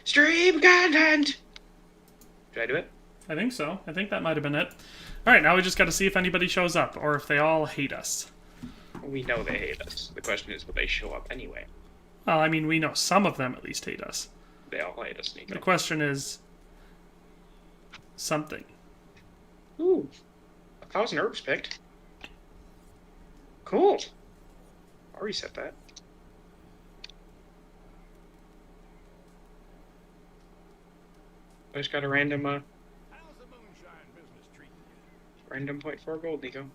Stream content! Did I do it? I think so. I think that might have been it. Alright, now we just gotta see if anybody shows up, or if they all hate us. We know they hate us. The question is, will they show up anyway? Well, I mean, we know some of them at least hate us. They all hate us, Nico. The question is... something. Ooh. 1,000 herbs picked. Cool. I'll reset that. I just got a random, random 0.4 gold, Nico.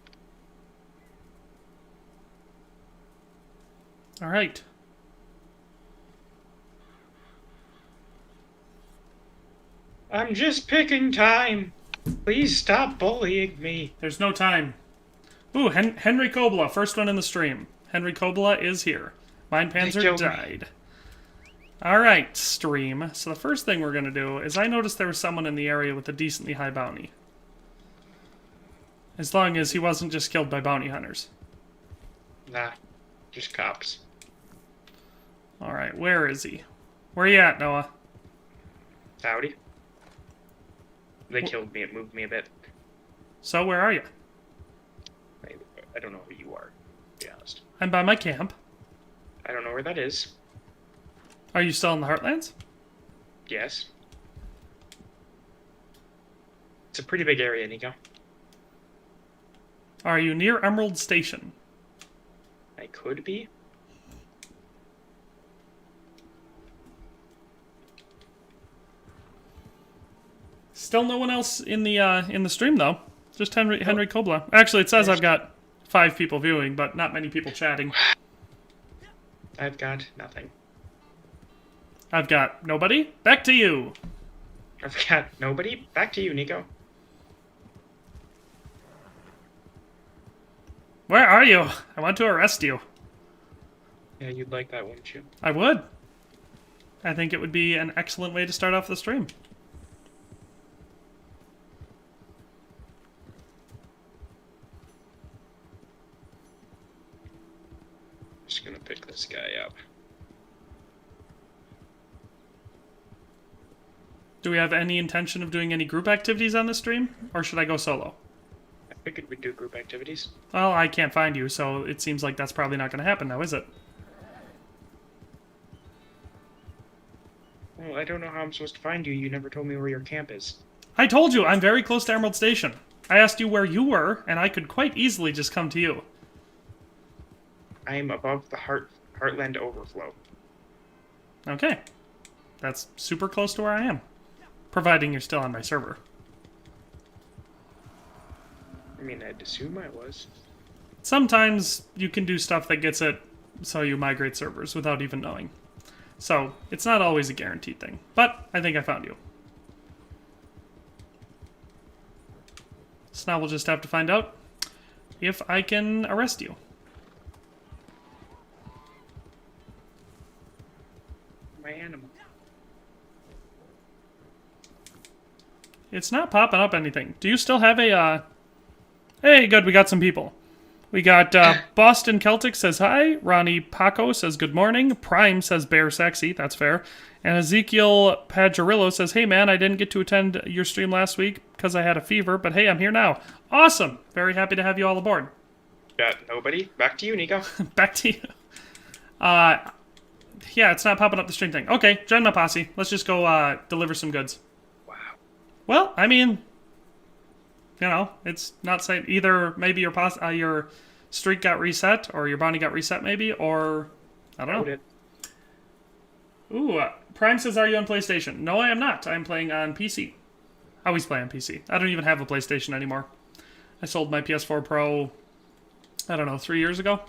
Alright. I'm just picking time. Please stop bullying me. There's no time. Ooh, Henry Kobla, first one in the stream. Henry Kobla is here. Mine Panzer died. Alright, stream. So the first thing we're going to do is I noticed there was someone in the area with a decently high bounty. As long as he wasn't just killed by bounty hunters. Nah, just cops. Alright, where is he? Where you at, Noah? Howdy. They killed me, it moved me a bit. So, where are you? I don't know who you are, to be honest. I'm by my camp. I don't know where that is. Are you still in the Heartlands? Yes. It's a pretty big area, Nico. Are you near Emerald Station? I could be. Still no one else in the stream though. Just Henry Kobla. Actually, it says I've got 5 people viewing, but not many people chatting. I've got nothing. I've got nobody. Back to you. I've got nobody. Back to you, Nico. Where are you? I want to arrest you. Yeah, you'd like that, wouldn't you? I would. I think it would be an excellent way to start off the stream. Just gonna pick this guy up. Do we have any intention of doing any group activities on this stream? Or should I go solo? I figured we'd do group activities. Well, I can't find you, so it seems like that's probably not going to happen now, is it? Well, I don't know how I'm supposed to find you. You never told me where your camp is. I told you, I'm very close to Emerald Station. I asked you where you were, and I could quite easily just come to you. I'm above the Heartland Overflow. Okay. That's super close to where I am. Providing you're still on my server. I mean, I'd assume I was. Sometimes you can do stuff that gets it so you migrate servers without even knowing. So, it's not always a guaranteed thing. But, I think I found you. So now we'll just have to find out if I can arrest you. My animal. It's not popping up anything. Do you still have a, Hey, good, we got some people. We got, Boston Celtic says hi. Ronnie Paco says good morning. Prime says bear sexy. That's fair. And Ezekiel Padgerillo says, hey, man, I didn't get to attend your stream last week because I had a fever, but hey, I'm here now. Awesome. Very happy to have you all aboard. Got nobody. Back to you, Nico. Back to you. Yeah, it's not popping up the stream thing. Okay, join my posse. Let's just go, deliver some goods. Wow. Well, I mean, you know, it's not saying either maybe your streak got reset or your bounty got reset maybe, or I don't know. Ooh, Prime says, are you on PlayStation? No, I am not. I'm playing on PC. I always play on PC. I don't even have a PlayStation anymore. I sold my PS4 Pro, I don't know, 3 years ago.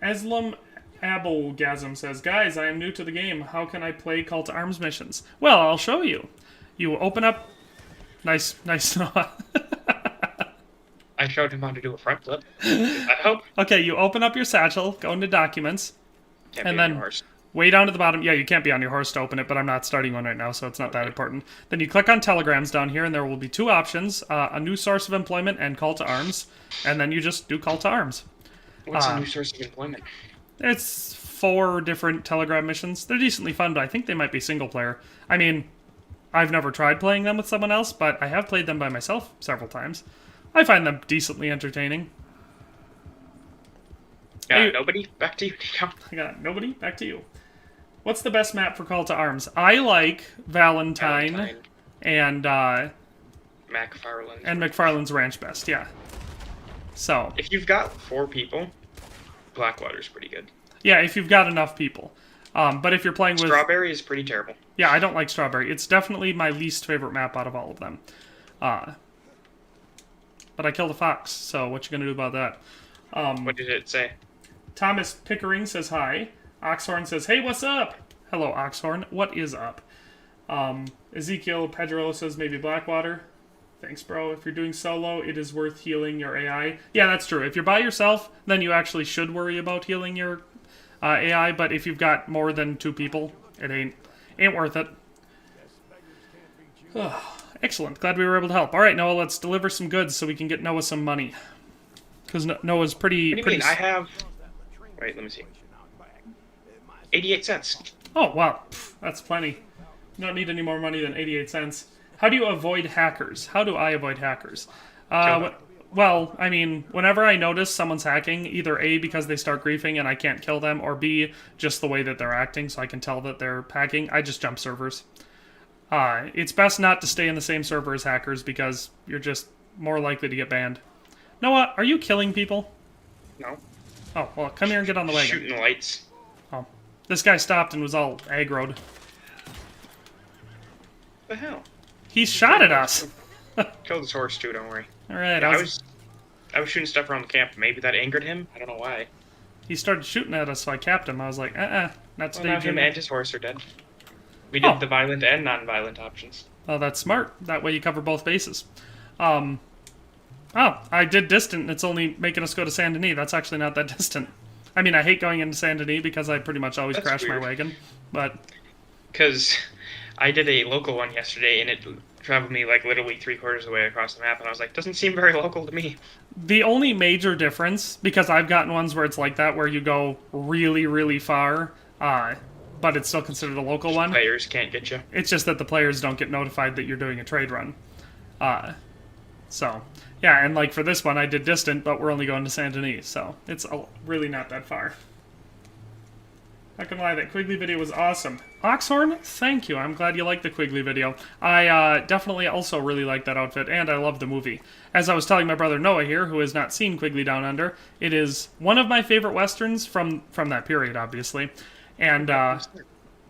Eslam Abelgasm says, guys, I am new to the game. How can I play Call to Arms missions? Well, I'll show you. You open up... Nice, Noah. I showed him how to do a front flip. Does that help? Okay, you open up your satchel, go into Documents, Can't and be on then your horse. way down to the bottom... Yeah, you can't be on your horse to open it, but I'm not starting one right now, so it's not that important. Then you click on Telegrams down here, and there will be 2 options, a new source of employment and Call to Arms, and then you just do Call to Arms. What's a new source of employment? It's 4 different Telegram missions. They're decently fun, but I think they might be single player. I mean, I've never tried playing them with someone else, but I have played them by myself several times. I find them decently entertaining. Nobody? Back to you, Nico. I got nobody? Back to you. What's the best map for Call to Arms? I like Valentine. And McFarlane's Ranch best, yeah. So if you've got 4 people, Blackwater's pretty good. Yeah, if you've got enough people. But if you're playing with Strawberry is pretty terrible. Yeah, I don't like Strawberry. It's definitely my least favorite map out of all of them. But I killed a fox, so what you gonna do about that? What did it say? Thomas Pickering says hi. Oxhorn says, hey, what's up? Hello, Oxhorn. What is up? Ezekiel Pedro says maybe Blackwater. Thanks, bro. If you're doing solo, it is worth healing your AI. Yeah, that's true. If you're by yourself, then you actually should worry about healing your AI. But if you've got more than 2 people, it ain't worth it. Excellent. Glad we were able to help. All right, Noah, let's deliver some goods so we can get Noah some money. Because Noah's pretty... What do you mean? I have... Wait, let me see. 88 cents. Oh, wow. That's plenty. You don't need any more money than 88 cents. How do you avoid hackers? How do I avoid hackers? Well, I mean, whenever I notice someone's hacking, either A, because they start griefing and I can't kill them, or B, just the way that they're acting so I can tell that they're hacking, I just jump servers. It's best not to stay in the same server as hackers because you're just more likely to get banned. Noah, are you killing people? No. Oh, well, come here and get on the wagon. Shooting lights. Oh. This guy stopped and was all aggroed. What the hell? He shot at us! Killed his horse too, don't worry. Alright, yeah, I was shooting stuff around the camp. Maybe that angered him? I don't know why. He started shooting at us, so I capped him. I was like, not today, now him and his horse are dead. We did the violent and non-violent options. Oh, that's smart. That way you cover both bases. Oh, I did distant. It's only making us go to Saint Denis. That's actually not that distant. I mean, I hate going into Saint Denis because I pretty much always crash my wagon. But because I did a local one yesterday, and it traveled me like literally 3/4 of the way across the map, and I was like, doesn't seem very local to me. The only major difference, because I've gotten ones where it's like that, where you go really, really far, but it's still considered a local one. Players can't get you. It's just that the players don't get notified that you're doing a trade run. So, yeah, and like for this one, I did distant, but we're only going to Saint Denis, so it's really not that far. Not gonna lie, that Quigley video was awesome. Oxhorn, thank you. I'm glad you liked the Quigley video. I definitely also really like that outfit, and I love the movie. As I was telling my brother Noah here, who has not seen Quigley Down Under, it is one of my favorite westerns from that period, obviously. And,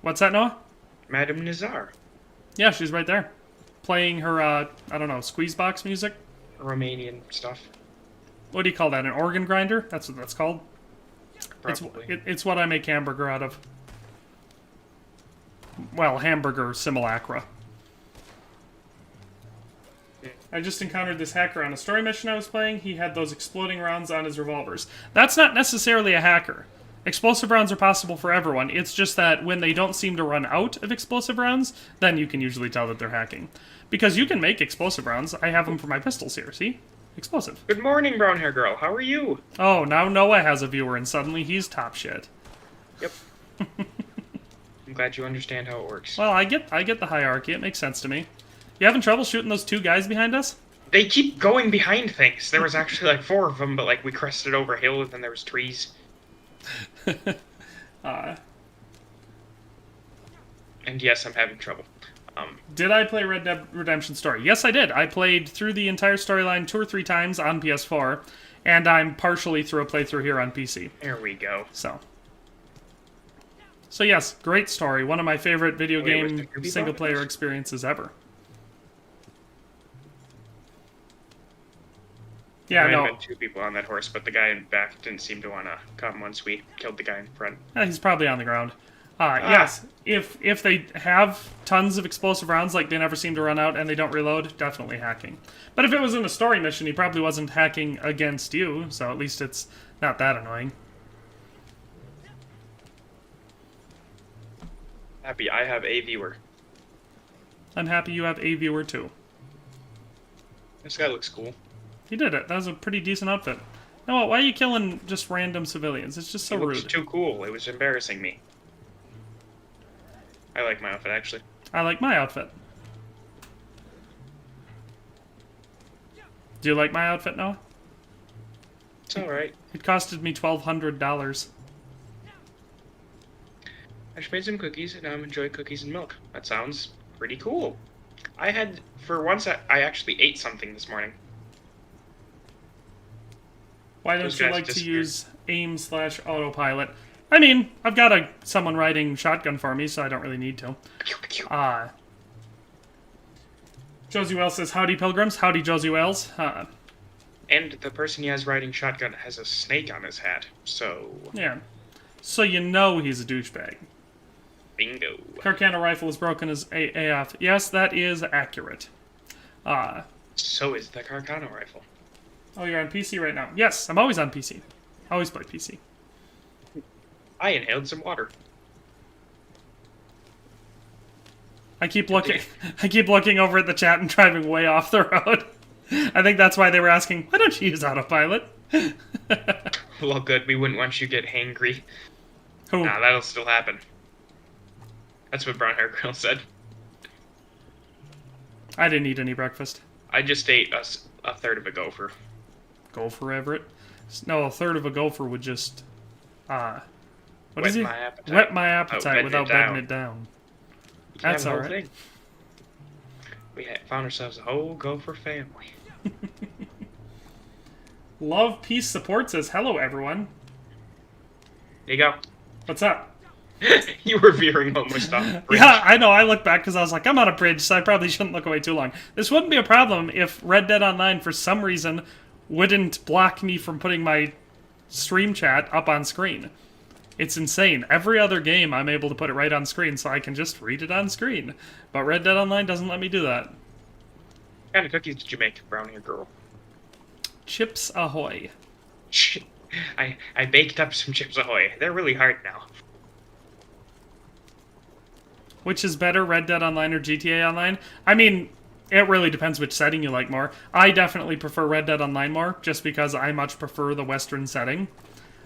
what's that, Noah? Madame Nazar. Yeah, she's right there. Playing her, I don't know, squeeze box music? Romanian stuff. What do you call that, an organ grinder? That's what that's called? Probably. It's what I make hamburger out of. Well, hamburger simulacra. I just encountered this hacker on a story mission I was playing. He had those exploding rounds on his revolvers. That's not necessarily a hacker. Explosive rounds are possible for everyone. It's just that when they don't seem to run out of explosive rounds, then you can usually tell that they're hacking. Because you can make explosive rounds. I have them for my pistols here, see? Explosive. Good morning, brown hair girl. How are you? Oh, now Noah has a viewer, and suddenly he's top shit. Yep. I'm glad you understand how it works. Well, I get the hierarchy. It makes sense to me. You having trouble shooting those 2 guys behind us? They keep going behind things. There was actually like 4 of them, but like we crested over a hill, and then there was trees. And yes, I'm having trouble. Did I play Red Dead Redemption Story? Yes, I did. I played through the entire storyline 2 or 3 times on PS4, and I'm partially through a playthrough here on PC. There we go. So yes, great story. One of my favorite video game single-player experiences ever. Yeah, there no. had been 2 people on that horse, but the guy in back didn't seem to want to come once we killed the guy in front. He's probably on the ground. Yes, if they have tons of explosive rounds, like they never seem to run out and they don't reload, definitely hacking. But if it was in a story mission, he probably wasn't hacking against you, so at least it's not that annoying. Happy I have a viewer. I'm happy you have a viewer too. This guy looks cool. He did it. That was a pretty decent outfit. No, why are you killing just random civilians? It's just so It looks rude. too cool. It was embarrassing me. I like my outfit, actually. I like my outfit. Do you like my outfit, Noah? It's alright. It costed me $1,200. I just made some cookies, and now I'm enjoying cookies and milk. That sounds pretty cool. For once, I actually ate something this morning. Why don't Those you guys like to disappeared. use aim/autopilot? I mean, I've got someone riding shotgun for me, so I don't really need to. Josie Wells says, "Howdy, pilgrims." Howdy, Josie Wells. And the person he has riding shotgun has a snake on his hat, so... Yeah. So you know he's a douchebag. Bingo. Carcano rifle is broken as AF. Yes, that is accurate. So is the Carcano rifle. Oh, you're on PC right now. Yes, I'm always on PC. Always play PC. I inhaled some water. I keep looking over at the chat and driving way off the road. I think that's why they were asking, why don't you use autopilot? Well, good. We wouldn't want you to get hangry. Who? Nah, that'll still happen. That's what Brown Hair Girl said. I didn't eat any breakfast. I just ate a third of a gopher. Gopher Everett? No, a third of a gopher would just, what Whet is he? my appetite. Whet my appetite Without without bedding bedding it it down. You can't That's have the whole alright. thing. We found ourselves a whole gopher family. Love Peace Support says, hello, everyone. There you go. What's up? You were veering almost off the bridge. Yeah, I know. I looked back because I was like, I'm on a bridge, so I probably shouldn't look away too long. This wouldn't be a problem if Red Dead Online, for some reason, wouldn't block me from putting my stream chat up on screen. It's insane. Every other game, I'm able to put it right on screen, so I can just read it on screen. But Red Dead Online doesn't let me do that. What kind of cookies did you make, Brown Hair Girl? Chips Ahoy. I baked up some Chips Ahoy. They're really hard now. Which is better, Red Dead Online or GTA Online? I mean, it really depends which setting you like more. I definitely prefer Red Dead Online more, just because I much prefer the Western setting.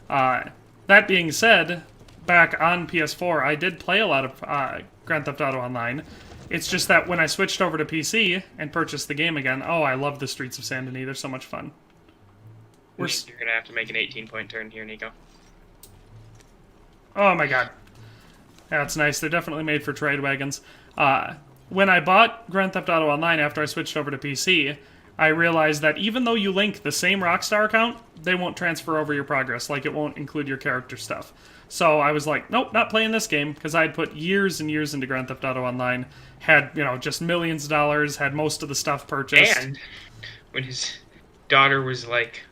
That being said, back on PS4, I did play a lot of Grand Theft Auto Online. It's just that when I switched over to PC and purchased the game again, oh, I love the Streets of Saint Denis. They're so much fun. You're going to have to make an 18-point turn here, Nico. Oh my god. That's nice. They're definitely made for trade wagons. When I bought Grand Theft Auto Online after I switched over to PC, I realized that even though you link the same Rockstar account, they won't transfer over your progress. Like, it won't include your character stuff. So I was like, nope, not playing this game, because I'd put years and years into Grand Theft Auto Online, had, just millions of dollars, had most of the stuff purchased. And when his daughter was like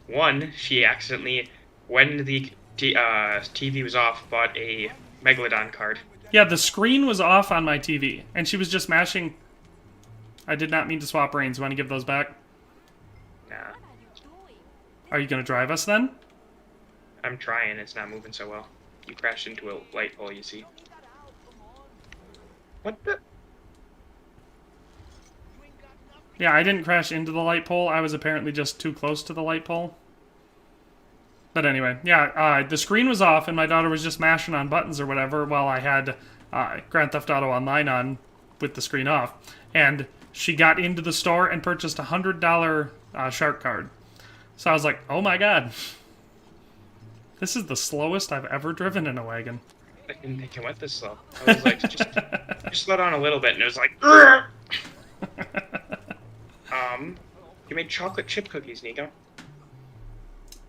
1, she accidentally, when the TV was off, bought a Megalodon card. Yeah, the screen was off on my TV, and she was just mashing... I did not mean to swap reins. Want to give those back? Nah. Are you going to drive us then? I'm trying. It's not moving so well. You crashed into a light pole, you see. What the? Yeah, I didn't crash into the light pole. I was apparently just too close to the light pole. But anyway, yeah, the screen was off, and my daughter was just mashing on buttons or whatever while I had Grand Theft Auto Online on with the screen off. And she got into the store and purchased a $100 shark card. So I was like, oh my god. This is the slowest I've ever driven in a wagon. I didn't think it went this slow. I was like, just slow down a little bit, and it was like, Urgh! You made chocolate chip cookies, Nico.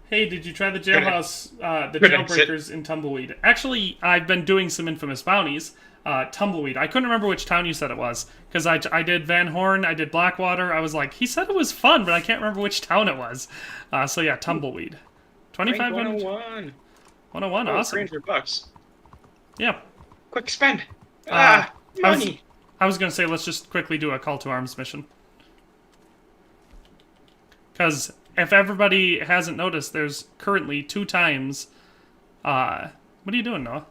Hey, did you try the jailhouse, the Good exit. jailbreakers in Tumbleweed? Actually, I've been doing some infamous bounties. Tumbleweed. I couldn't remember which town you said it was, because I did Van Horn, I did Blackwater. I was like, he said it was fun, but I can't remember which town it was. So yeah, Tumbleweed. 2,500. 101. 101, Oh, awesome. $300. Yeah. Quick spend. I Money. was going to say, let's just quickly do a call to arms mission. Because if everybody hasn't noticed, there's currently 2 times... what are you doing, Noah?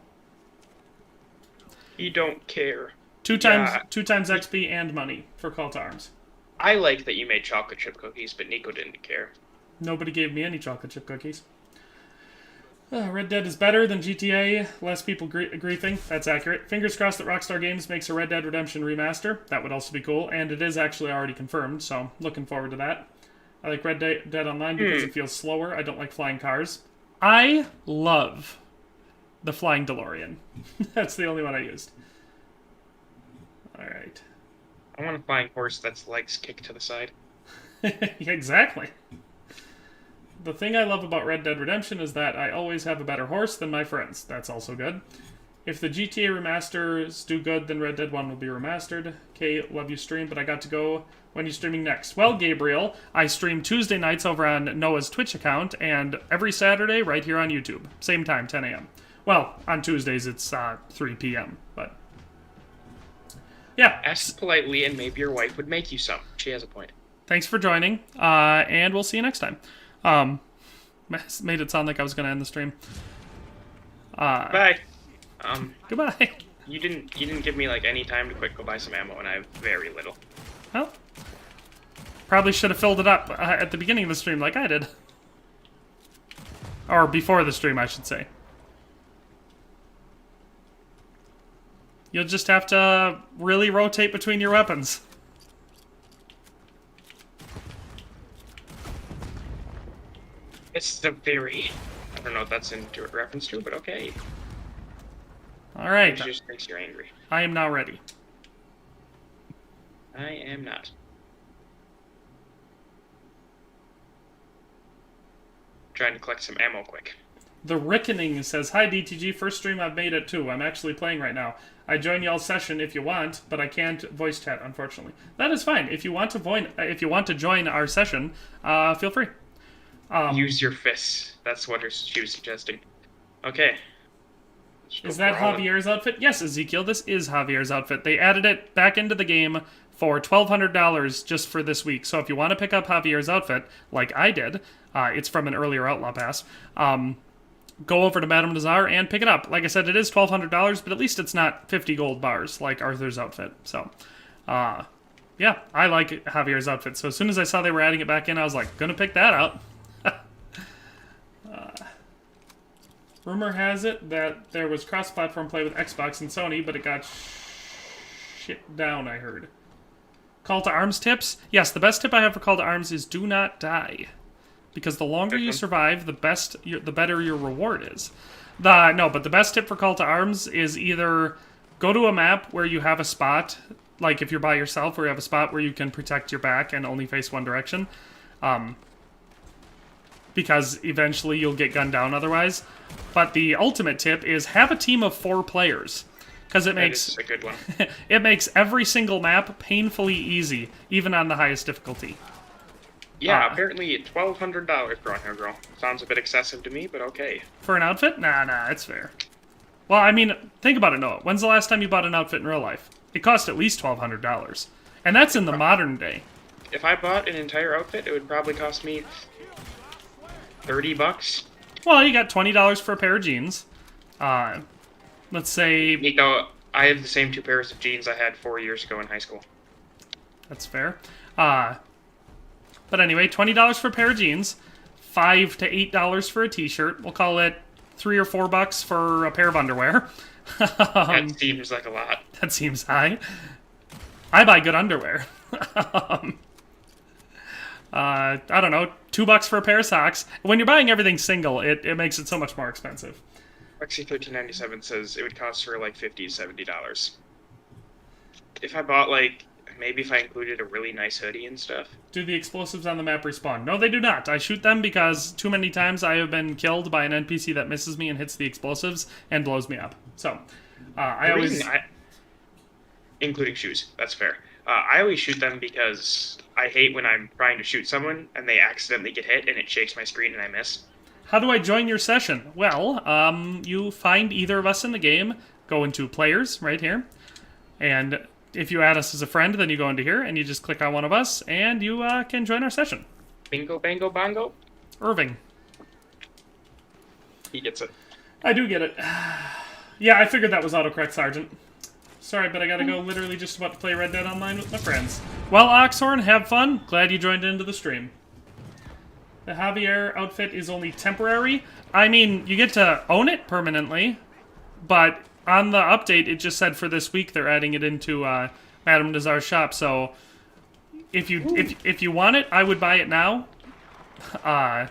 You don't care. 2 times XP and money for call to arms. I like that you made chocolate chip cookies, but Nico didn't care. Nobody gave me any chocolate chip cookies. Red Dead is better than GTA. Less people griefing. That's accurate. Fingers crossed that Rockstar Games makes a Red Dead Redemption remaster. That would also be cool. And it is actually already confirmed, so looking forward to that. I like Red Dead Online because it feels slower. I don't like flying cars. I love the flying DeLorean. That's the only one I used. Alright. I want a flying horse that's legs kicked to the side. Exactly. The thing I love about Red Dead Redemption is that I always have a better horse than my friends. That's also good. If the GTA remasters do good, then Red Dead 1 will be remastered. Okay, love you stream, but I got to go. When are you streaming next? Well, Gabriel, I stream Tuesday nights over on Noah's Twitch account, and every Saturday right here on YouTube. Same time, 10 a.m. Well, on Tuesdays it's 3 p.m., but... yeah. Ask politely, and maybe your wife would make you some. She has a point. Thanks for joining, and we'll see you next time. Made it sound like I was going to end the stream. Bye. Goodbye. You didn't give me like any time to quick go buy some ammo, and I have very little. Well, probably should have filled it up at the beginning of the stream like I did. Or before the stream, I should say. You'll just have to really rotate between your weapons. It's the theory. I don't know what that's in reference to, but okay. Alright. It just makes you angry. I am now ready. I am not. Trying to collect some ammo quick. The Reckoning says, hi DTG, first stream I've made it too. I'm actually playing right now. I join y'all's session if you want, but I can't voice chat, unfortunately. That is fine. If you want to join our session, feel free. Use your fists. That's what she was suggesting. Okay. Is that Javier's outfit? Yes, Ezekiel, this is Javier's outfit. They added it back into the game for $1,200 just for this week. So if you want to pick up Javier's outfit, like I did, it's from an earlier Outlaw Pass, go over to Madame Nazar and pick it up. Like I said, it is $1,200, but at least it's not 50 gold bars like Arthur's outfit. So, yeah, I like Javier's outfit. So as soon as I saw they were adding it back in, I was like, gonna pick that up. Rumor has it that there was cross-platform play with Xbox and Sony, but it got shit down, I heard. Call to Arms tips? Yes, the best tip I have for Call to Arms is do not die. Because the longer you survive, the better your reward is. But the best tip for Call to Arms is either go to a map where you have a spot, like if you're by yourself, where you have a spot where you can protect your back and only face one direction. Because eventually you'll get gunned down otherwise. But the ultimate tip is have a team of 4 players. Because it makes a good one. it makes every single map painfully easy, even on the highest difficulty. Yeah, apparently $1,200 for Here Girl. Sounds a bit excessive to me, but okay. For an outfit? Nah, it's fair. Well, I mean, think about it, Noah. When's the last time you bought an outfit in real life? It cost at least $1,200. And that's in the modern day. If I bought an entire outfit, it would probably cost me $30. Well, you got $20 for a pair of jeans. Let's say... Nico, I have the same 2 pairs of jeans I had 4 years ago in high school. That's fair. But anyway, $20 for a pair of jeans, $5 to $8 for a t-shirt. We'll call it $3 or $4 for a pair of underwear. That seems like a lot. That seems high. I buy good underwear. I don't know, $2 for a pair of socks. When you're buying everything single, it makes it so much more expensive. Rexy1397 says it would cost her like $50 to $70. If I bought maybe if I included a really nice hoodie and stuff. Do the explosives on the map respawn? No, they do not. I shoot them because too many times I have been killed by an NPC that misses me and hits the explosives and blows me up. So, including shoes, that's fair. I always shoot them because I hate when I'm trying to shoot someone and they accidentally get hit and it shakes my screen and I miss. How do I join your session? Well, you find either of us in the game, go into Players right here, and if you add us as a friend, then you go into here and you just click on one of us and you can join our session. Bingo, bango, bongo. Irving. He gets it. I do get it. Yeah, I figured that was autocorrect, Sergeant. Sorry, but I gotta go literally just about to play Red Dead Online with my friends. Well, Oxhorn, have fun. Glad you joined into the stream. The Javier outfit is only temporary. I mean, you get to own it permanently, but on the update, it just said for this week they're adding it into Madame Nazar's shop. So if you want it, I would buy it now. I'm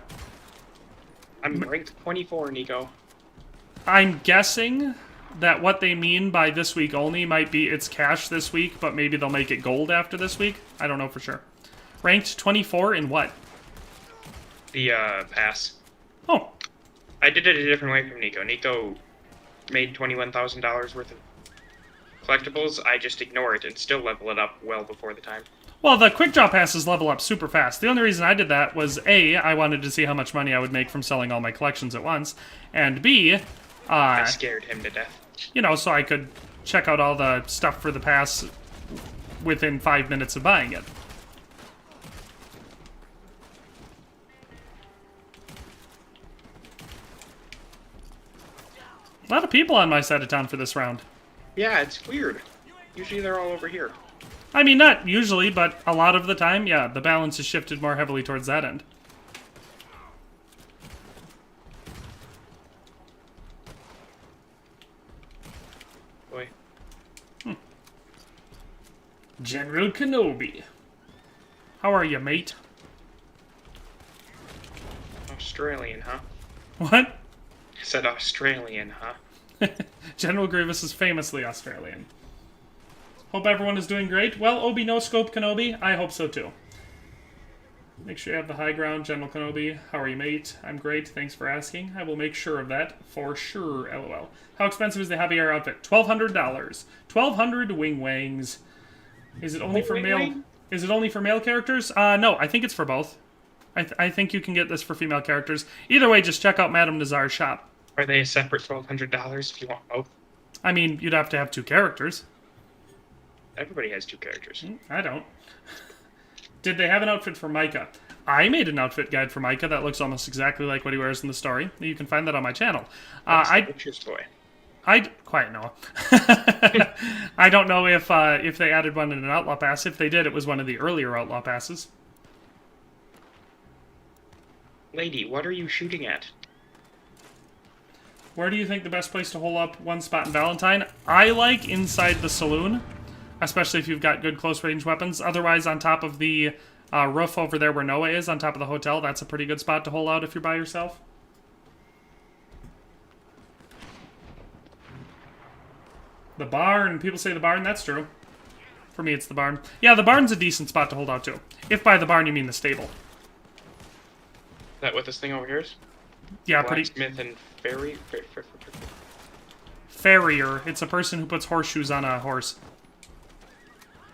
ranked 24, Nico. I'm guessing that what they mean by this week only might be it's cash this week, but maybe they'll make it gold after this week. I don't know for sure. Ranked 24 in what? The pass. Oh. I did it a different way from Nico. Nico made $21,000 worth of collectibles. I just ignore it and still level it up well before the time. Well, the quick draw passes level up super fast. The only reason I did that was A, I wanted to see how much money I would make from selling all my collections at once, and B, I scared him to death. You know, so I could check out all the stuff for the pass within 5 minutes of buying it. A lot of people on my side of town for this round. Yeah, it's weird. Usually they're all over here. I mean, not usually, but a lot of the time, yeah, the balance is shifted more heavily towards that end. Boy. General Kenobi. How are you, mate? Australian, huh? What? I said Australian, huh? General Grievous is famously Australian. Hope everyone is doing great. Well, Obi no scope Kenobi, I hope so too. Make sure you have the high ground, General Kenobi. How are you, mate? I'm great, thanks for asking. I will make sure of that, for sure, lol. How expensive is the Javier outfit? $1,200. 1,200 wing wangs. Is it only for male? Is it only for male characters? No, I think it's for both. I think you can get this for female characters. Either way, just check out Madame Nazar's shop. Are they a separate $1,200 if you want both? I mean, you'd have to have 2 characters. Everybody has 2 characters. I don't. Did they have an outfit for Micah? I made an outfit guide for Micah that looks almost exactly like what he wears in the story. You can find that on my channel. Quiet, Noah. I don't know if they added one in an Outlaw Pass. If they did, it was one of the earlier Outlaw Passes. Lady, what are you shooting at? Where do you think the best place to hole up one spot in Valentine? I like inside the saloon, especially if you've got good close-range weapons. Otherwise, on top of the roof over there where Noah is, on top of the hotel, that's a pretty good spot to hole out if you're by yourself. The barn. People say the barn. That's true. For me, it's the barn. Yeah, the barn's a decent spot to hold out too. If by the barn you mean the stable. Is that what this thing over here is? Yeah, Blacksmith and farrier? Farrier. It's a person who puts horseshoes on a horse.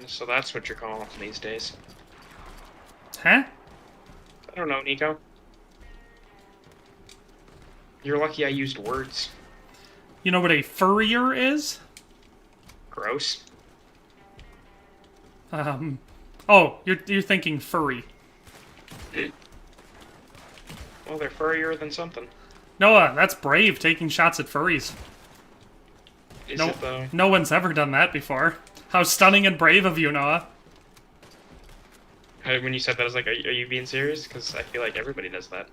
So that's what you're calling them these days. Huh? I don't know, Nico. You're lucky I used words. You know what a furrier is? Gross. Oh, you're thinking furry. Well, they're furrier than something. Noah, that's brave, taking shots at furries. Is it though? No one's ever done that before. How stunning and brave of you, Noah. When you said that, I was like, are you being serious? Because I feel like everybody does that.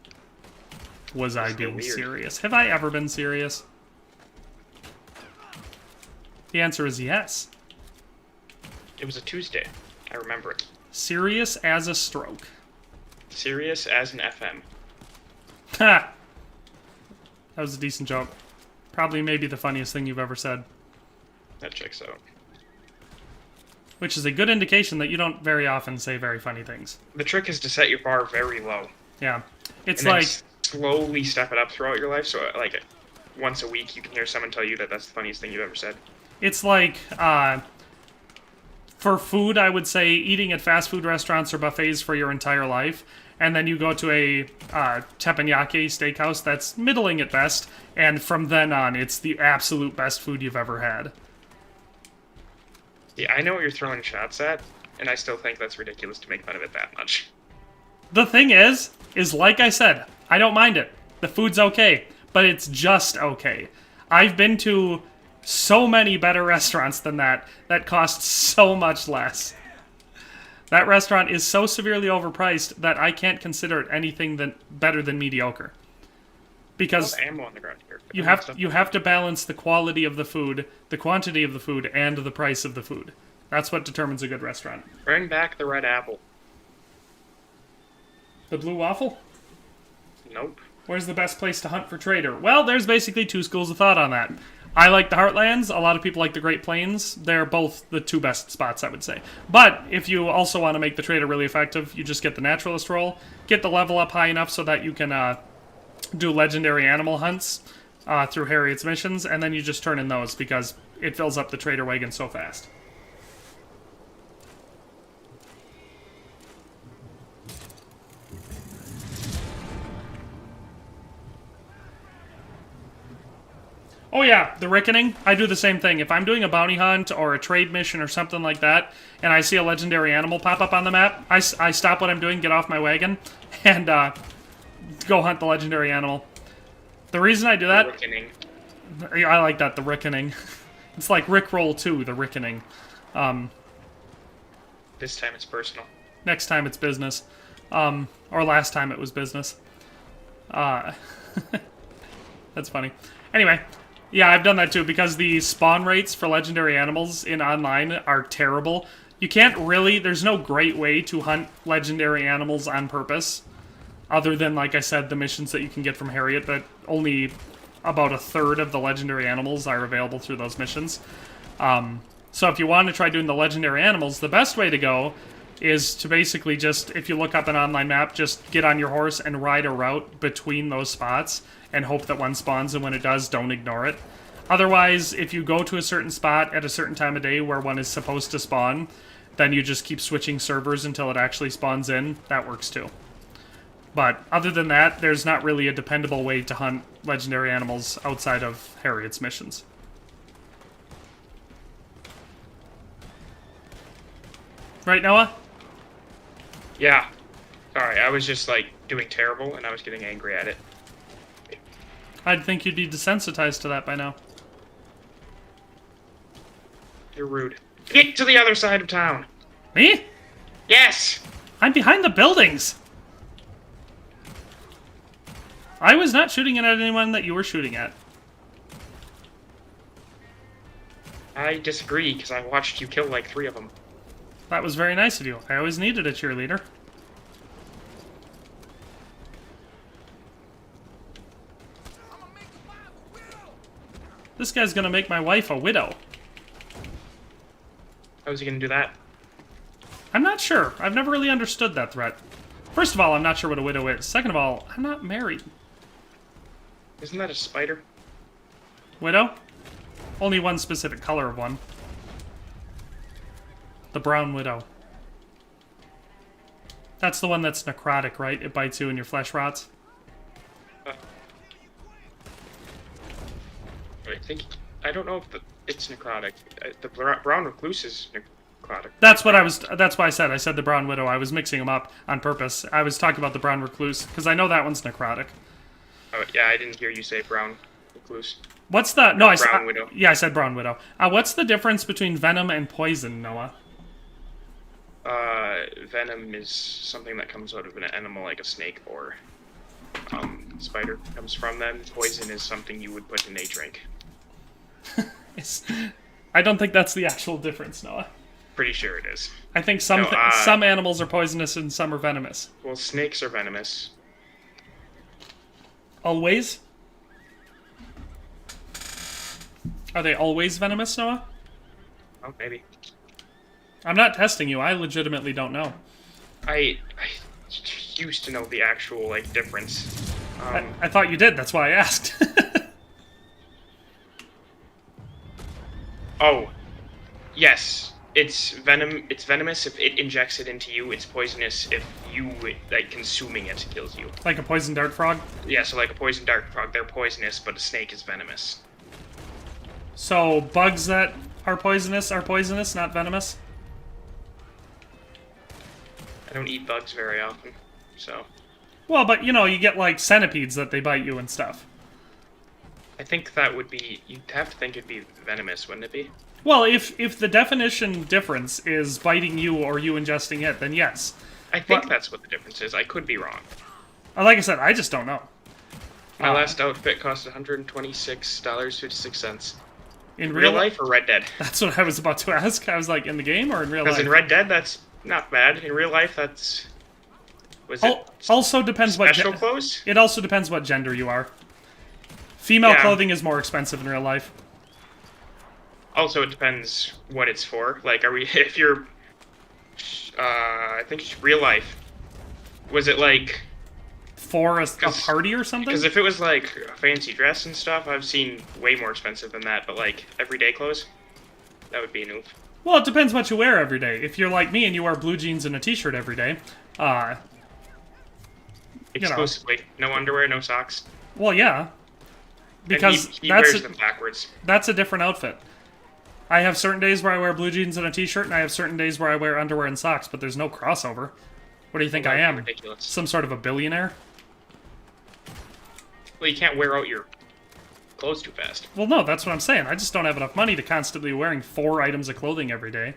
Was I being serious? Have I ever been serious? The answer is yes. It was a Tuesday. I remember it. Serious as a stroke. Serious as an FM. Ha! That was a decent joke. Probably maybe the funniest thing you've ever said. That checks out. Which is a good indication that you don't very often say very funny things. The trick is to set your bar very low. Yeah. It's and like... slowly step it up throughout your life, so like once a week you can hear someone tell you that that's the funniest thing you've ever said. It's like, for food, I would say eating at fast food restaurants or buffets for your entire life, and then you go to a teppanyaki steakhouse that's middling at best, and from then on, it's the absolute best food you've ever had. Yeah, I know what you're throwing shots at, and I still think that's ridiculous to make fun of it that much. The thing is like I said, I don't mind it. The food's okay, but it's just okay. I've been to so many better restaurants than that cost so much less. That restaurant is so severely overpriced that I can't consider it anything better than mediocre. Because ammo on the ground here. you have to balance the quality of the food, the quantity of the food, and the price of the food. That's what determines a good restaurant. Bring back the red apple. The blue waffle? Nope. Where's the best place to hunt for trader? Well, there's basically two schools of thought on that. I like the Heartlands. A lot of people like the Great Plains. They're both the two best spots, I would say. But if you also want to make the trader really effective, you just get the naturalist role, get the level up high enough so that you can do legendary animal hunts through Harriet's missions, and then you just turn in those because it fills up the trader wagon so fast. Oh yeah, the Reckoning. I do the same thing. If I'm doing a bounty hunt or a trade mission or something like that, and I see a legendary animal pop up on the map, I stop what I'm doing, get off my wagon, and go hunt the legendary animal. The reason I do that... The Reckoning. I like that, the Reckoning. It's like Rickroll 2, the Reckoning. This time it's personal. Next time it's business. Or last time it was business. That's funny. Anyway... Yeah, I've done that too, because the spawn rates for legendary animals in online are terrible. You can't really... There's no great way to hunt legendary animals on purpose, other than, like I said, the missions that you can get from Harriet, that only about a third of the legendary animals are available through those missions. So if you want to try doing the legendary animals, the best way to go is to basically just, if you look up an online map, just get on your horse and ride a route between those spots, and hope that one spawns, and when it does, don't ignore it. Otherwise, if you go to a certain spot at a certain time of day where one is supposed to spawn, then you just keep switching servers until it actually spawns in. That works too. But other than that, there's not really a dependable way to hunt legendary animals outside of Harriet's missions. Right, Noah? Yeah. Sorry, I was just, like, doing terrible, and I was getting angry at it. I'd think you'd be desensitized to that by now. You're rude. Get to the other side of town! Me? Yes! I'm behind the buildings! I was not shooting at anyone that you were shooting at. I disagree, because I watched you kill like 3 of them. That was very nice of you. I always needed a cheerleader. This guy's gonna make my wife a widow. How is he gonna do that? I'm not sure. I've never really understood that threat. First of all, I'm not sure what a widow is. Second of all, I'm not married. Isn't that a spider? Widow? Only one specific color of one. The brown widow. That's the one that's necrotic, right? It bites you and your flesh rots. I don't know if it's necrotic. The brown recluse is necrotic. That's what I was. That's why I said the brown widow. I was mixing them up on purpose. I was talking about the brown recluse because I know that one's necrotic. Oh yeah, I didn't hear you say brown recluse. What's the no? Brown widow. Yeah, I said brown widow. What's the difference between venom and poison, Noah? Venom is something that comes out of an animal like a snake or spider comes from them. Poison is something you would put in a drink. I don't think that's the actual difference, Noah. Pretty sure it is. I think some animals are poisonous and some are venomous. Well, snakes are venomous. Always? Are they always venomous, Noah? Oh, maybe. I'm not testing you. I legitimately don't know. I used to know the actual, like, difference. I thought you did. That's why I asked. Oh. Yes. It's venomous if it injects it into you. It's poisonous if you, like, consuming it kills you. Like a poison dart frog? Yeah, so like a poison dart frog, they're poisonous, but a snake is venomous. So bugs that are poisonous, not venomous? I don't eat bugs very often, so... Well, but, you know, you get, like, centipedes that they bite you and stuff. I think that would be. You'd have to think it'd be venomous, wouldn't it be? Well, if the definition difference is biting you or you ingesting it, then yes. I think that's what the difference is. I could be wrong. Like I said, I just don't know. My last outfit cost $126.56. In real life or Red Dead? That's what I was about to ask. I was like, in the game or in real life? Because in Red Dead, that's not bad. In real life, that's... Was it also depends special clothes? It also depends what gender you are. Female clothing is more expensive in real life. Also, it depends what it's for. Like, if you're... I think it's real life. Was it like... For a party or something? Because if it was like a fancy dress and stuff, I've seen way more expensive than that. But like everyday clothes, that would be an oof. Well, it depends what you wear every day. If you're like me and you wear blue jeans and a t-shirt every day, exclusively, no underwear, no socks. Well, yeah, because he wears them backwards. That's a different outfit. I have certain days where I wear blue jeans and a t-shirt, and I have certain days where I wear underwear and socks. But there's no crossover. What do you think I am? Ridiculous. Some sort of a billionaire? Well, you can't wear out your clothes too fast. Well, no, that's what I'm saying. I just don't have enough money to constantly wearing 4 items of clothing every day.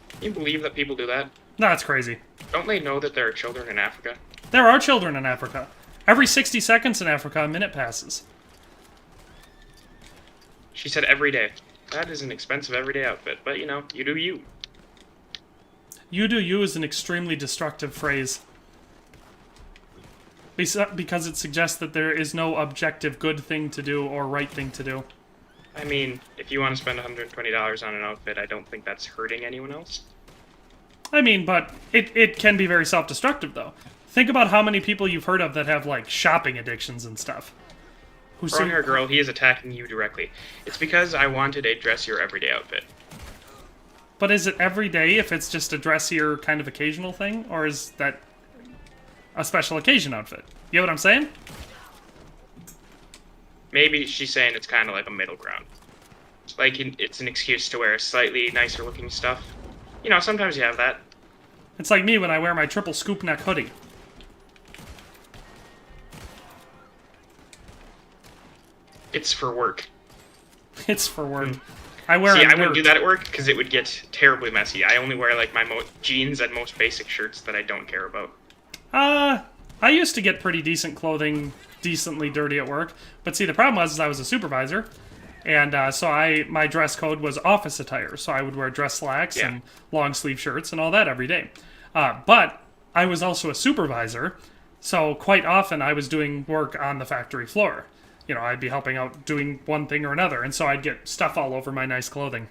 Can you believe that people do that? No, that's crazy. Don't they know that there are children in Africa? There are children in Africa. Every 60 seconds in Africa, a minute passes. She said every day. That is an expensive everyday outfit, but you know, you do you. You do you is an extremely destructive phrase. Because it suggests that there is no objective good thing to do or right thing to do. I mean, if you want to spend $120 on an outfit, I don't think that's hurting anyone else. I mean, but it can be very self-destructive, though. Think about how many people you've heard of that have, like, shopping addictions and stuff. Brown-hair girl, he is attacking you directly. It's because I wanted a dressier everyday outfit. But is it every day if it's just a dressier kind of occasional thing? Or is that a special occasion outfit? You know what I'm saying? Maybe she's saying it's kind of like a middle ground. Like, it's an excuse to wear slightly nicer looking stuff. You know, sometimes you have that. It's like me when I wear my triple scoop neck hoodie. It's for work. It's for work. I wouldn't do that at work because it would get terribly messy. I only wear like my jeans and most basic shirts that I don't care about. I used to get pretty decent clothing, decently dirty at work. But see, the problem was I was a supervisor, and so my dress code was office attire. So I would wear dress slacks and long sleeve shirts and all that every day. But I was also a supervisor, so quite often I was doing work on the factory floor. You know, I'd be helping out doing one thing or another, and so I'd get stuff all over my nice clothing.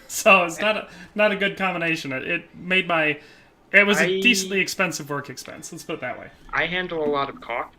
So it's not a good combination. It was a decently expensive work expense. Let's put it that way. I handle a lot of caulk.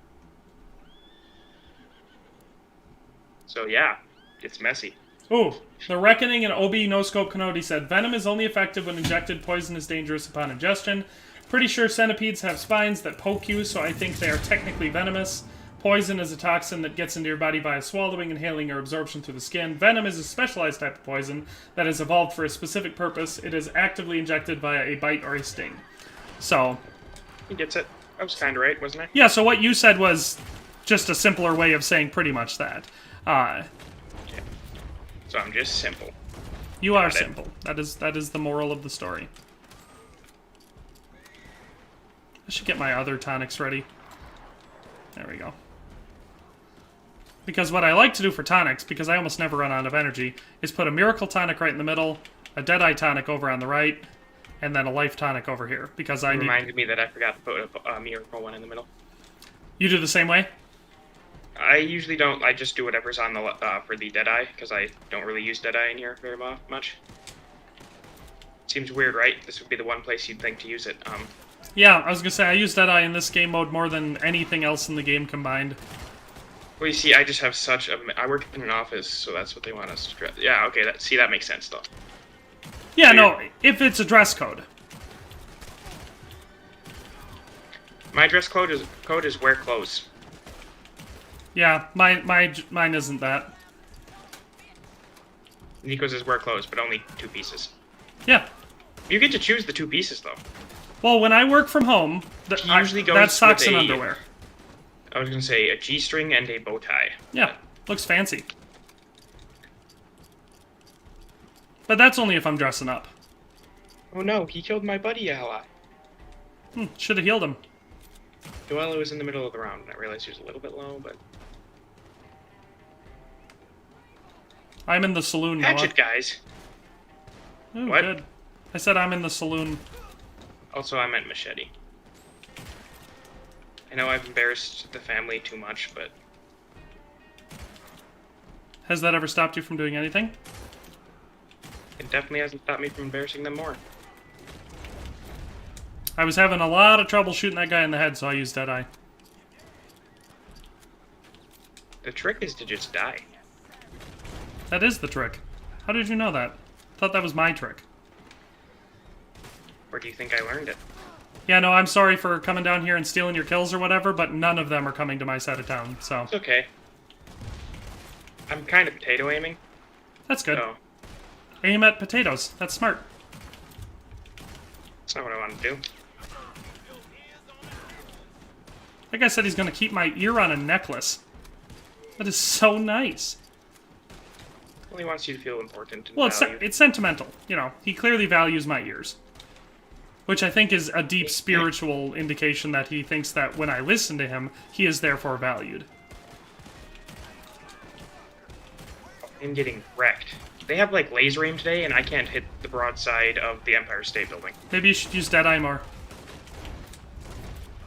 So yeah, it's messy. Ooh, The Reckoning and OB No Scope Canody said, Venom is only effective when injected. Poison is dangerous upon ingestion. Pretty sure centipedes have spines that poke you, so I think they are technically venomous. Poison is a toxin that gets into your body via swallowing, inhaling, or absorption through the skin. Venom is a specialized type of poison that has evolved for a specific purpose. It is actively injected via a bite or a sting. So... He gets it. I was kind of right, wasn't I? Yeah, so what you said was just a simpler way of saying pretty much that. Okay. So I'm just simple. You are simple. That is the moral of the story. I should get my other tonics ready. There we go. Because what I like to do for tonics, because I almost never run out of energy, is put a Miracle Tonic right in the middle, a Deadeye Tonic over on the right, and then a Life Tonic over here. Because I reminded me that I forgot to put a Miracle one in the middle. You do the same way? I usually don't. I just do whatever's on the for the Deadeye, because I don't really use Deadeye in here very much. Seems weird, right? This would be the one place you'd think to use it. Yeah, I was gonna say, I use Deadeye in this game mode more than anything else in the game combined. Well, you see, I just have such a... I work in an office, so that's what they want us to dress. Yeah, okay, that makes sense, though. Yeah, no, if it's a dress code. My dress code is wear clothes. Yeah, mine isn't that. Nico's is wear clothes, but only 2 pieces. Yeah. You get to choose the 2 pieces, though. Well, when I work from home, that's socks and underwear. I was going to say a G-string and a bow tie. Yeah. Looks fancy. But that's only if I'm dressing up. Oh no, he killed my buddy ally. Should have healed him. Well, it was in the middle of the round, and I realized he was a little bit low, but... I'm in the saloon, Noah. Hatchet, guys! Ooh, What? good. I said I'm in the saloon. Also, I meant machete. I know I've embarrassed the family too much, but... Has that ever stopped you from doing anything? It definitely hasn't stopped me from embarrassing them more. I was having a lot of trouble shooting that guy in the head, so I used Deadeye. The trick is to just die. That is the trick. How did you know that? I thought that was my trick. Where do you think I learned it? Yeah, no, I'm sorry for coming down here and stealing your kills or whatever, but none of them are coming to my side of town, so... It's okay. I'm kind of potato aiming. That's good. So, Aim at potatoes. That's smart. that's not what I want to do. That guy said he's going to keep my ear on a necklace. That is so nice. Well, he wants you to feel important and Well, valued. it's sentimental. You know, he clearly values my ears. Which I think is a deep spiritual indication that he thinks that when I listen to him, he is therefore valued. I'm getting wrecked. They have, like, laser aim today, and I can't hit the broadside of the Empire State Building. Maybe you should use Deadeye more.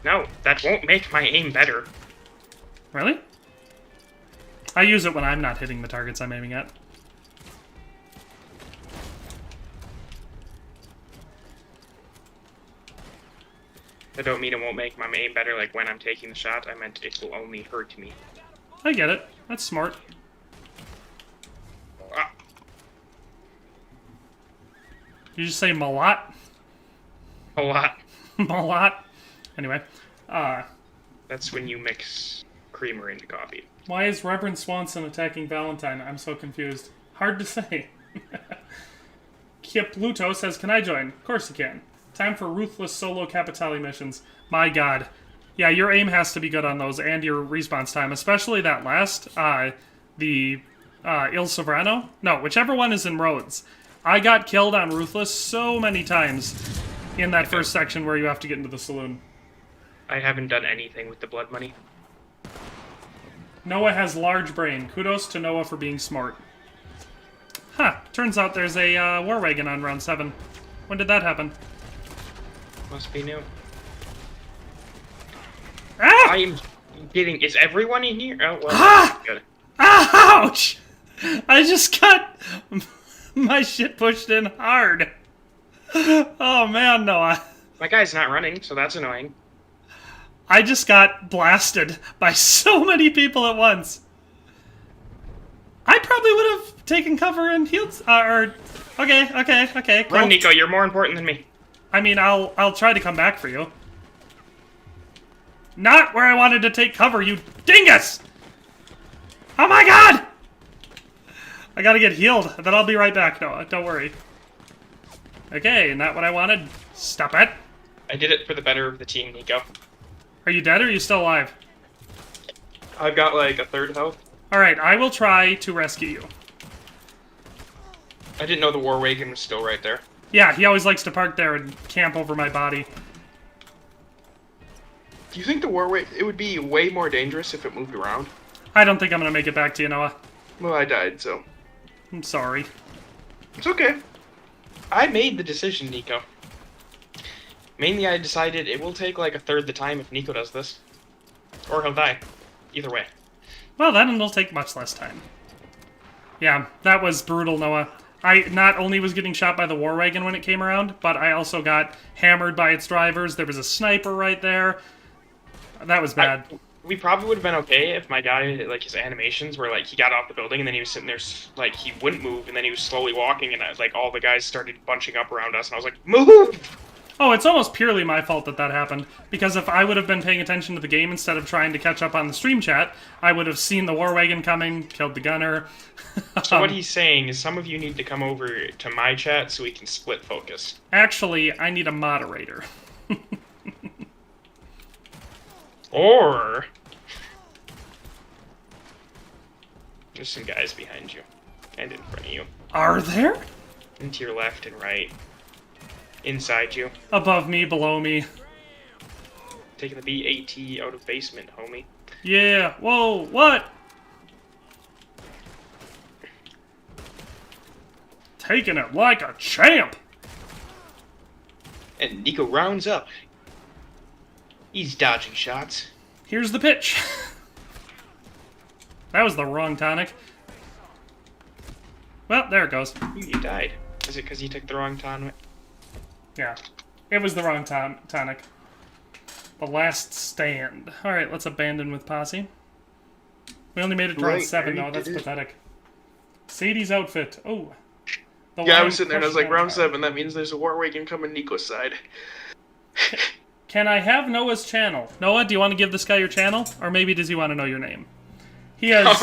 No, that won't make my aim better. Really? I use it when I'm not hitting the targets I'm aiming at. I don't mean it won't make my aim better, like, when I'm taking the shot. I meant it will only hurt me. I get it. That's smart. Ah, You just say Malat? a lot. Malat? Anyway. That's when you mix creamer into coffee. Why is Reverend Swanson attacking Valentine? I'm so confused. Hard to say. Kia Pluto says, can I join? Of course you can. Time for ruthless solo Capitali missions. My god. Yeah, your aim has to be good on those and your response time, especially that last, the Il Sovrano? No, whichever one is in Rhodes. I got killed on Ruthless so many times in that first section where you have to get into the saloon. I haven't done anything with the blood money. Noah has large brain. Kudos to Noah for being smart. Huh, turns out there's a war wagon on round 7. When did that happen? Must be new. Ah! I'm getting... Is everyone in here? Oh, well, Ah! good. Ouch! I just got my shit pushed in hard. Oh man, Noah. My guy's not running, so that's annoying. I just got blasted by so many people at once. I probably would have taken cover and healed, okay, cool. Run, Nico, you're more important than me. I mean, I'll try to come back for you. Not where I wanted to take cover, you dingus! Oh my god! I gotta get healed, then I'll be right back, Noah, don't worry. Okay, not what I wanted. Stop it. I did it for the better of the team, Nico. Are you dead or are you still alive? I've got like a third health. Alright, I will try to rescue you. I didn't know the war wagon was still right there. Yeah, he always likes to park there and camp over my body. Do you think the war wagon... It would be way more dangerous if it moved around? I don't think I'm gonna make it back to you, Noah. Well, I died, so... I'm sorry. It's okay. I made the decision, Nico. Mainly, I decided it will take like a third the time if Nico does this. Or he'll die. Either way. Well, then it'll take much less time. Yeah, that was brutal, Noah. I not only was getting shot by the war wagon when it came around, but I also got hammered by its drivers. There was a sniper right there. That was bad. We probably would have been okay if my guy, like, his animations were, like, he got off the building and then he was sitting there, like, he wouldn't move and then he was slowly walking and, like, all the guys started bunching up around us and I was like, move! Oh, it's almost purely my fault that that happened, because if I would have been paying attention to the game instead of trying to catch up on the stream chat, I would have seen the war wagon coming, killed the gunner. So what he's saying is some of you need to come over to my chat so we can split focus. Actually, I need a moderator. Or... There's some guys behind you. And in front of you. Are there? And to your left and right. Inside you. Above me, below me. Taking the BAT out of basement, homie. Yeah. Whoa, what? Taking it like a champ. And Nico rounds up. He's dodging shots. Here's the pitch. That was the wrong tonic. Well, there it goes. You died. Is it because you took the wrong tonic? Yeah. It was the wrong tonic. The last stand. Alright, let's abandon with Posse. We only made it to round 7, though. That's pathetic. Sadie's outfit. Oh. Yeah, I was sitting there and I was like, round 7, that means there's a war wagon coming Nico's side. Can I have Noah's channel? Noah, do you want to give this guy your channel? Or maybe does he want to know your name? He has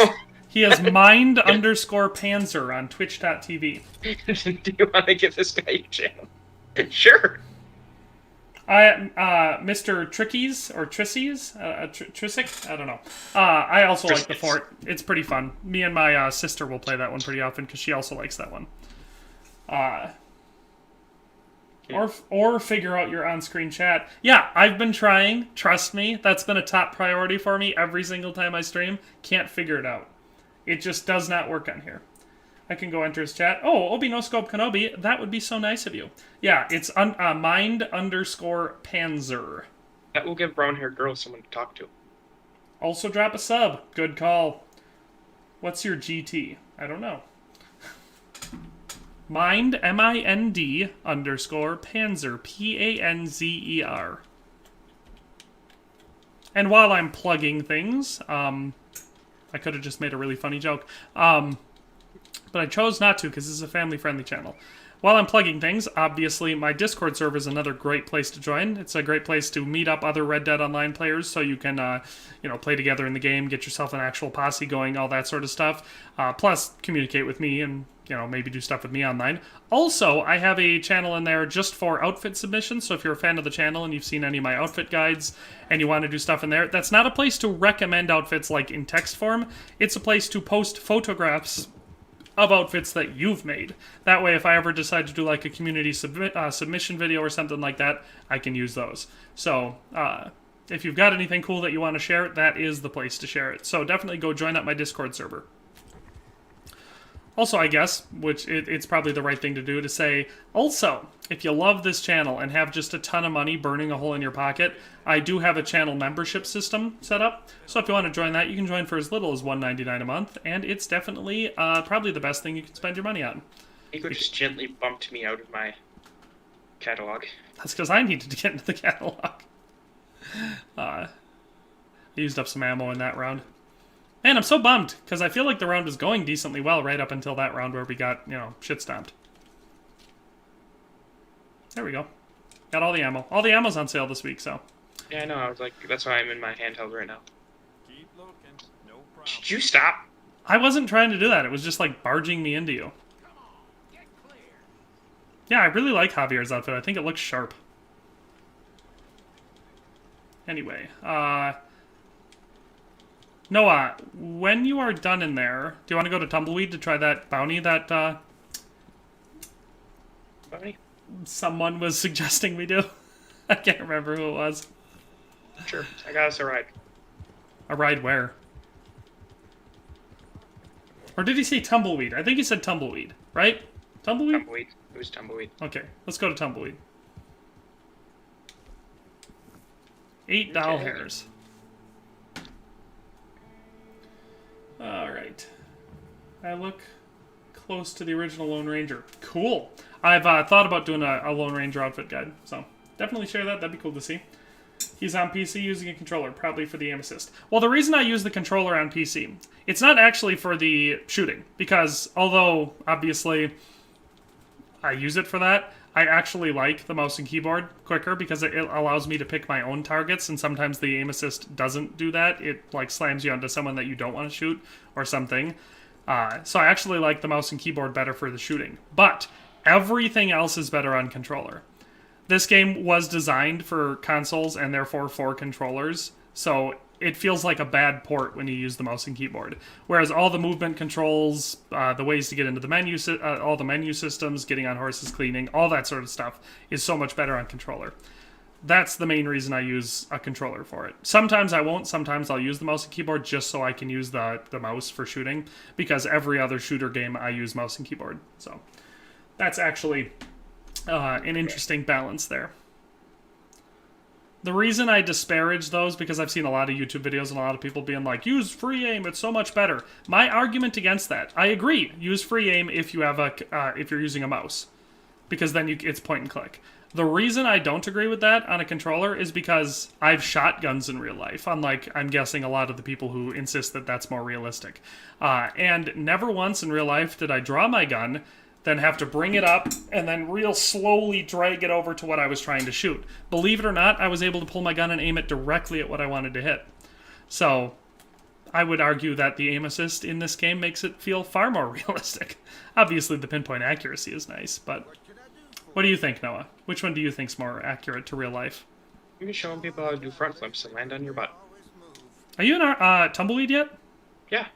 mind_Panzer on twitch.tv. Do you want to give this guy your channel? Sure. Mr. Trickies or Trissies? Trissic? I don't know. I also like the fort. It's pretty fun. Me and my sister will play that one pretty often because she also likes that one. Or figure out your on-screen chat. Yeah, I've been trying. Trust me, that's been a top priority for me every single time I stream. Can't figure it out. It just does not work on here. I can go enter his chat. Oh, Obi No Scope Kenobi, that would be so nice of you. Yeah, it's mind_Panzer. That will give brown-haired girls someone to talk to. Also drop a sub. Good call. What's your GT? I don't know. Mind, MIND _Panzer, PANZER. And while I'm plugging things, I could have just made a really funny joke. But I chose not to because this is a family-friendly channel. While I'm plugging things, obviously my Discord server is another great place to join. It's a great place to meet up other Red Dead Online players so you can, play together in the game, get yourself an actual posse going, all that sort of stuff. Plus, communicate with me and, maybe do stuff with me online. Also, I have a channel in there just for outfit submissions, so if you're a fan of the channel and you've seen any of my outfit guides and you want to do stuff in there, that's not a place to recommend outfits like in text form. It's a place to post photographs of outfits that you've made. That way, if I ever decide to do like a community submission video or something like that, I can use those. So, if you've got anything cool that you want to share, that is the place to share it. So definitely go join up my Discord server. Also, I guess, which it's probably the right thing to do, to say, also, if you love this channel and have just a ton of money burning a hole in your pocket, I do have a channel membership system set up. So if you want to join that, you can join for as little as $1.99 a month, and it's definitely probably the best thing you can spend your money on. Nico just gently bumped me out of my catalog. That's because I needed to get into the catalog. I used up some ammo in that round. Man, I'm so bummed, because I feel like the round was going decently well right up until that round where we got, shit stomped. There we go. Got all the ammo. All the ammo's on sale this week, so. Yeah, I know. I was like, that's why I'm in my handheld right now. Keep looking. No problem. Did you stop? I wasn't trying to do that. It was just, like, barging me into you. Yeah, I really like Javier's outfit. I think it looks sharp. Anyway, Noah, when you are done in there, do you want to go to Tumbleweed to try that bounty that, Bounty? someone was suggesting we do? I can't remember who it was. Sure. I got us a ride. A ride where? Or did he say Tumbleweed? I think he said Tumbleweed, right? Tumbleweed? Tumbleweed. It was Tumbleweed. Okay, let's go to Tumbleweed. 8 doll hairs. Alright. I look close to the original Lone Ranger. Cool. I've thought about doing a Lone Ranger outfit guide, so definitely share that. That'd be cool to see. He's on PC using a controller, probably for the aim assist. Well, the reason I use the controller on PC, it's not actually for the shooting, because although, obviously, I use it for that, I actually like the mouse and keyboard quicker because it allows me to pick my own targets, and sometimes the aim assist doesn't do that. It like slams you onto someone that you don't want to shoot or something. So I actually like the mouse and keyboard better for the shooting. But everything else is better on controller. This game was designed for consoles and therefore for controllers. So it feels like a bad port when you use the mouse and keyboard. Whereas all the movement controls, the ways to get into the menu, all the menu systems, getting on horses, cleaning, all that sort of stuff is so much better on controller. That's the main reason I use a controller for it. Sometimes I won't. Sometimes I'll use the mouse and keyboard just so I can use the mouse for shooting, because every other shooter game I use mouse and keyboard. So that's actually an interesting balance there. The reason I disparage those, because I've seen a lot of YouTube videos and a lot of people being like, use free aim, it's so much better. My argument against that, I agree, use free aim if you have if you're using a mouse, because then it's point and click. The reason I don't agree with that on a controller is because I've shot guns in real life, unlike, I'm guessing, a lot of the people who insist that that's more realistic. And never once in real life did I draw my gun, then have to bring it up, and then real slowly drag it over to what I was trying to shoot. Believe it or not, I was able to pull my gun and aim it directly at what I wanted to hit. So, I would argue that the aim assist in this game makes it feel far more realistic. Obviously, the pinpoint accuracy is nice, but what do you think, Noah? Which one do you think's more accurate to real life? You're showing people how to do front flips and land on your butt. Are you in Tumbleweed yet? Yeah.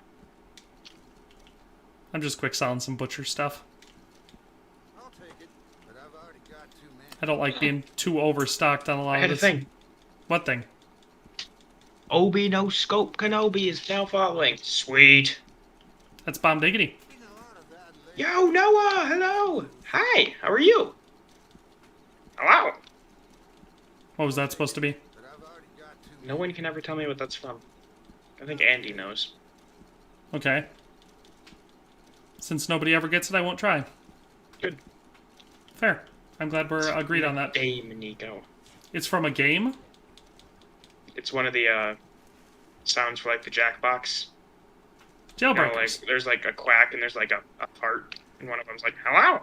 I'm just quick selling some butcher stuff. I don't like being too overstocked on a lot I of had this. a thing. What thing? Obi no scope Kenobi is now following. Sweet. That's Bomb Diggity. Yo, Noah! Hello! Hi, how are you? Hello! What was that supposed to be? No one can ever tell me what that's from. I think Andy knows. Okay. Since nobody ever gets it, I won't try. Good. Fair. I'm glad we're agreed on that. Game, Nico. It's from a game? It's one of the sounds for like the Jackbox. Jailbreakers. You know, like there's like a quack and there's like a fart, and one of them's like, hello!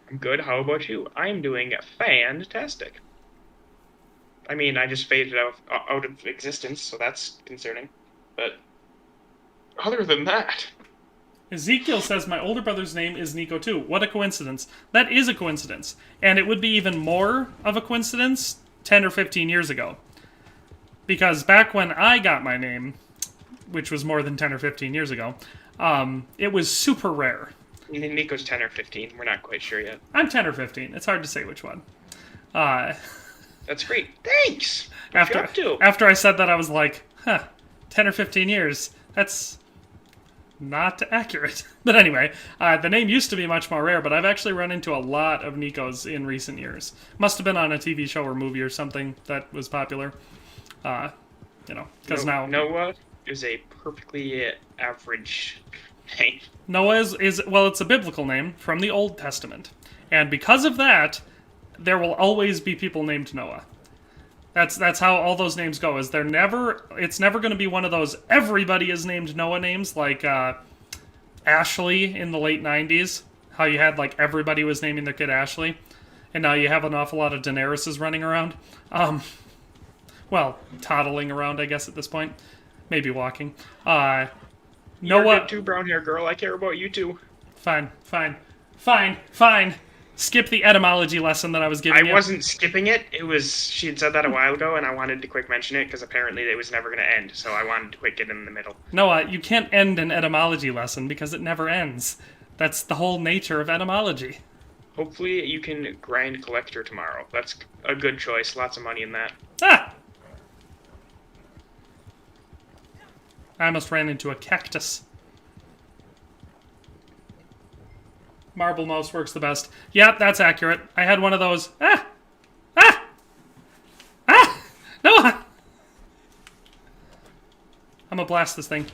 I'm good, how about you? I'm doing fantastic. I mean, I just faded out of existence, so that's concerning. But other than that... Ezekiel says, my older brother's name is Nico too. What a coincidence. That is a coincidence. And it would be even more of a coincidence 10 or 15 years ago. Because back when I got my name, which was more than 10 or 15 years ago, it was super rare. Nico's 10 or 15. We're not quite sure yet. I'm 10 or 15. It's hard to say which one. That's great. Thanks! What you up to? After I said that, I was like, 10 or 15 years. That's not accurate. But anyway, the name used to be much more rare, but I've actually run into a lot of Nikos in recent years. Must have been on a TV show or movie or something that was popular. Because now... Noah is a perfectly average name. Noah is, well, it's a biblical name from the Old Testament. And because of that, there will always be people named Noah. That's how all those names go. It's never going to be one of those everybody is named Noah names like Ashley in the late 90s. How you had like everybody was naming their kid Ashley. And now you have an awful lot of Daenerys's running around. Well, toddling around, I guess, at this point. Maybe walking. Noah... You're good too, brown hair girl. I care about you too. Fine. Skip the etymology lesson that I was giving you. I wasn't skipping it. She had said that a while ago, and I wanted to quick mention it because apparently it was never going to end. So I wanted to quick get in the middle. Noah, you can't end an etymology lesson because it never ends. That's the whole nature of etymology. Hopefully you can grind collector tomorrow. That's a good choice. Lots of money in that. Ah! I almost ran into a cactus. Marble mouse works the best. Yep, that's accurate. I had one of those. Ah! Noah! I'm gonna blast this thing.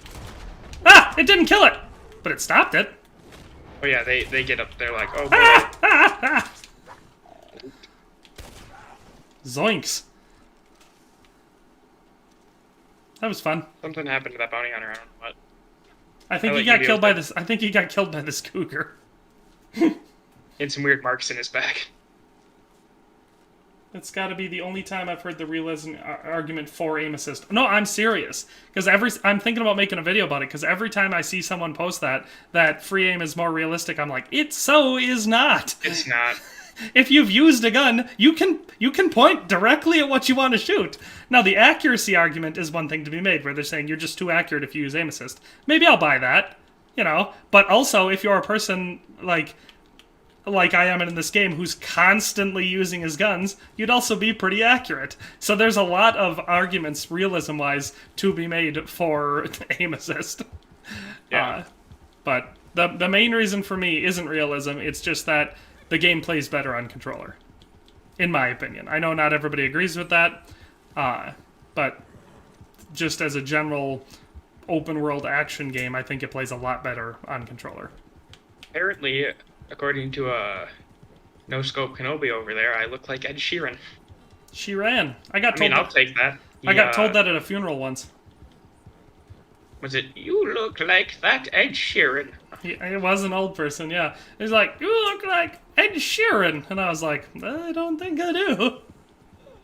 Ah! It didn't kill it! But it stopped it. Oh yeah, they get up. They're like, oh boy. Zoinks. That was fun. Something happened to that bounty hunter. I don't know what. I think he got killed by this. I think he got killed by this cougar. And some weird marks in his back. That's got to be the only time I've heard the realism argument for aim assist. No, I'm serious. Because I'm thinking about making a video about it. Because every time I see someone post that free aim is more realistic, I'm like, it so is not. It's not. if you've used a gun, you can point directly at what you want to shoot. Now, the accuracy argument is one thing to be made, where they're saying you're just too accurate if you use aim assist. Maybe I'll buy that, But also, if you're a person like I am in this game who's constantly using his guns, you'd also be pretty accurate. So there's a lot of arguments, realism-wise, to be made for aim assist. Yeah. But the main reason for me isn't realism, it's just that the game plays better on controller. In my opinion. I know not everybody agrees with that, but just as a general open-world action game, I think it plays a lot better on controller. Apparently, according to No Scope Kenobi over there, I look like Ed Sheeran. She ran. I'll take that. I got told that at a funeral once. Was it, you look like that Ed Sheeran? It was an old person, yeah. He's like, you look like Ed Sheeran. And I was like, I don't think I do.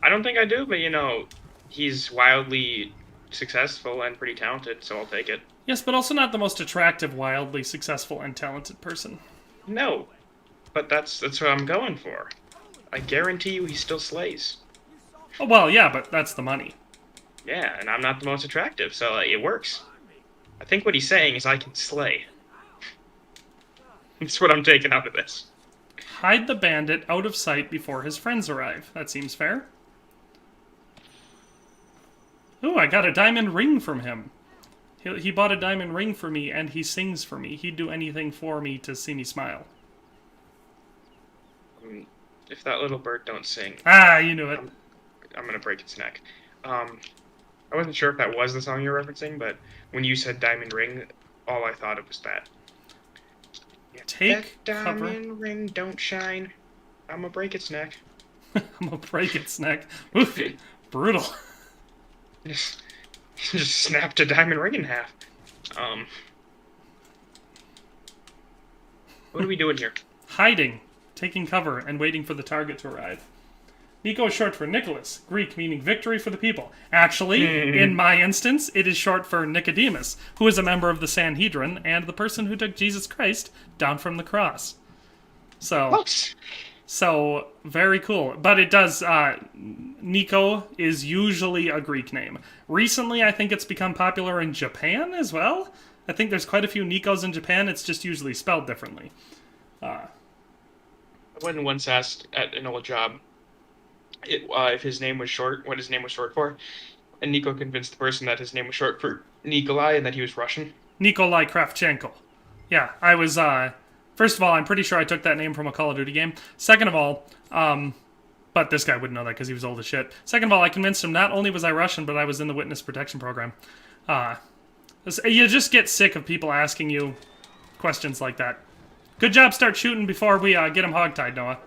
I don't think I do, but he's wildly successful and pretty talented, so I'll take it. Yes, but also not the most attractive, wildly successful, and talented person. No, but that's what I'm going for. I guarantee you he still slays. Oh, well, yeah, but that's the money. Yeah, and I'm not the most attractive, so it works. I think what he's saying is I can slay. That's what I'm taking out of this. Hide the bandit out of sight before his friends arrive. That seems fair. Ooh, I got a diamond ring from him. He bought a diamond ring for me, and he sings for me. He'd do anything for me to see me smile. If that little bird don't sing... Ah, you knew it. I'm gonna break its neck. I wasn't sure if that was the song you were referencing, but when you said diamond ring, all I thought of was that. Take that cover. Diamond ring don't shine. I'm gonna break its neck. I'm gonna break its neck. Oof, brutal. Just snapped a diamond ring in half. What are we doing here? Hiding, taking cover, and waiting for the target to arrive. Nico is short for Nicholas, Greek meaning victory for the people. Actually, in my instance, it is short for Nicodemus, who is a member of the Sanhedrin and the person who took Jesus Christ down from the cross. So, very cool. But it does, Nico is usually a Greek name. Recently, I think it's become popular in Japan as well. I think there's quite a few Nikos in Japan, it's just usually spelled differently. I went and once asked at an old job if his name was short, what his name was short for, and Nico convinced the person that his name was short for Nikolai and that he was Russian. Nikolai Kravchenko. Yeah, I was, first of all, I'm pretty sure I took that name from a Call of Duty game. Second of all, but this guy wouldn't know that because he was old as shit. Second of all, I convinced him not only was I Russian, but I was in the witness protection program. You just get sick of people asking you questions like that. Good job, start shooting before we get him hogtied, Noah.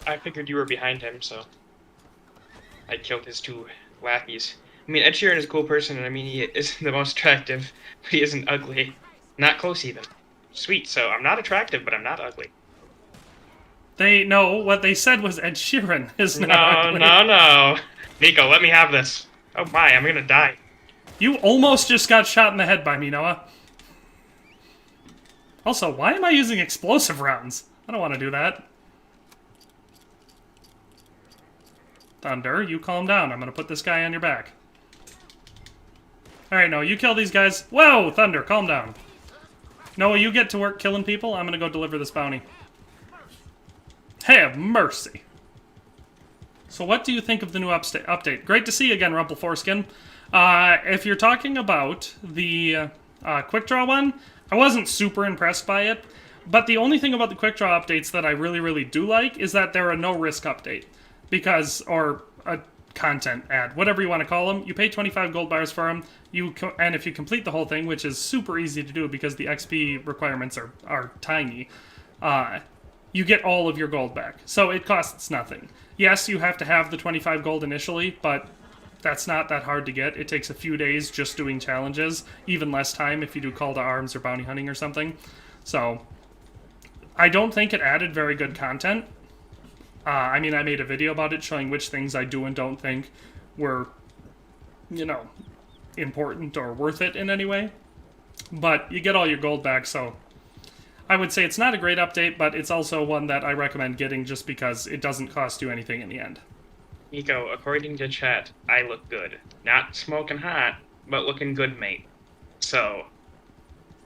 I figured you were behind him, so I killed his two lackeys. I mean, Ed Sheeran is a cool person, and I mean, he isn't the most attractive, but he isn't ugly. Not close, even. Sweet, so I'm not attractive, but I'm not ugly. What they said was Ed Sheeran is not ugly. No. Nico, let me have this. Oh my, I'm gonna die. You almost just got shot in the head by me, Noah. Also, why am I using explosive rounds? I don't want to do that. Thunder, you calm down. I'm going to put this guy on your back. Alright, Noah, you kill these guys. Whoa, Thunder, calm down. Noah, you get to work killing people. I'm going to go deliver this bounty. Have mercy. So what do you think of the new update? Great to see you again, Rumple Foreskin. If you're talking about the Quick Draw one, I wasn't super impressed by it. But the only thing about the Quick Draw updates that I really, really do like is that they're a no-risk update. Or a content ad, whatever you want to call them. You pay 25 gold bars for them, and if you complete the whole thing, which is super easy to do because the XP requirements are tiny, you get all of your gold back. So it costs nothing. Yes, you have to have the 25 gold initially, but that's not that hard to get. It takes a few days just doing challenges, even less time if you do call to arms or bounty hunting or something. So I don't think it added very good content. I mean, I made a video about it showing which things I do and don't think were, important or worth it in any way. But you get all your gold back, so I would say it's not a great update, but it's also one that I recommend getting just because it doesn't cost you anything in the end. Nico, according to chat, I look good. Not smoking hot, but looking good, mate. So,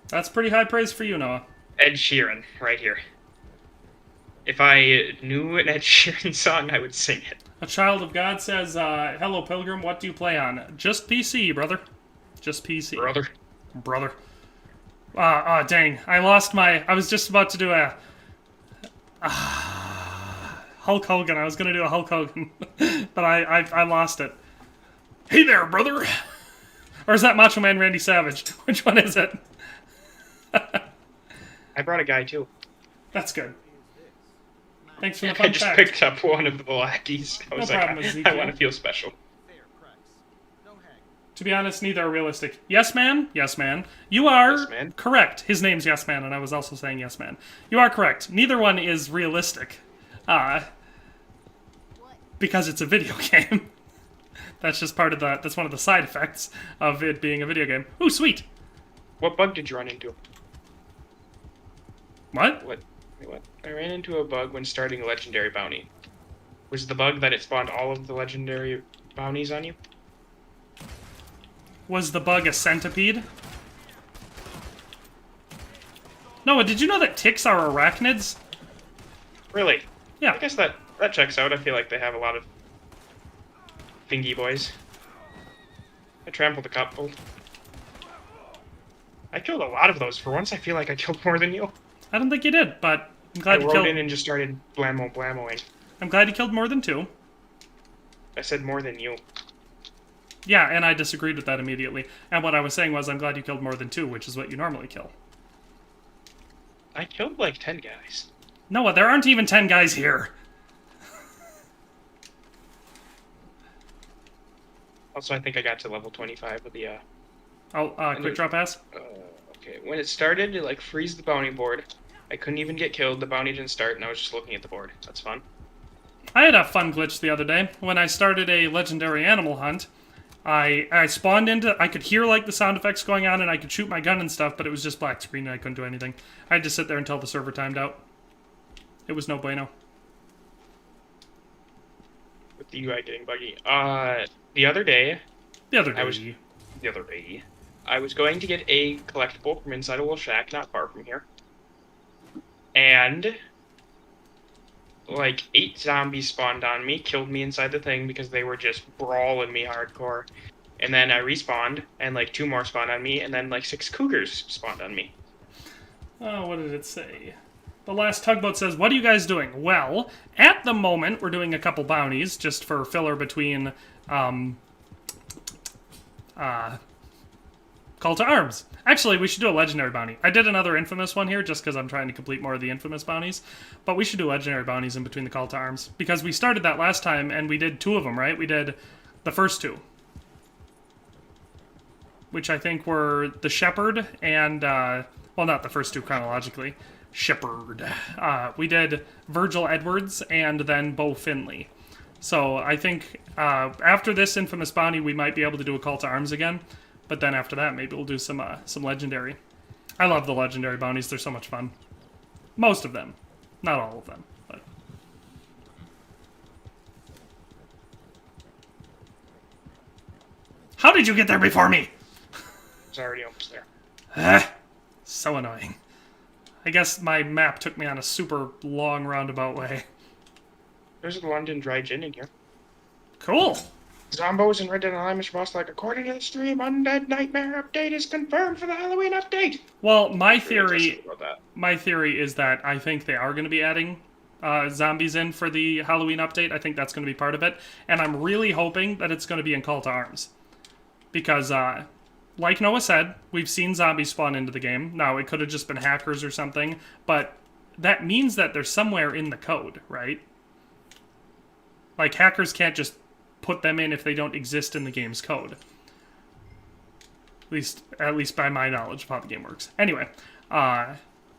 That's pretty high praise for you, Noah. Ed Sheeran, right here. If I knew an Ed Sheeran song, I would sing it. A child of God says, hello, Pilgrim, what do you play on? Just PC, brother. Just PC. Brother. Dang. I lost my... I was just about to do a... Hulk Hogan. I was going to do a Hulk Hogan. But I lost it. Hey there, brother! Or is that Macho Man Randy Savage? Which one is it? I brought a guy, too. That's good. Thanks for the I fun just fact. picked up one of the lackeys. I was problem, like, Ezekiel. I want to feel special. To be honest, neither are realistic. Yes, man. Yes, man. You are Yes, man. correct. His name's Yes, man, and I was also saying yes, man. You are correct. Neither one is realistic. Because it's a video game. That's just part of the... That's one of the side effects of it being a video game. Ooh, sweet. What bug did you run into? What? What? I ran into a bug when starting a legendary bounty. Was the bug that it spawned all of the legendary bounties on you? Was the bug a centipede? Noah, did you know that ticks are arachnids? Really? Yeah. I guess that checks out. I feel like they have a lot of thingy boys. I trampled a couple. I killed a lot of those. For once, I feel like I killed more than you. I don't think you did, but I'm I glad you rode killed... in and just started blammo-blammoing. I'm glad you killed more than 2. I said more than you. Yeah, and I disagreed with that immediately. And what I was saying was, I'm glad you killed more than 2, which is what you normally kill. I killed like 10 guys. Noah, there aren't even 10 guys here. Also, I think I got to level 25 with the, Quick drop pass? okay, when it started, it, like, freeze the bounty board. I couldn't even get killed, the bounty didn't start, and I was just looking at the board. That's fun. I had a fun glitch the other day. When I started a legendary animal hunt, I spawned into... I could hear, like, the sound effects going on, and I could shoot my gun and stuff, but it was just black screen, and I couldn't do anything. I had to sit there until the server timed out. It was no bueno. With the UI getting buggy. The other day, The other day... I was going to get a collectible from inside a little shack not far from here. And, like, 8 zombies spawned on me, killed me inside the thing because they were just brawling me hardcore. And then I respawned, and, like, 2 more spawned on me, and then, like, 6 cougars spawned on me. Oh, what did it say? The last tugboat says, what are you guys doing? Well, at the moment, we're doing a couple bounties, just for filler between, Call to Arms. Actually, we should do a legendary bounty. I did another infamous one here, just because I'm trying to complete more of the infamous bounties. But we should do legendary bounties in between the Call to Arms. Because we started that last time, and we did 2 of them, right? We did the first 2. Which I think were the Shepherd and, well, not the first 2 chronologically. Shepherd. We did Virgil Edwards and then Bo Finley. So I think after this infamous bounty, we might be able to do a Call to Arms again. But then after that, maybe we'll do some legendary. I love the legendary bounties. They're so much fun. Most of them. Not all of them, but... How did you get there before me? I was already almost there. So annoying. I guess my map took me on a super long roundabout way. There's a London dry gin in here. Cool. Zombos and Red Dead Online Mission Boss, like, according to the stream, Undead Nightmare update is confirmed for the Halloween update. Well, my Really theory excited about that. my theory is that I think they are going to be adding zombies in for the Halloween update. I think that's going to be part of it. And I'm really hoping that it's going to be in Call to Arms. Because, like Noah said, we've seen zombies spawn into the game. Now, it could have just been hackers or something. But that means that they're somewhere in the code, right? Like, hackers can't just put them in if they don't exist in the game's code. At least by my knowledge of how the game works. Anyway, I'm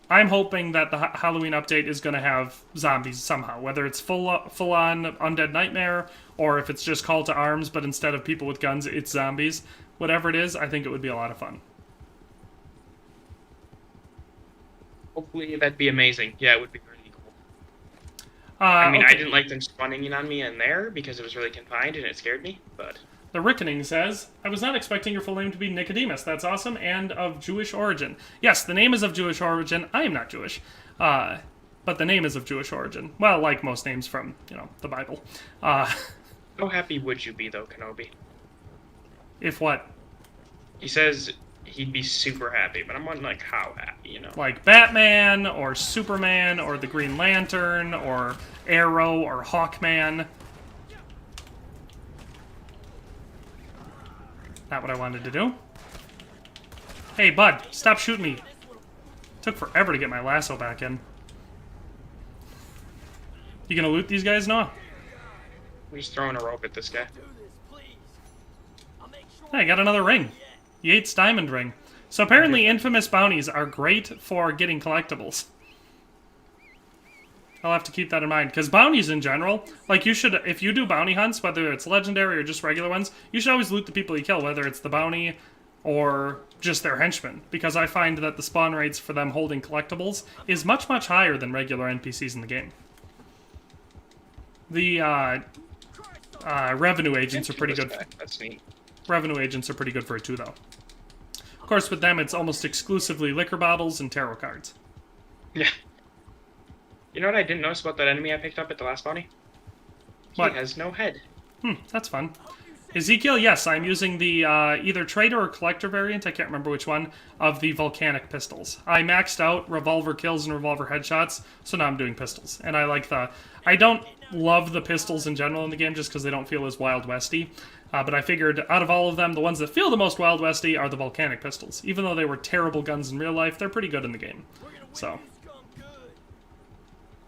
hoping that the Halloween update is going to have zombies somehow. Whether it's full-on Undead Nightmare, or if it's just Call to Arms, but instead of people with guns, it's zombies. Whatever it is, I think it would be a lot of fun. Hopefully that'd be amazing. Yeah, it would be really cool. I mean, okay. I didn't like them spawning in on me in there because it was really confined and it scared me, but... The Reckoning says, I was not expecting your full name to be Nicodemus. That's awesome, and of Jewish origin. Yes, the name is of Jewish origin. I am not Jewish. But the name is of Jewish origin. Well, like most names from, the Bible. How happy would you be, though, Kenobi? If what? He says he'd be super happy, but I'm wondering, like, how happy, Like Batman, or Superman, or the Green Lantern, or Arrow, or Hawkman. Not what I wanted to do. Hey, bud, stop shooting me. Took forever to get my lasso back in. You gonna loot these guys, Noah? I'm just throwing a rope at this guy. Hey, I got another ring. Yates Diamond Ring. So apparently infamous bounties are great for getting collectibles. I'll have to keep that in mind, because bounties in general, like you should, if you do bounty hunts, whether it's legendary or just regular ones, you should always loot the people you kill, whether it's the bounty or just their henchmen, because I find that the spawn rates for them holding collectibles is much, much higher than regular NPCs in the game. The revenue agents are pretty good. That's neat. Revenue agents are pretty good for it too, though. Of course, with them, it's almost exclusively liquor bottles and tarot cards. Yeah. You know what I didn't notice about that enemy I picked up at the last bounty? What? He has no head. That's fun. Ezekiel, yes, I'm using the either trader or collector variant, I can't remember which one, of the volcanic pistols. I maxed out revolver kills and revolver headshots, so now I'm doing pistols. And I like I don't love the pistols in general in the game just because they don't feel as Wild Westy. But I figured out of all of them, the ones that feel the most Wild Westy are the volcanic pistols. Even though they were terrible guns in real life, they're pretty good in the game. So...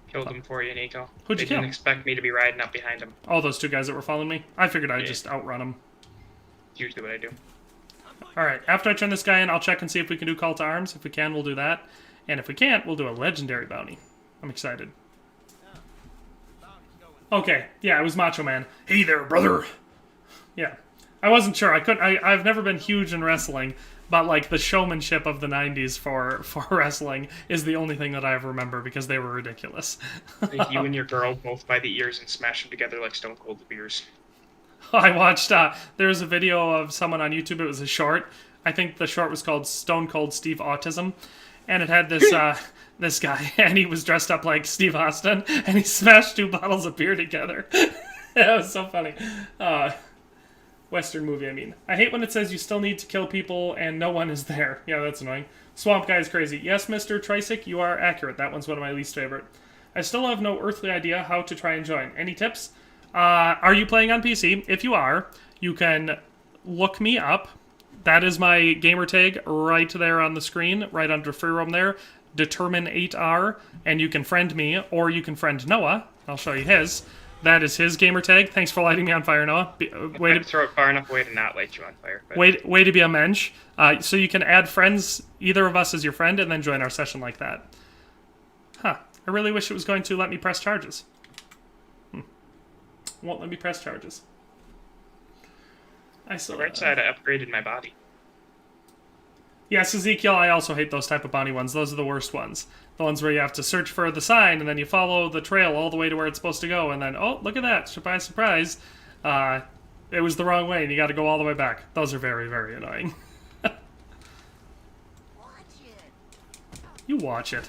Killed him for you, Nico. Who'd you kill? They didn't expect me to be riding up behind him. Oh, those two guys that were following me? I figured I'd just outrun them. It's usually what I do. Alright, after I turn this guy in, I'll check and see if we can do Call to Arms. If we can, we'll do that. And if we can't, we'll do a Legendary Bounty. I'm excited. Okay, yeah, it was Macho Man. Hey there, brother! Yeah. I wasn't sure. I've never been huge in wrestling, but like the showmanship of the 90s for wrestling is the only thing that I ever remember because they were ridiculous. Like you and your girl both by the ears and smash them together like Stone Cold beers. I watched, there was a video of someone on YouTube, it was a short. I think the short was called Stone Cold Steve Autism. And it had this, this guy, and he was dressed up like Steve Austin, and he smashed 2 bottles of beer together. That was so funny. Western movie, I mean. I hate when it says you still need to kill people and no one is there. Yeah, that's annoying. Swamp Guy is crazy. Yes, Mr. Tricyc, you are accurate. That one's one of my least favorite. I still have no earthly idea how to try and join. Any tips? Are you playing on PC? If you are, you can look me up. That is my gamer tag right there on the screen, right under free roam there. Determine8R, and you can friend me, or you can friend Noah. I'll show you his. That is his gamer tag. Thanks for lighting me on fire, Noah. Way to throw it far enough away to not light you on fire. But... Way to be a mensch. So you can add friends, either of us as your friend, and then join our session like that. Huh. I really wish it was going to let me press charges. Won't let me press charges. I still... Right side, I upgraded my body. Yes, Ezekiel, I also hate those type of bounty ones. Those are the worst ones. The ones where you have to search for the sign, and then you follow the trail all the way to where it's supposed to go, and then, oh, look at that, surprise, surprise. It was the wrong way, and you gotta go all the way back. Those are very, very annoying. You watch it.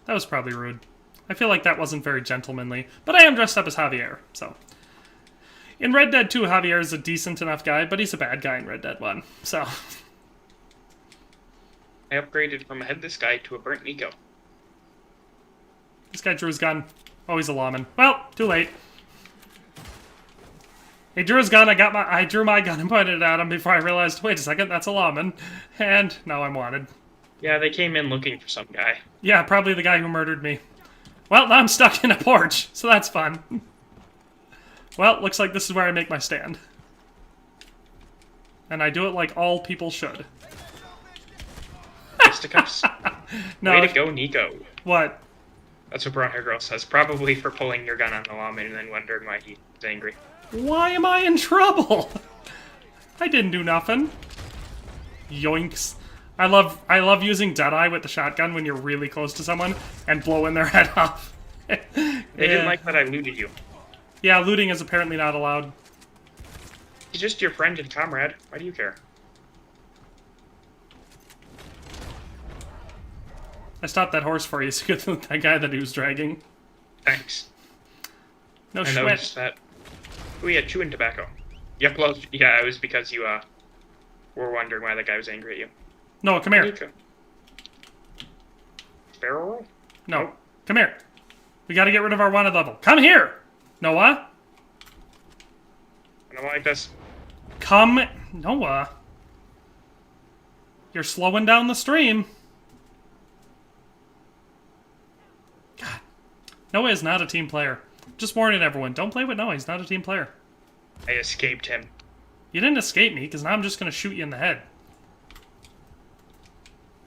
That was probably rude. I feel like that wasn't very gentlemanly, but I am dressed up as Javier, so... In Red Dead 2, Javier is a decent enough guy, but he's a bad guy in Red Dead 1, so... I upgraded from a headless guy to a burnt Nico. This guy drew his gun. Oh, he's a lawman. Well, too late. He drew his gun, I drew my gun and pointed it at him before I realized, wait a second, that's a lawman. And now I'm wanted. Yeah, they came in looking for some guy. Yeah, probably the guy who murdered me. Well, now I'm stuck in a porch, so that's fun. Well, looks like this is where I make my stand. And I do it like all people should. Fisticuffs? No. Way to go, Nico. What? That's what Brown Hair Girl says. Probably for pulling your gun on the lawman and then wondering why he's angry. Why am I in trouble? I didn't do nothing. Yoinks. I love using Deadeye with the shotgun when you're really close to someone and blowing their head off. They didn't like that I looted you. Yeah, looting is apparently not allowed. He's just your friend and comrade. Why do you care? I stopped that horse for you so you could loot that guy that he was dragging. Thanks. No I shit. noticed that. Oh, yeah, chewing tobacco. Yep, well, yeah, it was because you, were wondering why that guy was angry at you. No, come here. Nico. Barrel roll? No, come here. We gotta get rid of our wanted level. Come here! Noah? I don't like this. Come... Noah. You're slowing down the stream. God. Noah is not a team player. Just warning everyone, don't play with Noah. He's not a team player. I escaped him. You didn't escape me, because now I'm just gonna shoot you in the head.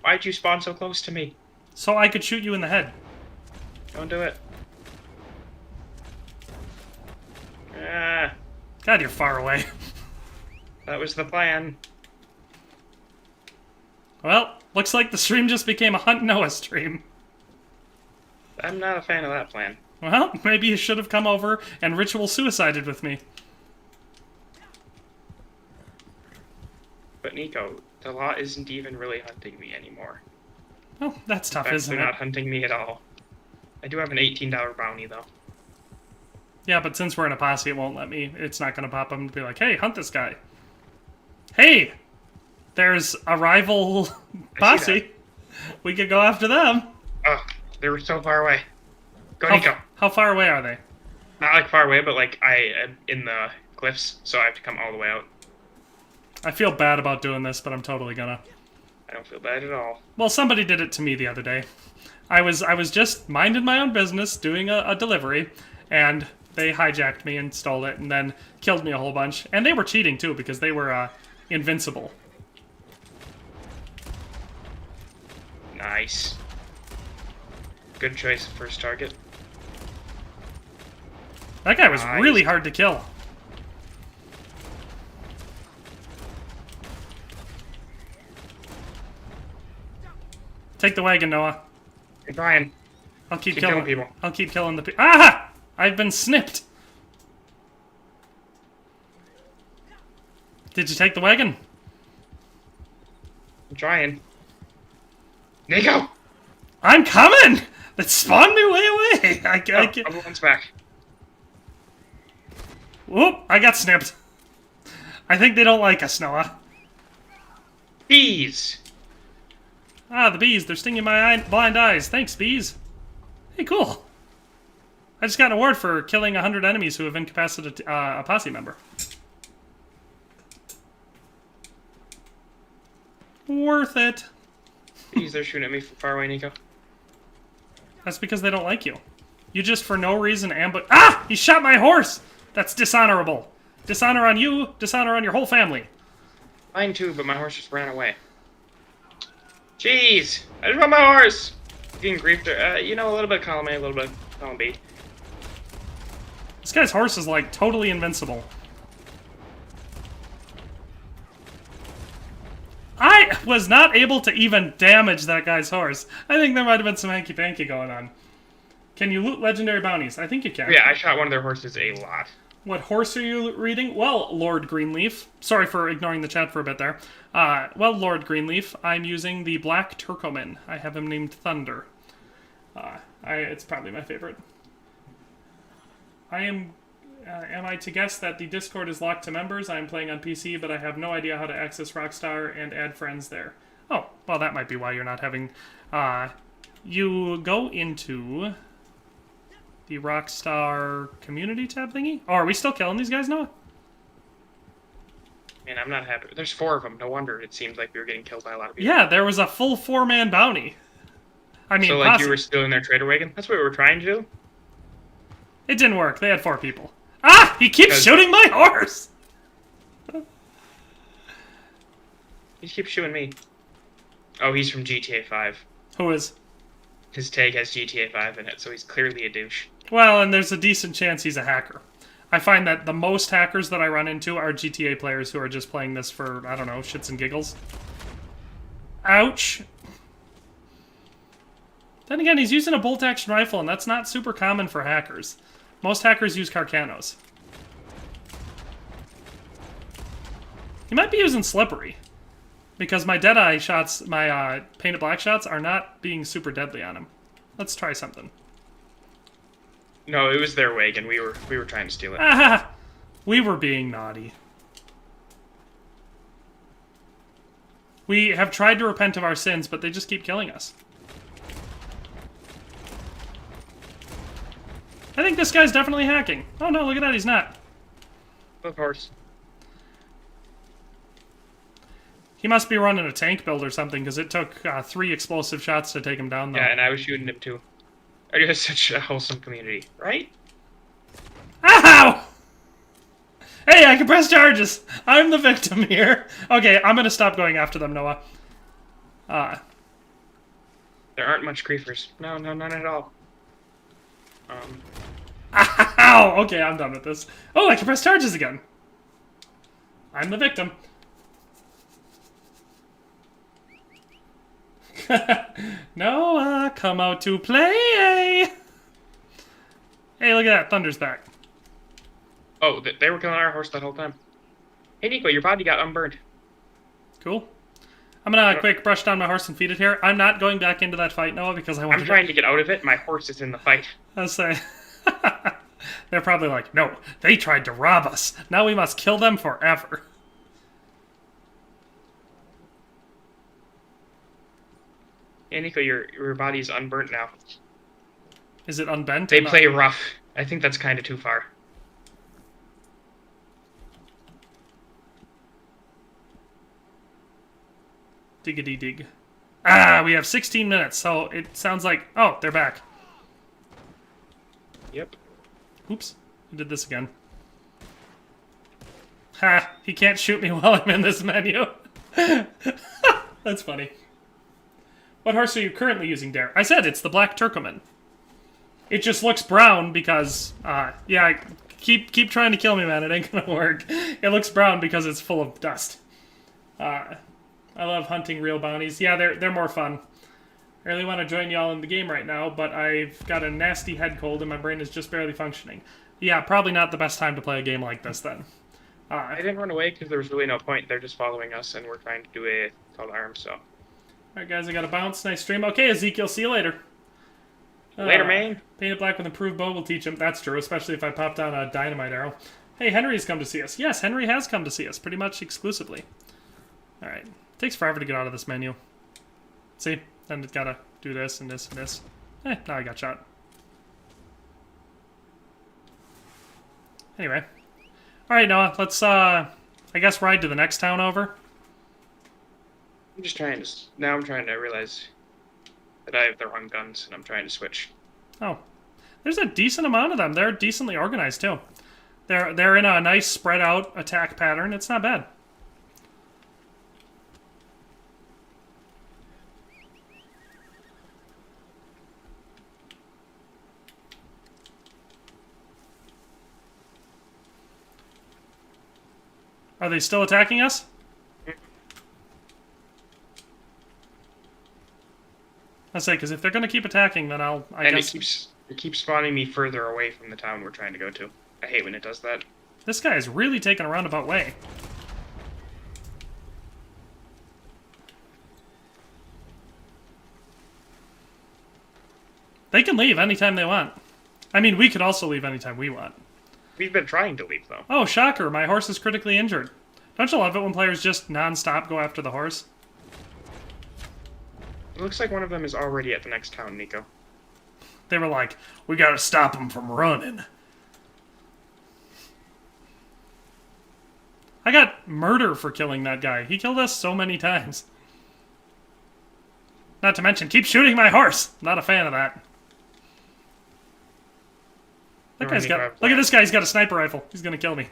Why'd you spawn so close to me? So I could shoot you in the head. Don't do it. Ah, God, you're far away. that was the plan. Well, looks like the stream just became a Hunt Noah stream. I'm not a fan of that plan. Well, maybe you should have come over and ritual suicided with me. But Nico, the law isn't even really hunting me anymore. Oh, that's In tough, fact, isn't they're it? not hunting me at all. I do have an $18 bounty, though. Yeah, but since we're in a posse, it won't let me. It's not going to pop up and be like, hey, hunt this guy. Hey! There's a rival posse. We could go after them. Oh, they were so far away. Go, How, Nico. how far away are they? Not like far away, but like I am in the cliffs, so I have to come all the way out. I feel bad about doing this, but I'm totally gonna. I don't feel bad at all. Well, somebody did it to me the other day. I was just minding my own business, doing a delivery, and they hijacked me and stole it, and then killed me a whole bunch. And they were cheating, too, because they were invincible. Nice. Good choice of first target. That guy was Nice. really hard to kill. Take the wagon, Noah. Hey, Brian. I'll keep Keep killing killing people. I'll keep killing the people. Ah! I've been snipped. Did you take the wagon? I'm trying. Nico! I'm coming! That spawned me way away! I can't. Other one's back. Whoop! I got snipped. I think they don't like us, Noah. Bees! Ah, the bees. They're stinging my blind eyes. Thanks, bees. Hey, cool. I just got an award for killing 100 enemies who have incapacitated a posse member. Worth it. Bees, they're shooting at me from far away, Nico. That's because they don't like you. You just for no reason ambush. Ah! He shot my horse! That's dishonorable. Dishonor on you, dishonor on your whole family. Mine too, but my horse just ran away. Jeez! I just want my horse! Getting grief there. You know, a little bit of column A, a little bit of column B. This guy's horse is like totally invincible. I was not able to even damage that guy's horse. I think there might have been some hanky-panky going on. Can you loot legendary bounties? I think you can. Yeah, I shot one of their horses a lot. What horse are you reading? Well, Lord Greenleaf. Sorry for ignoring the chat for a bit there. Well, Lord Greenleaf, I'm using the Black Turkoman. I have him named Thunder. It's probably my favorite. Am I to guess that the Discord is locked to members? I am playing on PC, but I have no idea how to access Rockstar and add friends there. Oh, well, that might be why you're not having... you go into the Rockstar community tab thingy? Oh, are we still killing these guys, Noah? Man, I'm not happy. There's 4 of them. No wonder it seems like we were getting killed by a lot of people. Yeah, there was a full 4-man bounty. I mean, so, like, posse. you were still in their trader wagon? That's what we were trying to do? It didn't work. They had 4 people. Ah! He keeps shooting my horse! He keeps shooting me. Oh, he's from GTA 5. Who is? His tag has GTA 5 in it, so he's clearly a douche. Well, and there's a decent chance he's a hacker. I find that the most hackers that I run into are GTA players who are just playing this for, I don't know, shits and giggles. Ouch. Then again, he's using a bolt-action rifle, and that's not super common for hackers. Most hackers use Carcanos. He might be using Slippery. Because my Deadeye shots, my Painted Black shots, are not being super deadly on him. Let's try something. No, it was their wagon. We were trying to steal it. Ah! We were being naughty. We have tried to repent of our sins, but they just keep killing us. I think this guy's definitely hacking. Oh no, look at that, he's not. Of course. He must be running a tank build or something, because it took 3 explosive shots to take him down, though. Yeah, and I was shooting him too. Are you such a wholesome community, right? Ow! Hey, I can press charges! I'm the victim here. Okay, I'm gonna stop going after them, Noah. There aren't much griefers. No, none at all. Ow! Okay, I'm done with this. Oh, I can press charges again. I'm the victim. Noah, come out to play! Hey, look at that. Thunder's back. Oh, they were killing our horse that whole time. Hey, Nico, your body got unburned. Cool. I'm gonna quick brush down my horse and feed it here. I'm not going back into that fight, Noah, because I want I'm trying to get out of it. My horse is in the fight. I'll say. They're probably like, no, they tried to rob us. Now we must kill them forever. Hey, Nico, your body's unburnt now. Is it unbent? They play rough. I think that's kind of too far. Diggity dig. Ah, we have 16 minutes, so it sounds like... Oh, they're back. Yep. Oops, I did this again. Ha, he can't shoot me while I'm in this menu. That's funny. What horse are you currently using, Dare? I said it's the Black Turkoman. It just looks brown because, yeah, keep trying to kill me, man. It ain't gonna work. It looks brown because it's full of dust. I love hunting real bounties. Yeah, they're more fun. I really want to join y'all in the game right now, but I've got a nasty head cold and my brain is just barely functioning. Yeah, probably not the best time to play a game like this then. I didn't run away because there was really no point. They're just following us, and we're trying to do a call to arms, so... Alright, guys, I gotta bounce. Nice stream. Okay, Ezekiel, see you later. Later, man. Painted Black with improved bow will teach him. That's true, especially if I pop down a dynamite arrow. Hey, Henry's come to see us. Yes, Henry has come to see us, pretty much exclusively. Alright. Takes forever to get out of this menu. See? Then it's gotta do this and this and this. Now I got shot. Anyway. Alright, Noah, let's, I guess ride to the next town over. I'm just trying to... Now I'm trying to realize that I have the wrong guns, and I'm trying to switch. Oh. There's a decent amount of them. They're decently organized, too. They're in a nice spread-out attack pattern. It's not bad. Are they still attacking us? I say, because if they're going to keep attacking, then I guess... It keeps spawning me further away from the town we're trying to go to. I hate when it does that. This guy is really taking a roundabout way. They can leave anytime they want. I mean, we could also leave anytime we want. We've been trying to leave, though. Oh, shocker, my horse is critically injured. Don't you love it when players just non-stop go after the horse? It looks like one of them is already at the next town, Nico. They were like, we gotta stop him from running. I got murder for killing that guy. He killed us so many times. Not to mention, keep shooting my horse. Not a fan of that. That guy's got... Look at this guy, he's got a sniper rifle. He's gonna kill me.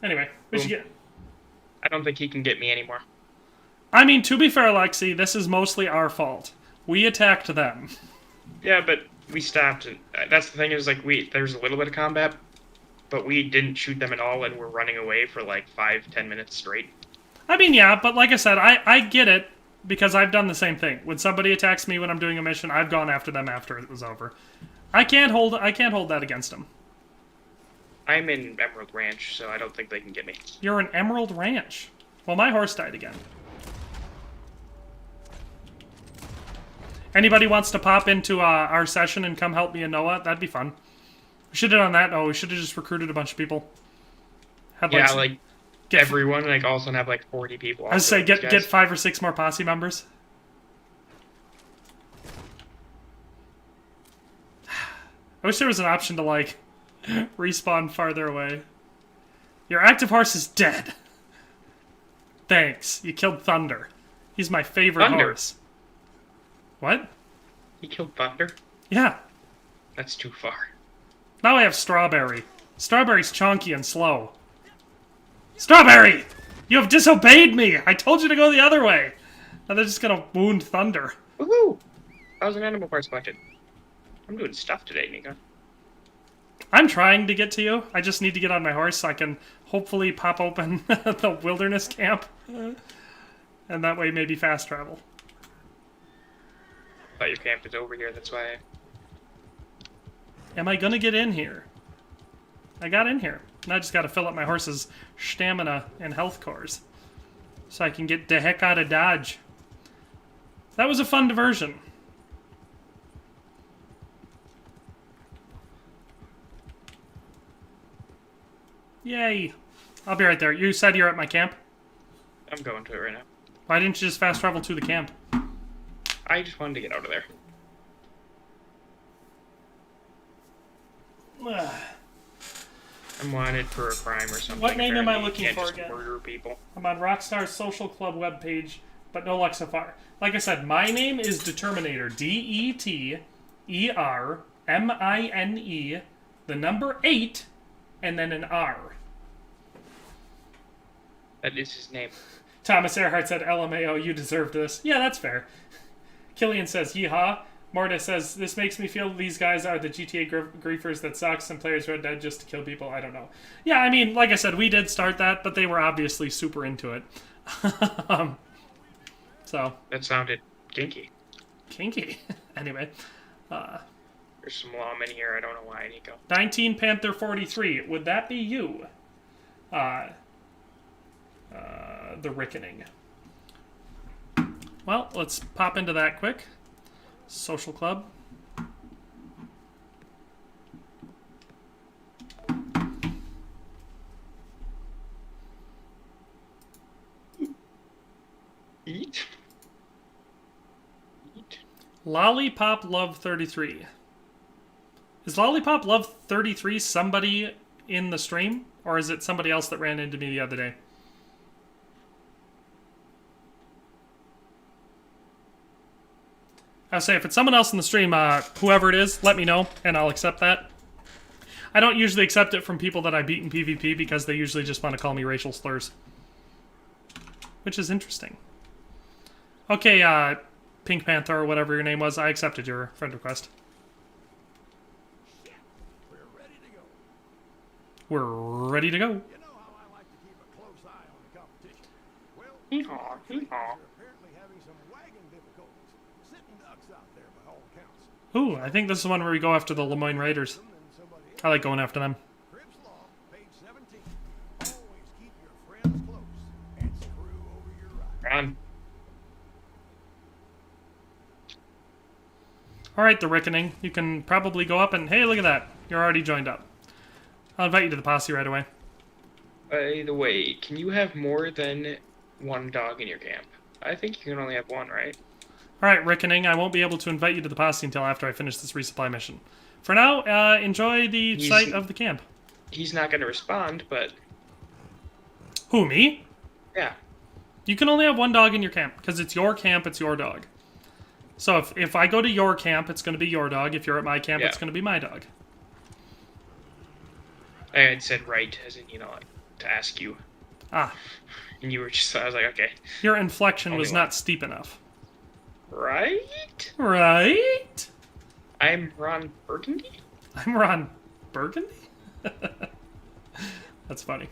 Anyway, we should get... I don't think he can get me anymore. I mean, to be fair, Lexi, this is mostly our fault. We attacked them. Yeah, but we stopped. And that's the thing is, like, there's a little bit of combat, but we didn't shoot them at all and were running away for like 5-10 minutes straight. I mean, yeah, but like I said, I get it because I've done the same thing. When somebody attacks me when I'm doing a mission, I've gone after them after it was over. I can't hold that against them. I'm in Emerald Ranch, so I don't think they can get me. You're in Emerald Ranch. Well, my horse died again. Anybody wants to pop into our session and come help me and Noah? That'd be fun. We should have done that. No, we should have just recruited a bunch of people. Had Yeah, like everyone, like all of a sudden have like 40 people. I would say get 5 or 6 more Posse members. I wish there was an option to like respawn farther away. Your active horse is dead. Thanks. You killed Thunder. He's my favorite horse. What? He killed Thunder? Yeah. That's too far. Now I have Strawberry. Strawberry's chonky and slow. Strawberry! You have disobeyed me! I told you to go the other way! Now they're just gonna wound Thunder. Woohoo! That was an animal parts collected. I'm doing stuff today, Nico. I'm trying to get to you. I just need to get on my horse so I can hopefully pop open the wilderness camp. And that way maybe fast travel. Thought your camp is over here, that's why. Am I gonna get in here? I got in here. Now I just gotta fill up my horse's stamina and health cores. So I can get the heck out of Dodge. That was a fun diversion. Yay. I'll be right there. You said you're at my camp? I'm going to it right now. Why didn't you just fast travel to the camp? I just wanted to get out of there. I'm wanted for a crime or something. What name am I Apparently, looking you can't for just again? murder people. I'm on Rockstar's social club webpage, but no luck so far. Like I said, my name is Determinator. Determine, the number 8, and then an R. That is his name. Thomas Earhart said, LMAO, you deserved this. Yeah, that's fair. Killian says, yeehaw. Morta says, this makes me feel these guys are the GTA griefers that sucks and players Red Dead just to kill people. I don't know. Yeah, I mean, like I said, we did start that, but they were obviously super into it. So. That sounded kinky. Kinky. Anyway. There's some lawmen here, I don't know why, Nico. 19 Panther 43. Would that be you? The Reckoning. Well, let's pop into that quick. Social club. Eat? Lollipop Love 33. Is Lollipop Love 33 somebody in the stream? Or is it somebody else that ran into me the other day? I'll say if it's someone else in the stream, whoever it is, let me know, and I'll accept that. I don't usually accept it from people that I beat in PvP because they usually just want to call me racial slurs. Which is interesting. Okay, Pink Panther or whatever your name was, I accepted your friend request. We're ready to go. We're ready to go. You know how I like to keep a close eye on the competition. Well, Hee-haw, hee-haw. you're apparently having some wagon difficulties. Sitting ducks out there by all accounts. Ooh, I think this is the one where we go after the Lemoyne Raiders. And somebody else. I like going after them. Cribs Law, page 17. Always keep your friends close and screw over your right. Run. Alright, The Reckoning. You can probably go up and... Hey, look at that. You're already joined up. I'll invite you to the Posse right away. By the way, can you have more than one dog in your camp? I think you can only have one, right? Alright, Reckoning. I won't be able to invite you to the Posse until after I finish this resupply mission. For now, enjoy the site of the camp. He's not going to respond, but... Who, me? Yeah. You can only have one dog in your camp, because it's your camp, it's your dog. So if I go to your camp, it's going to be your dog. If you're at my camp, it's going to be my dog. I had said right, as in, you know, like, to ask you. Ah. And you were just, I was like, okay. Your inflection Only was not steep enough. Right? Right? I'm Ron Burgundy? I'm Ron Burgundy? That's funny.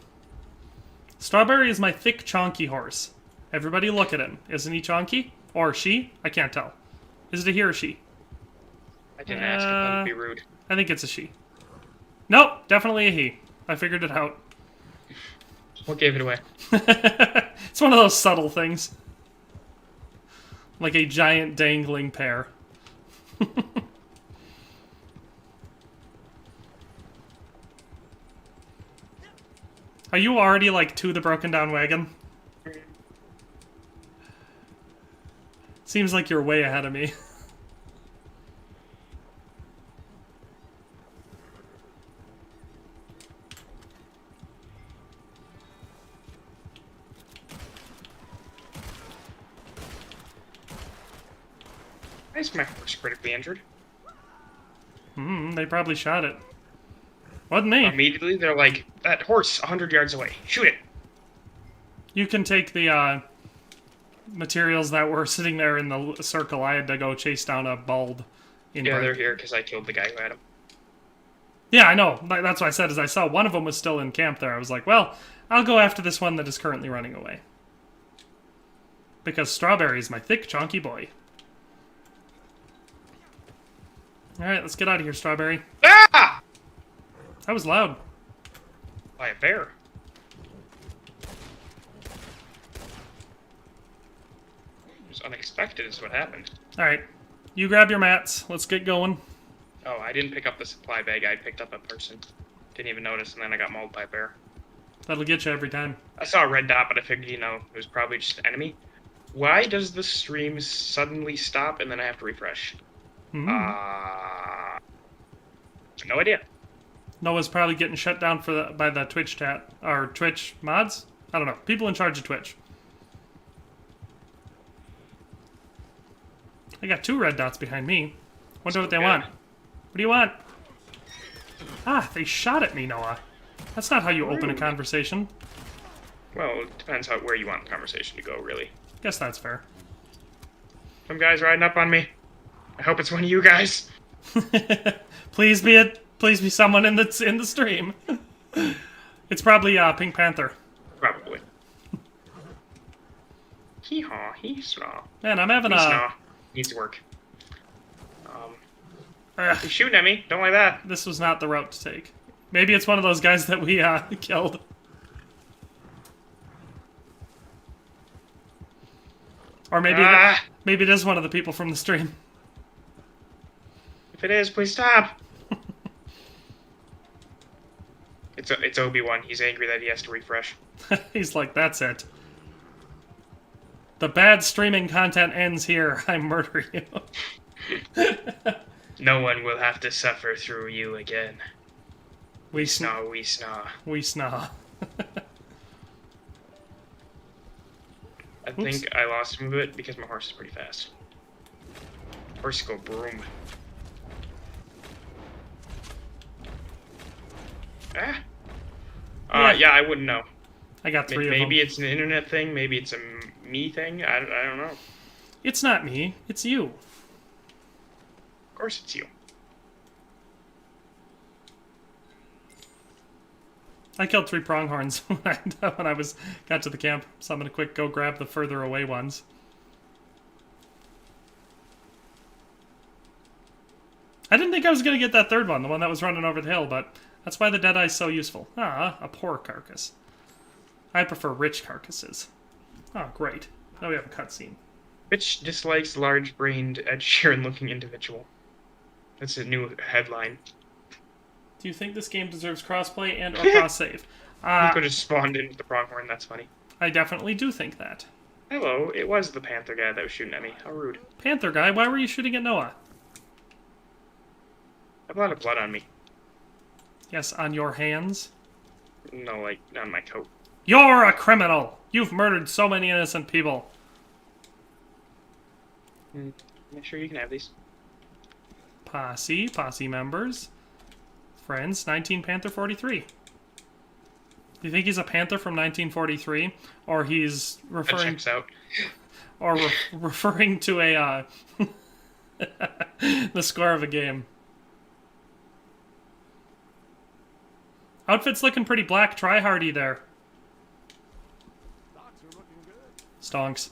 Strawberry is my thick, chonky horse. Everybody look at him. Isn't he chonky? Or she? I can't tell. Is it a he or she? I didn't ask if that would be rude. I think it's a she. Nope, definitely a he. I figured it out. What gave it away? It's one of those subtle things. Like a giant dangling pear. Are you already, like, to the broken down wagon? Seems like you're way ahead of me. Why is my horse critically injured? They probably shot it. Wasn't me. Immediately, they're like, that horse 100 yards away. Shoot it. You can take the materials that were sitting there in the circle. I had to go chase down a bald inbred. Yeah, they're here because I killed the guy who had him. Yeah, I know. That's what I said, is I saw one of them was still in camp there. I was like, well, I'll go after this one that is currently running away. Because Strawberry is my thick, chonky boy. Alright, let's get out of here, Strawberry. Ah! That was loud. By a bear. It was unexpected is what happened. Alright, you grab your mats. Let's get going. Oh, I didn't pick up the supply bag. I picked up a person. Didn't even notice, and then I got mauled by a bear. That'll get you every time. I saw a red dot, but I figured, it was probably just an enemy. Why does the stream suddenly stop and then I have to refresh? No idea. Noah's probably getting shut down by the Twitch chat. Or Twitch mods? I don't know. People in charge of Twitch. I got 2 red dots behind me. Wonder what they want. What do you want? Ah, they shot at me, Noah. That's not how you open a conversation. Well, it depends where you want the conversation to go, really. Guess that's fair. Some guy's riding up on me. I hope it's one of you guys. Please be someone in the stream. It's probably Pink Panther. Probably. Hee-haw, hee-snaw. Man, I'm having Hee-snaw. Needs work. He's shooting at me. Don't like that. This was not the route to take. Maybe it's one of those guys that we killed. Or maybe maybe it is one of the people from the stream. If it is, please stop. It's Obi-Wan. He's angry that he has to refresh. He's like, that's it. The bad streaming content ends here. I murder you. No one will have to suffer through you again. We Snaw, we snaw. We snaw. I think I lost some of it because my horse is pretty fast. Horse go broom. Yeah, I wouldn't know. I got 3 of them. Maybe it's an internet thing. Maybe it's a me thing. I don't know. It's not me. It's you. Of course it's you. I killed 3 pronghorns when I got to the camp, so I'm gonna go grab the further away ones. I didn't think I was gonna get that 3rd one, the one that was running over the hill, but that's why the Deadeye's so useful. Ah, a poor carcass. I prefer rich carcasses. Oh, great. Now we have a cutscene. Bitch dislikes large-brained Ed Sheeran-looking individual. That's a new headline. Do you think this game deserves crossplay and or cross-save? You could have spawned into the pronghorn, that's funny. I definitely do think that. Hello, it was the panther guy that was shooting at me. How rude. Panther guy, why were you shooting at Noah? I have a lot of blood on me. Yes, on your hands? No, like, on my coat. You're a criminal! You've murdered so many innocent people. Make sure you can have these. Posse members. Friends, 19 Panther 43. Do you think he's a Panther from 1943? Or he's referring... That checks out. Or referring to a, the score of a game. Outfit's looking pretty black try-hardy there. Stocks are looking good. Stonks.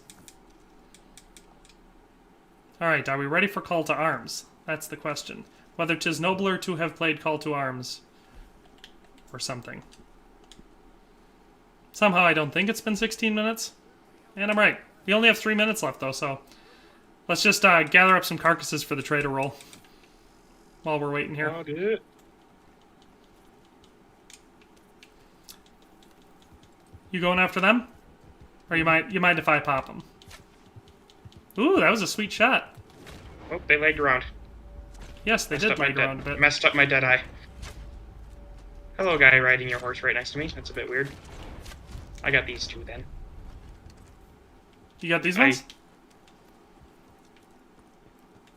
Alright, are we ready for Call to Arms? That's the question. Whether 'tis nobler to have played Call to Arms. Or something. Somehow I don't think it's been 16 minutes. And I'm right. We only have 3 minutes left, though, so... Let's just gather up some carcasses for the trader roll. While we're waiting here. Oh, dude. You going after them? Or you mind if I pop them? Ooh, that was a sweet shot. Oh, they lagged around. Yes, they did lag around a bit. Messed up my dead eye. Hello, guy riding your horse right next to me. That's a bit weird. I got these two then. You got these ones?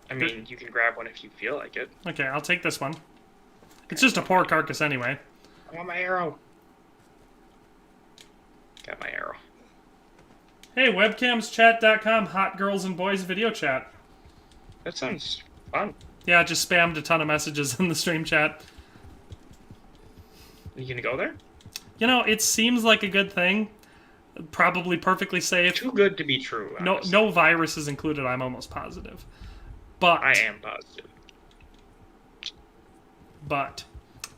I mean, you can grab one if you feel like it. Okay, I'll take this one. It's just a poor carcass anyway. I want my arrow. Got my arrow. Hey, webcamschat.com, hot girls and boys video chat. That sounds fun. Yeah, I just spammed a ton of messages in the stream chat. You gonna go there? You know, it seems like a good thing. Probably perfectly safe. Too good to be true. Honestly. No viruses included, I'm almost positive. But I am positive. But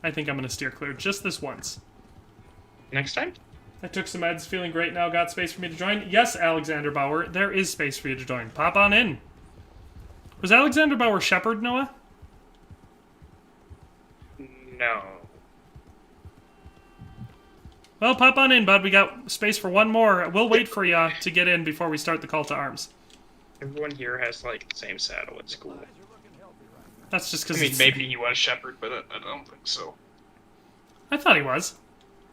I think I'm going to steer clear just this once. Next time? I took some meds, feeling great now. Got space for me to join? Yes, Alexander Bauer, there is space for you to join. Pop on in. Was Alexander Bauer Shepherd, Noah? No. Well, pop on in, bud. We got space for one more. We'll wait for you to get in before we start the call to arms. Everyone here has, like, the same saddle. It's cool. That's just I because mean, maybe he was Shepherd, but I don't think so. I thought he was.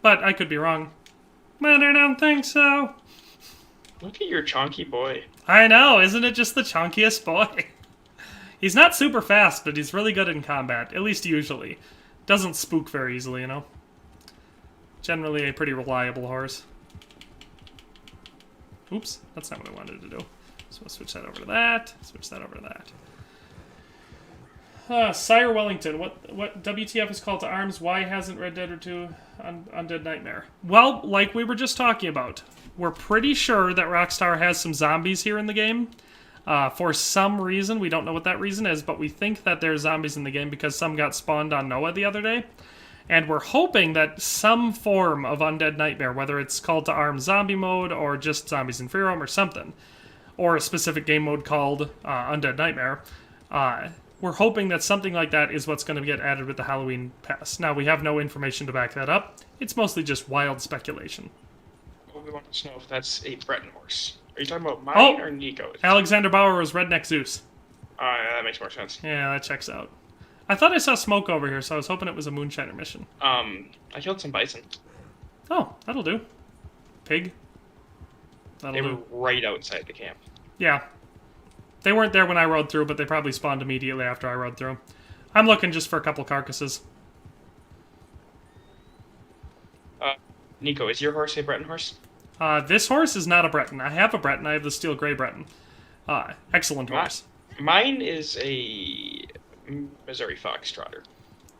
But I could be wrong. But I don't think so. Look at your chonky boy. I know, isn't it just the chunkiest boy? He's not super fast, but he's really good in combat, at least usually. Doesn't spook very easily, you know? Generally a pretty reliable horse. Oops, that's not what I wanted to do. So we'll switch that over to that, switch that over to that. Sire Wellington, what WTF is called to arms? Why hasn't Red Dead 2 Undead Nightmare? Well, like we were just talking about, we're pretty sure that Rockstar has some zombies here in the game. For some reason, we don't know what that reason is, but we think that there's zombies in the game because some got spawned on Noah the other day. And we're hoping that some form of Undead Nightmare, whether it's called to arms zombie mode or just zombies in free roam or something, or a specific game mode called Undead Nightmare, we're hoping that something like that is what's going to get added with the Halloween pass. Now, we have no information to back that up. It's mostly just wild speculation. Well, we want to know if that's a Breton horse. Are you talking about mine or Nico's? Alexander Bauer was Redneck Zeus. Yeah, that makes more sense. Yeah, that checks out. I thought I saw smoke over here, so I was hoping it was a Moonshiner mission. I killed some bison. Oh, that'll do. Pig. They were right outside the camp. Yeah. They weren't there when I rode through, but they probably spawned immediately after I rode through. I'm looking just for a couple carcasses. Nico, is your horse a Breton horse? This horse is not a Breton. I have a Breton. I have the Steel Grey Breton. Excellent horse. Mine is a Missouri Foxtrotter.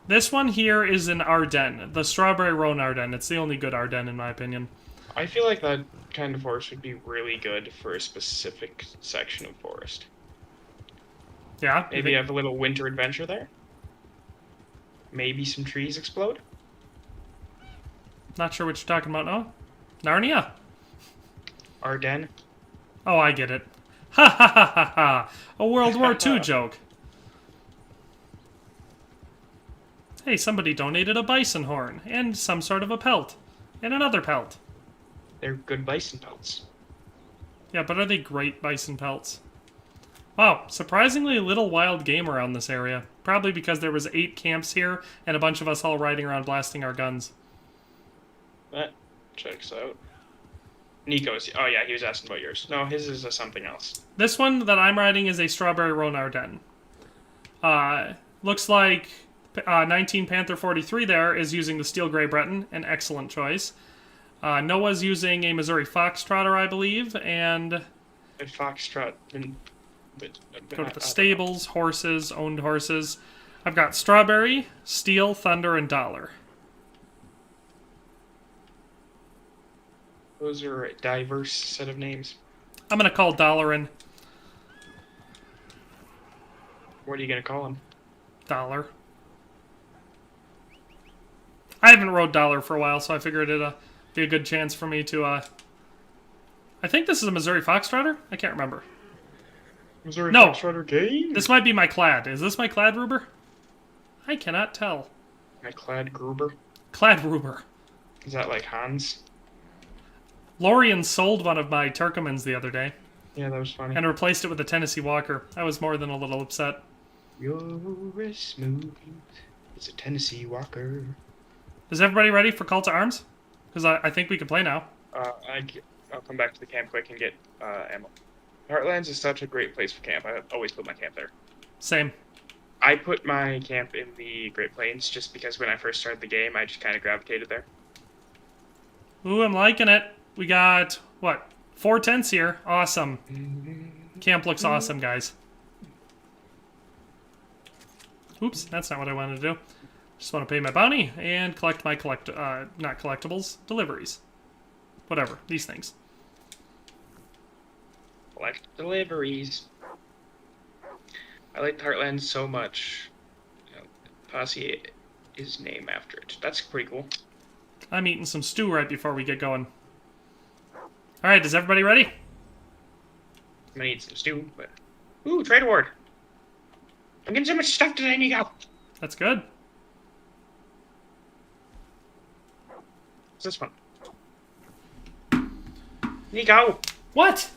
This one here is an Ardennes. The Strawberry Roan Ardennes. It's the only good Ardennes in my opinion. I feel like that kind of horse would be really good for a specific section of forest. Yeah? Maybe have a little winter adventure there? Maybe some trees explode? Not sure what you're talking about, no? Narnia? Ardennes? Oh, I get it. Ha ha ha ha ha! A World War II joke. Hey, somebody donated a bison horn, and some sort of a pelt. And another pelt. They're good bison pelts. Yeah, but are they great bison pelts? Wow, surprisingly little wild game around this area. Probably because there was 8 camps here, and a bunch of us all riding around blasting our guns. That checks out. Nico's. Oh yeah, he was asking about yours. No, his is something else. This one that I'm riding is a Strawberry Roan Ardennes. Looks like 19 Panther 43 there is using the Steel Grey Breton, an excellent choice. Noah's using a Missouri Foxtrotter, I believe, and... A Foxtrot. Go to the stables, horses, owned horses. I've got Strawberry, Steel, Thunder, and Dollar. Those are a diverse set of names. I'm gonna call Dollarin. What are you gonna call him? Dollar. I haven't rode Dollar for a while, so I figured it'd be a good chance for me to, I think this is a Missouri Foxtrotter? I can't remember. Missouri No. Foxtrotter game? This might be my Clad. Is this my Clad Ruber? I cannot tell. My Clad Gruber? Clad Ruber. Is that like Hans? Lorian sold one of my Turkomans the other day Yeah, that was funny. and replaced it with a Tennessee Walker. I was more than a little upset. You're as smooth as a Tennessee Walker. Is everybody ready for Call to Arms? Because I think we can play now. I'll come back to the camp quick and get ammo. Heartlands is such a great place for camp. I always put my camp there. Same. I put my camp in the Great Plains just because when I first started the game, I just kind of gravitated there. Ooh, I'm liking it. We got, what, 4 tents here. Awesome. Camp looks awesome, guys. Oops, that's not what I wanted to do. Just want to pay my bounty and collect my not collectibles, deliveries. Whatever, these things. Collect deliveries. I like the Heartlands so much. You know, Posse is named after it. That's pretty cool. I'm eating some stew right before we get going. Alright, is everybody ready? I'm gonna eat some stew, but... Ooh, trade award! I'm getting so much stuff today, Nico! That's good. What's this one? Nico! What?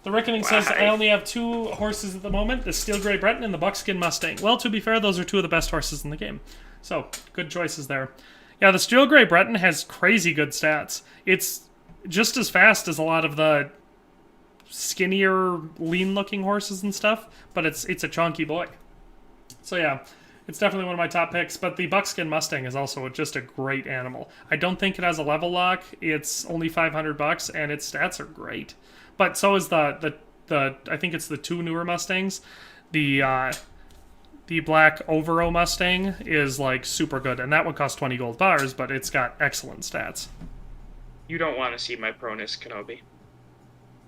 The Reckoning says, I only have 2 horses at the moment, the Steel Grey Breton and the Buckskin Mustang. Well, to be fair, those are 2 of the best horses in the game. So, good choices there. Yeah, the Steel Grey Breton has crazy good stats. It's just as fast as a lot of the skinnier, lean-looking horses and stuff, but it's a chunky boy. So yeah, it's definitely one of my top picks, but the Buckskin Mustang is also just a great animal. I don't think it has a level lock. It's only $500, and its stats are great. But so is the I think it's the 2 newer Mustangs. The black Overo Mustang is like super good, and that one costs 20 gold bars, but it's got excellent stats. You don't want to see my proness, Kenobi.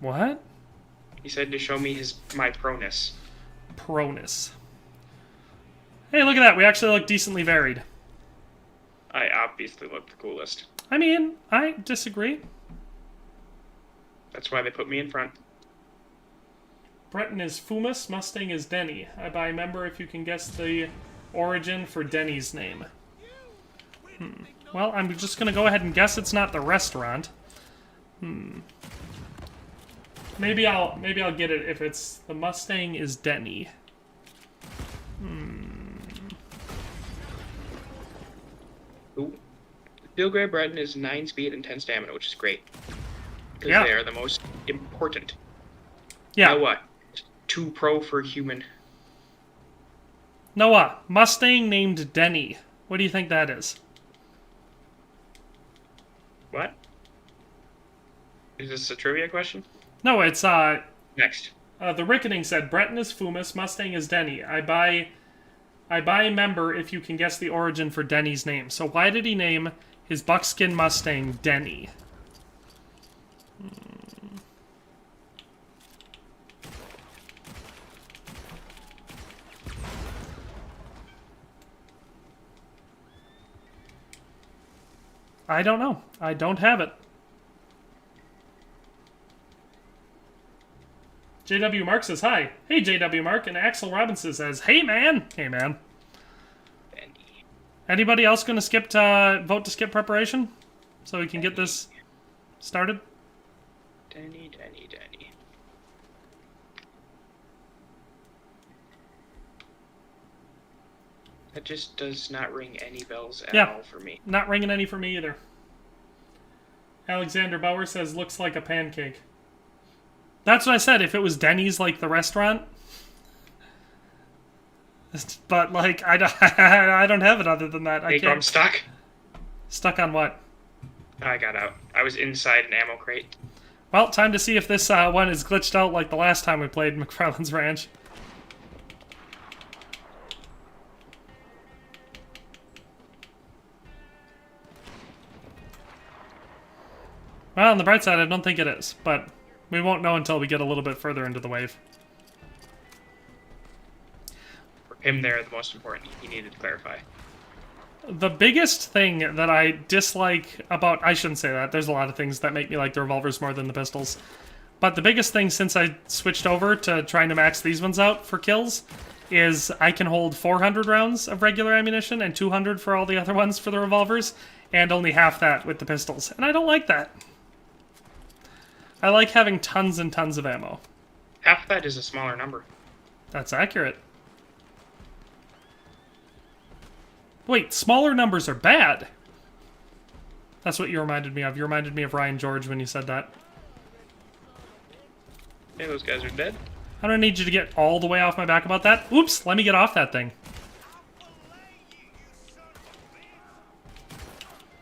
What? He said to show me my proness. Pronus. Hey, look at that. We actually look decently varied. I obviously look the coolest. I mean, I disagree. That's why they put me in front. Breton is Fumus, Mustang is Denny. I buy member if you can guess the origin for Denny's name. Well, I'm just going to go ahead and guess it's not the restaurant. Maybe I'll get it if it's the Mustang is Denny. Ooh. Steel Grey Breton is 9 speed and 10 stamina, which is great. Because Yeah. they are the most important. Yeah. Now what? 2 pro for human. Noah, Mustang named Denny. What do you think that is? What? Is this a trivia question? No, it's Next. the Reckoning said Breton is Fumus, Mustang is Denny. I buy member if you can guess the origin for Denny's name. So why did he name his buckskin Mustang Denny? I don't know. I don't have it. JW Mark says hi. Hey, JW Mark. And Axel Robinson says, hey, man. Hey, man. Denny. Anybody else going to skip vote to skip preparation? So we can get this started? Denny. That just does not ring any bells at all for me. Not ringing any for me either. Alexander Bauer says, looks like a pancake. That's what I said, if it was Denny's like the restaurant. But, like, I don't have it other than that. I Nico, I'm stuck. Stuck on what? I got out. I was inside an ammo crate. Well, time to see if this one is glitched out like the last time we played McFarlane's Ranch. Well, on the bright side, I don't think it is, but we won't know until we get a little bit further into the wave. For him, there, the most important. He needed to clarify. The biggest thing that I dislike about... I shouldn't say that. There's a lot of things that make me like the revolvers more than the pistols. But the biggest thing since I switched over to trying to max these ones out for kills is I can hold 400 rounds of regular ammunition and 200 for all the other ones for the revolvers, and only half that with the pistols. And I don't like that. I like having tons and tons of ammo. Half that is a smaller number. That's accurate. Wait, smaller numbers are bad. That's what you reminded me of. You reminded me of Ryan George when you said that. Hey, those guys are dead. I don't need you to get all the way off my back about that. Oops, let me get off that thing.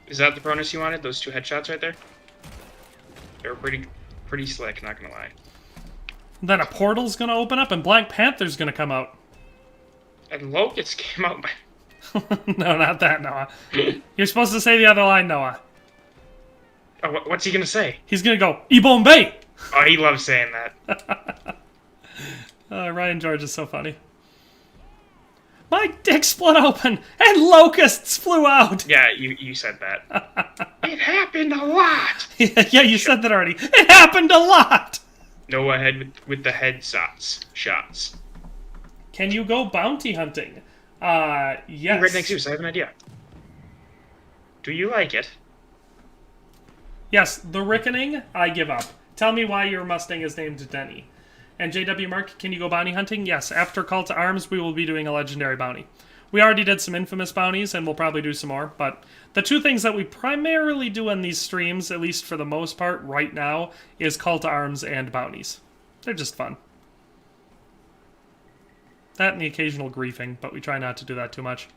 Is that the bonus you wanted? Those 2 headshots right there? They were pretty slick, not gonna lie. Then a portal's gonna open up and Black Panther's gonna come out. And Locust came out. No, not that, Noah. You're supposed to say the other line, Noah. Oh, what's he gonna say? He's gonna go, Ibombe! Oh, he loves saying that. Ryan George is so funny. My dick split open and locusts flew out! Yeah, you said that. It happened a lot! Yeah, you said that already. It happened a lot! Noah ahead with the shots. Can you go bounty hunting? Yes. Redneck Zeus, I have an idea. Do you like it? Yes, the Reckoning, I give up. Tell me why your Mustang is named Denny. And JW Mark, can you go bounty hunting? Yes, after Call to Arms, we will be doing a legendary bounty. We already did some infamous bounties, and we'll probably do some more, but the 2 things that we primarily do on these streams, at least for the most part right now, is Call to Arms and bounties. They're just fun. That and the occasional griefing, but we try not to do that too much.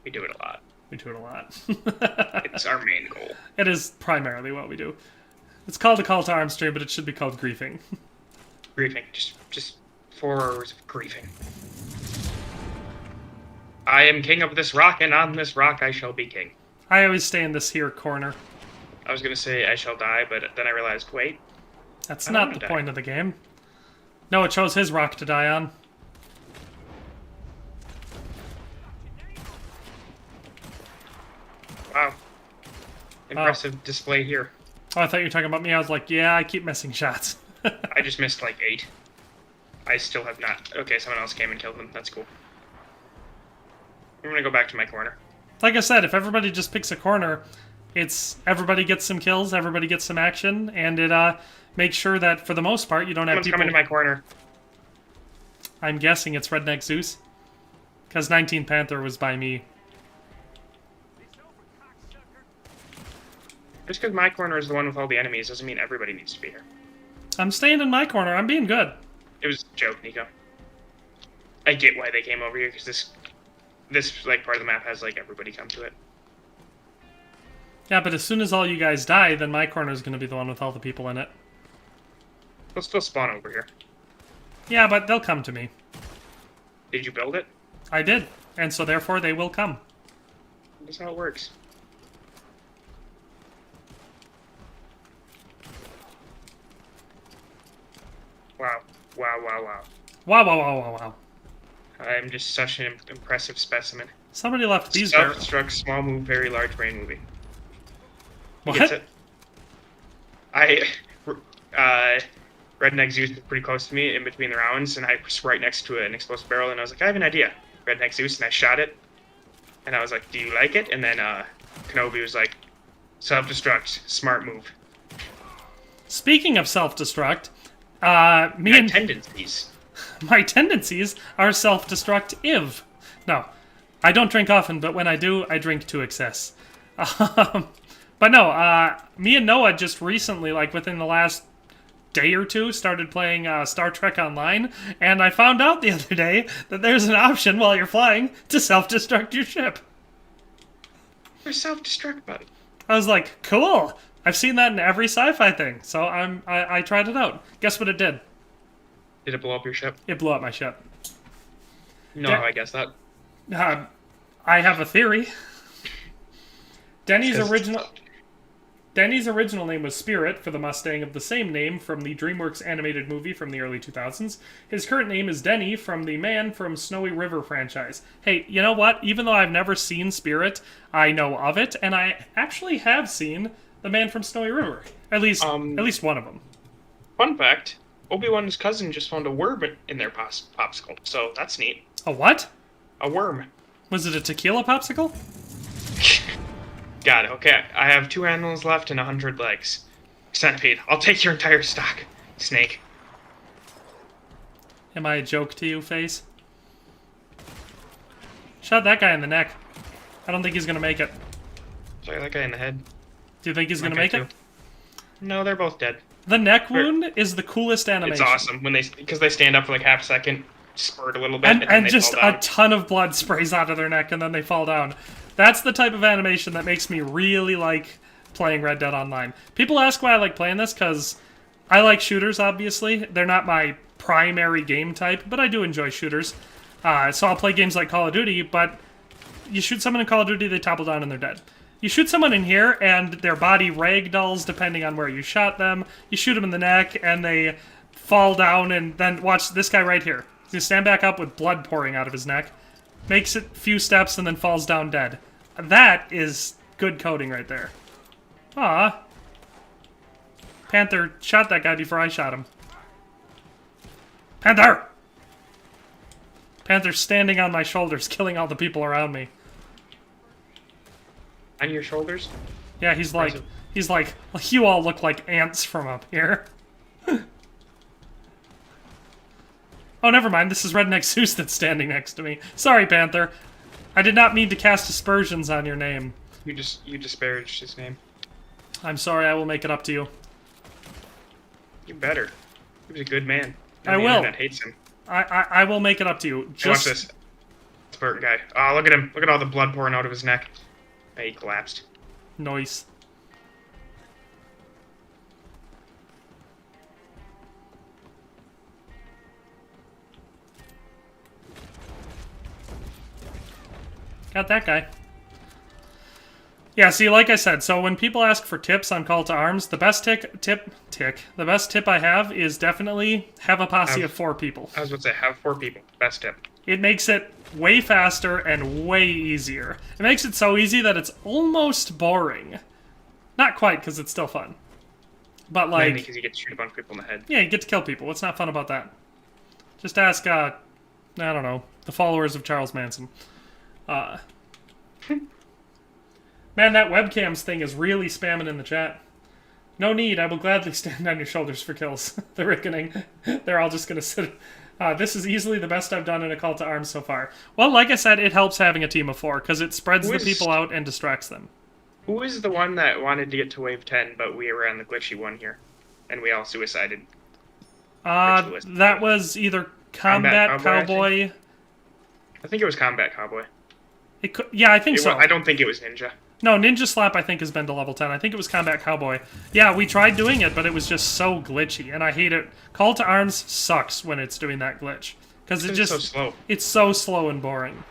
We do it a lot. We do it a lot. It's our main goal. It is primarily what we do. It's called a Call to Arms stream, but it should be called griefing. Griefing. Just 4 hours of griefing. I am king of this rock, and on this rock I shall be king. I always stay in this here corner. I was gonna say I shall die, but then I realized, wait. That's not the point of the game. No, it chose his rock to die on. Wow. Impressive display here. Oh, I thought you were talking about me. I was like, yeah, I keep missing shots. I just missed like 8. I still have not. Okay, someone else came and killed them. That's cool. I'm gonna go back to my corner. Like I said, if everybody just picks a corner, it's everybody gets some kills, everybody gets some action, and it makes sure that for the most part you don't have Someone's people... coming to my corner. I'm guessing it's Redneck Zeus. Because 19th Panther was by me. Just because my corner is the one with all the enemies doesn't mean everybody needs to be here. I'm staying in my corner. I'm being good. It was a joke, Nico. I get why they came over here, because this like part of the map has like everybody come to it. Yeah, but as soon as all you guys die, then my corner is going to be the one with all the people in it. They'll still spawn over here. Yeah, but they'll come to me. Did you build it? I did, and so therefore they will come. That's how it works. Wow. Wow, wow, wow. Wow, wow, wow, wow, wow. I'm just such an impressive specimen. Somebody left these barrels. Self-destruct, small move, very large brain movie. He What? gets it. Redneck Zeus was pretty close to me in between the rounds, and I was right next to an explosive barrel, and I was like, I have an idea. Redneck Zeus, and I shot it. And I was like, do you like it? And then Kenobi was like, self-destruct, smart move. Speaking of self-destruct, My tendencies. my tendencies are self-destructive. No, I don't drink often, but when I do, I drink to excess. But no, me and Noah just recently, like within the last day or two, started playing Star Trek Online, and I found out the other day that there's an option while you're flying to self-destruct your ship. There's self-destruct button. I was like, cool. I've seen that in every sci-fi thing, so I tried it out. Guess what it did? Did it blow up your ship? It blew up my ship. No, Yeah. I guess not. I have a theory. Denny's Because original... Denny's original name was Spirit for the Mustang of the same name from the DreamWorks animated movie from the early 2000s. His current name is Denny from the Man from Snowy River franchise. Hey, you know what? Even though I've never seen Spirit, I know of it, and I actually have seen the Man from Snowy River. At least one of them. Fun fact, Obi-Wan's cousin just found a worm in their popsicle, so that's neat. A what? A worm. Was it a tequila popsicle? Got it. Okay, I have 2 animals left and 100 legs. Centipede, I'll take your entire stock. Snake. Am I a joke to you, Face? Shot that guy in the neck. I don't think he's gonna make it. Sorry, that guy in the head. Do you think he's gonna make it? No, they're both dead. The neck wound is the coolest animation. It's awesome when because they stand up for like half a second, spurt a little bit, and then they just fall down. a ton of blood sprays out of their neck, and then they fall down. That's the type of animation that makes me really like playing Red Dead Online. People ask why I like playing this, because I like shooters, obviously. They're not my primary game type, but I do enjoy shooters. So I'll play games like Call of Duty, but you shoot someone in Call of Duty, they topple down and they're dead. You shoot someone in here, and their body ragdolls depending on where you shot them. You shoot them in the neck, and they fall down, and then watch this guy right here. He's gonna stand back up with blood pouring out of his neck. Makes it a few steps, and then falls down dead. That is good coding right there. Aw. Panther shot that guy before I shot him. Panther! Panther's standing on my shoulders, killing all the people around me. On your shoulders? Yeah, he's like, you all look like ants from up here. Oh, never mind, this is Redneck Zeus that's standing next to me. Sorry, Panther. I did not mean to cast aspersions on your name. You disparaged his name. I'm sorry, I will make it up to you. You better. He was a good man. I will. The internet hates him. I will make it up to you. Hey, watch this. Spurt guy. Oh, look at him. Look at all the blood pouring out of his neck. Hey, he collapsed. Noise. Got that guy. Yeah, see, like I said, so when people ask for tips on Call to Arms, the best the best tip I have is definitely have a posse of 4 people. I was about to say, have 4 people. Best tip. It makes it way faster and way easier. It makes it so easy that it's almost boring. Not quite, because it's still fun. But like... Mainly because you get to shoot a bunch of people in the head. Yeah, you get to kill people. What's not fun about that? Just ask, I don't know, the followers of Charles Manson. Man, that webcams thing is really spamming in the chat. No need, I will gladly stand on your shoulders for kills. The reckoning. They're all just gonna sit... this is easily the best I've done in a Call to Arms so far. Well, like I said, it helps having a team of 4, because it spreads the people out and distracts them. Who is the one that wanted to get to wave 10, but we were on the glitchy one here? And we all suicided. That was either Combat Cowboy... I think it was Combat Cowboy. Yeah, I think so. I don't think it was Ninja. No, Ninja Slap I think has been to level 10. I think it was Combat Cowboy. Yeah, we tried doing it, but it was just so glitchy, and I hate it. Call to Arms sucks when it's doing that glitch. Because it's so slow. It's so slow and boring.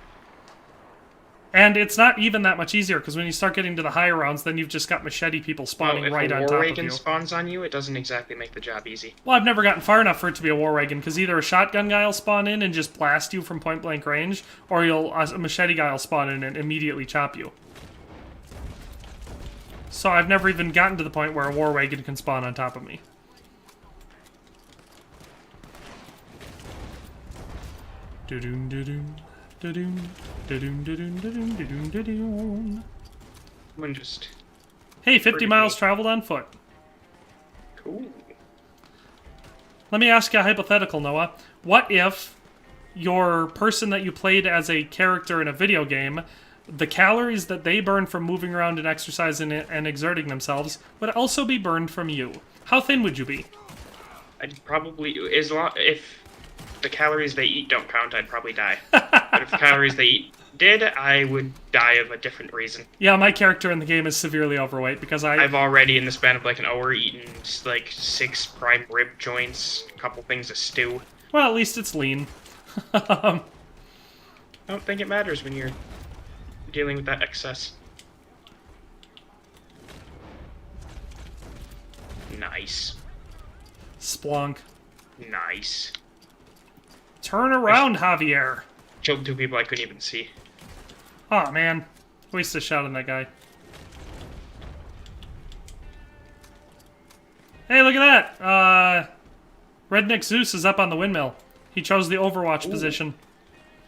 And it's not even that much easier, because when you start getting to the higher rounds, then you've just got machete people spawning right on top of you. If a War Wagon spawns on you, it doesn't exactly make the job easy. Well, I've never gotten far enough for it to be a War Wagon, because either a shotgun guy will spawn in and just blast you from point-blank range, or a machete guy will spawn in and immediately chop you. So I've never even gotten to the point where a War Wagon can spawn on top of me. Do-doon, do-doon. Someone just... Hey, 50 miles traveled on foot. Cool. Let me ask you a hypothetical, Noah. What if your person that you played as a character in a video game, the calories that they burn from moving around and exercising and exerting themselves would also be burned from you? How thin would you be? I'd probably... If the calories they eat don't count, I'd probably die. But if the calories they eat did, I would die of a different reason. Yeah, my character in the game is severely overweight because I've already, in the span of like an hour, eaten like 6 prime rib joints, a couple things of stew. Well, at least it's lean. I don't think it matters when you're dealing with that excess. Nice. Splunk. Nice. Turn around, Javier. Killed 2 people I couldn't even see. Oh man, waste a shot on that guy. Hey, look at that! Redneck Zeus is up on the windmill. He chose the Overwatch position.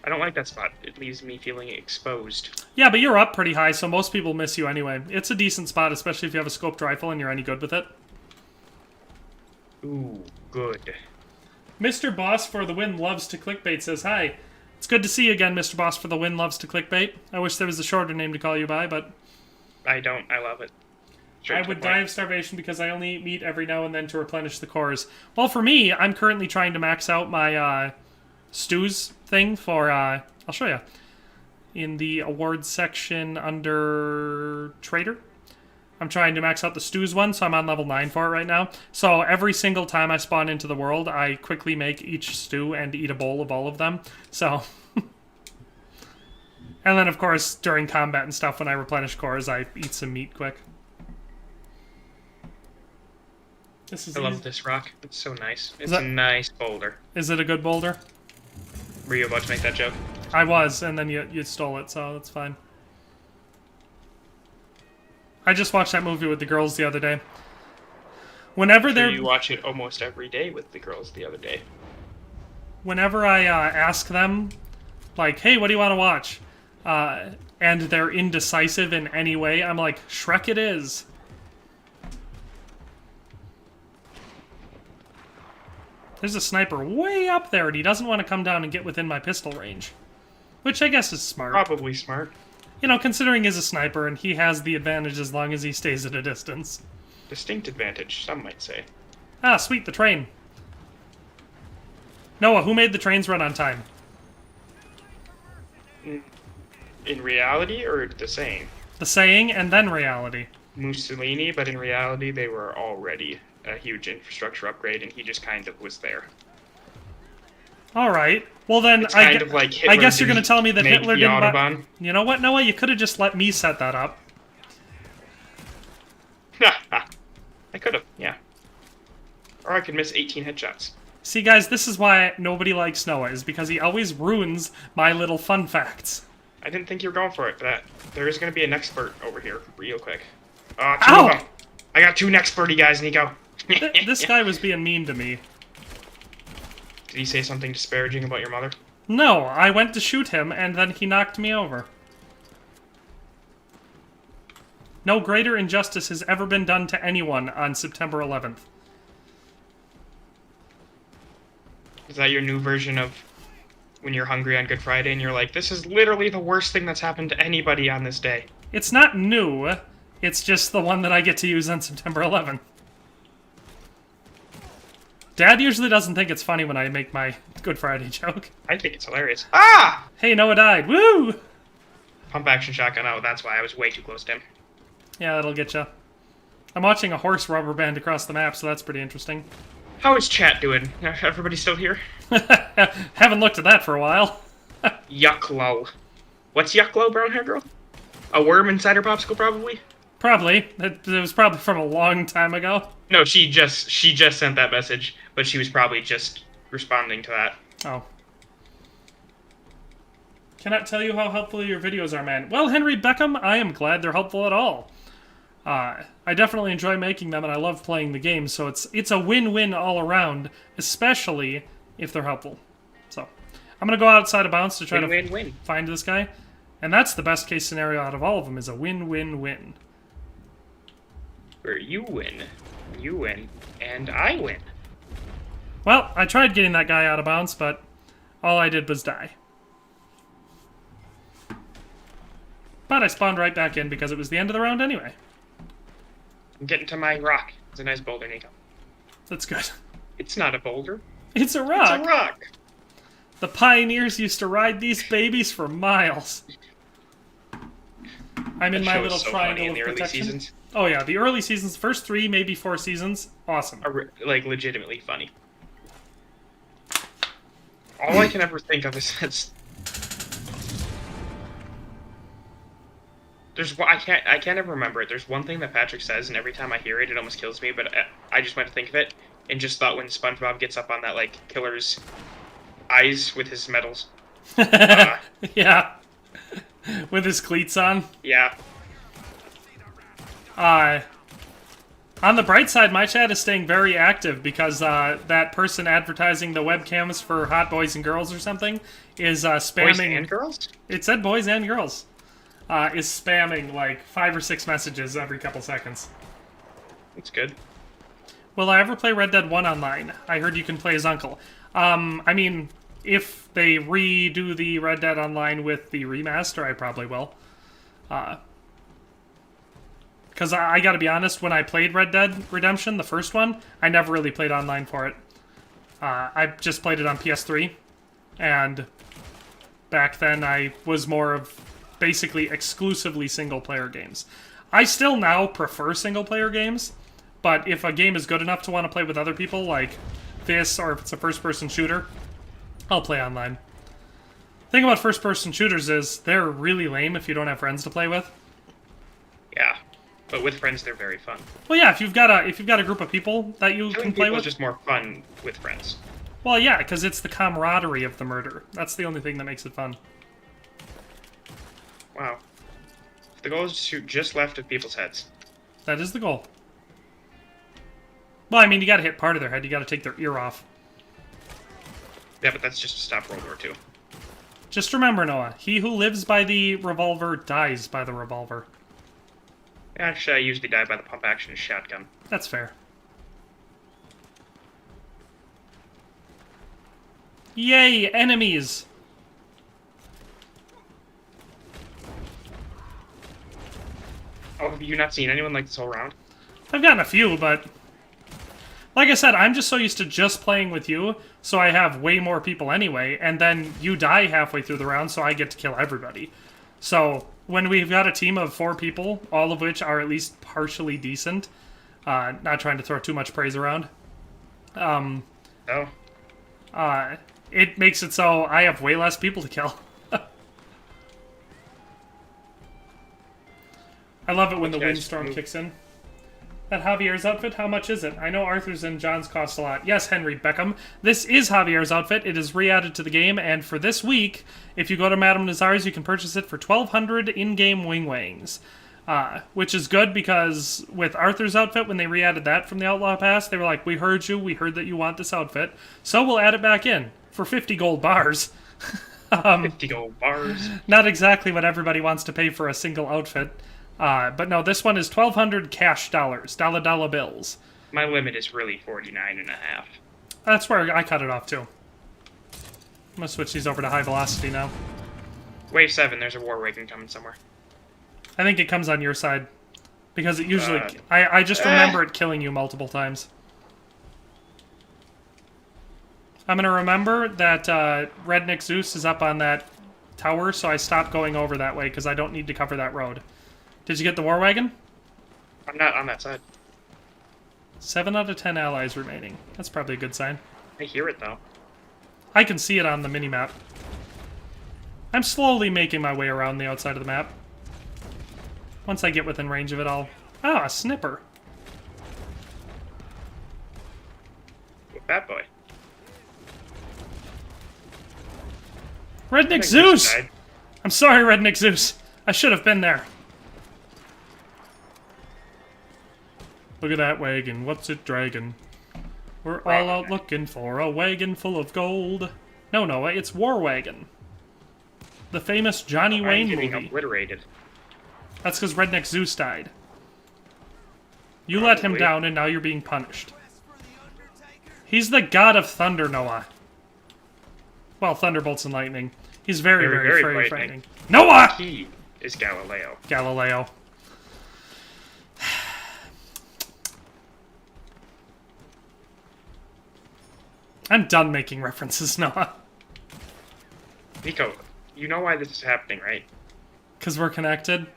I don't like that spot. It leaves me feeling exposed. Yeah, but you're up pretty high, so most people miss you anyway. It's a decent spot, especially if you have a scoped rifle and you're any good with it. Ooh, good. Mr. Boss for the Win Loves to Clickbait says, hi. It's good to see you again, Mr. Boss for the Win Loves to Clickbait. I wish there was a shorter name to call you by, but... I don't. I love it. I would die of starvation because I only eat meat every now and then to replenish the cores. Well, for me, I'm currently trying to max out my stews thing for... I'll show you. In the awards section under Trader. I'm trying to max out the stews one, so I'm on level 9 for it right now. So every single time I spawn into the world, I quickly make each stew and eat a bowl of all of them. So... and then, of course, during combat and stuff, when I replenish cores, I eat some meat quick. This is I love this rock. It's so nice. It's that- a nice boulder. Is it a good boulder? Were you about to make that joke? I was, and then you stole it, so that's fine. I just watched that movie with the girls the other day. Whenever Sure, they're... you watch it almost every day with the girls the other day. Whenever I ask them, like, hey, what do you want to watch? And they're indecisive in any way, I'm like, Shrek it is. There's a sniper way up there, and he doesn't want to come down and get within my pistol range. Which I guess is smart. Probably smart. You know, considering he's a sniper, and he has the advantage as long as he stays at a distance. Distinct advantage, some might say. Ah, sweet, the train. Noah, who made the trains run on time? In reality, or the saying? The saying, and then reality. Mussolini, but in reality, they were already a huge infrastructure upgrade, and he just kind of was there. Alright. Well then, It's kind of like Hitler I guess you're going to didn't tell me that make Hitler the didn't... Autobahn. You know what, Noah? You could have just let me set that up. I could have, yeah. Or I could miss 18 headshots. See, guys, this is why nobody likes Noah, is because he always ruins my little fun facts. I didn't think you were going for it, but there is going to be an expert over here real quick. Two Ow! of them. I got 2 nexperty guys, Nico. This guy was being mean to me. Did he say something disparaging about your mother? No, I went to shoot him, and then he knocked me over. No greater injustice has ever been done to anyone on September 11th. Is that your new version of when you're hungry on Good Friday and you're like, this is literally the worst thing that's happened to anybody on this day? It's not new, it's just the one that I get to use on September 11th. Dad usually doesn't think it's funny when I make my Good Friday joke. I think it's hilarious. Ah! Hey, Noah died. Woo! Pump action shotgun. Oh, that's why I was way too close to him. Yeah, that'll get you. I'm watching a horse rubber band across the map, so that's pretty interesting. How is chat doing? Everybody still here? Haven't looked at that for a while. Yucklo. What's yucklo, brown hair girl? A worm inside her popsicle, probably? Probably. It was probably from a long time ago. No, she just sent that message, but she was probably just responding to that. Oh. Cannot tell you how helpful your videos are, man. Well, Henry Beckham, I am glad they're helpful at all. I definitely enjoy making them, and I love playing the game, so it's a win-win all around, especially if they're helpful. So, I'm going to go outside of bounds to try Win-win-win. find this guy, and that's the best case scenario out of all of them, is a win-win-win. Where you win, and I win. Well, I tried getting that guy out of bounds, but all I did was die. But I spawned right back in because it was the end of the round anyway. I'm getting to my rock. It's a nice boulder, Nico. That's good. It's not a boulder. It's a rock! It's a rock! The pioneers used to ride these babies for miles. I'm in That my show little was so funny triangle in of the early protection. seasons. Oh yeah, the early seasons, first 3, maybe 4 seasons, awesome. Are, like, legitimately funny. All I can ever think of is There's one I can't ever remember it. There's one thing that Patrick says, and every time I hear it, it almost kills me. But I just went to think of it and just thought when SpongeBob gets up on that like killer's eyes with his medals. Yeah. With his cleats on. Yeah. On the bright side, my chat is staying very active because that person advertising the webcams for hot boys and girls or something is spamming. Boys and girls? It said boys and girls. Is spamming like 5 or 6 messages every couple seconds. That's good. Will I ever play Red Dead 1 online? I heard you can play his uncle. I mean, if they redo the Red Dead Online with the remaster, I probably will. Because I gotta be honest, when I played Red Dead Redemption, the first one, I never really played online for it. I just played it on PS3, and back then I was more of basically exclusively single-player games. I still now prefer single-player games, but if a game is good enough to want to play with other people, like this, or if it's a first-person shooter, I'll play online. The thing about first-person shooters is they're really lame if you don't have friends to play with. Yeah. But with friends, they're very fun. Well, yeah, if you've got a group of people that you can play with, is just more fun with friends. Well, yeah, because it's the camaraderie of the murder. That's the only thing that makes it fun. Wow. The goal is to shoot just left of people's heads. That is the goal. Well, I mean, you gotta hit part of their head. You gotta take their ear off. Yeah, but that's just to stop World War II. Just remember, Noah, he who lives by the revolver dies by the revolver. Actually, I usually die by the pump-action shotgun. That's fair. Yay, enemies! Oh, have you not seen anyone like this whole round? I've gotten a few, but... like I said, I'm just so used to just playing with you, so I have way more people anyway, and then you die halfway through the round, so I get to kill everybody. So, when we've got a team of 4 people, all of which are at least partially decent, not trying to throw too much praise around, it makes it so I have way less people to kill. I love it when the windstorm kicks in. That Javier's outfit, how much is it? I know Arthur's and John's cost a lot. Yes, Henry Beckham. This is Javier's outfit. It is re-added to the game, and for this week, if you go to Madame Nazar's, you can purchase it for 1,200 in-game wing wangs. Which is good because with Arthur's outfit, when they re-added that from the Outlaw Pass, they were like, we heard you, we heard that you want this outfit, so we'll add it back in for 50 gold bars. 50 gold bars. Not exactly what everybody wants to pay for a single outfit. But no, this one is 1,200 cash dollars, dollar bills. My limit is really 49.5. That's where I cut it off, too. I'm gonna switch these over to high velocity now. Wave 7, there's a war wagon coming somewhere. I think it comes on your side. Because it usually... I just remember it killing you multiple times. I'm gonna remember that Redneck Zeus is up on that tower, so I stopped going over that way, because I don't need to cover that road. Did you get the war wagon? I'm not on that side. 7 out of 10 allies remaining. That's probably a good sign. I hear it, though. I can see it on the minimap. I'm slowly making my way around the outside of the map. Once I get within range of it, I'll... ah, a snipper. Bad boy. Redneck Zeus! I'm sorry, Redneck Zeus. I should have been there. Look at that wagon. What's it dragging? We're all out looking for a wagon full of gold. No, Noah, it's War Wagon. The famous Johnny Wayne movie. Obliterated. That's because Redneck Zeus died. You let him down, and now you're being punished. He's the god of thunder, Noah. Well, thunderbolts and lightning. He's very, very frightening. Noah! He is Galileo. Galileo. I'm done making references, Noah. Nico, you know why this is happening, right? Because we're connected?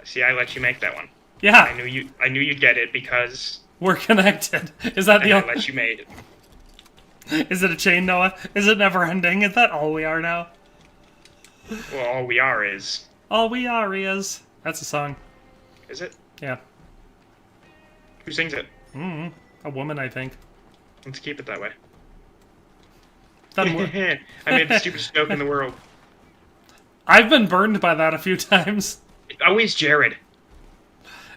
See, I let you make that one. Yeah. I knew you'd get it because... we're connected. Is that the I let you made it. Is it a chain, Noah? Is it never ending? Is that all we are now? Well, all we are is... All we are is... That's a song. Is it? Yeah. Who sings it? A woman, I think. Let's keep it that way. Doesn't work. I made the stupidest joke in the world. I've been burned by that a few times. It's always Jared.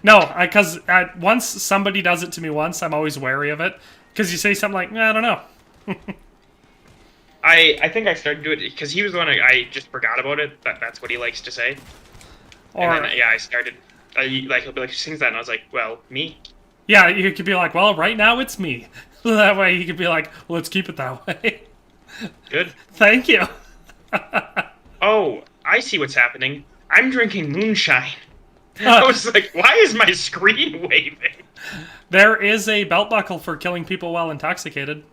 No, because once somebody does it to me once, I'm always wary of it. Because you say something like, I don't know. I think I started doing it because he was the one I just forgot about it. That's what he likes to say. Or, And then, yeah, I started. He'll be like, who sings that? And I was like, well, me. yeah, you could be like, well, right now it's me. That way you could be like, well, let's keep it that way. Good. Thank you. Oh, I see what's happening. I'm drinking moonshine. I was like, why is my screen waving? There is a belt buckle for killing people while intoxicated.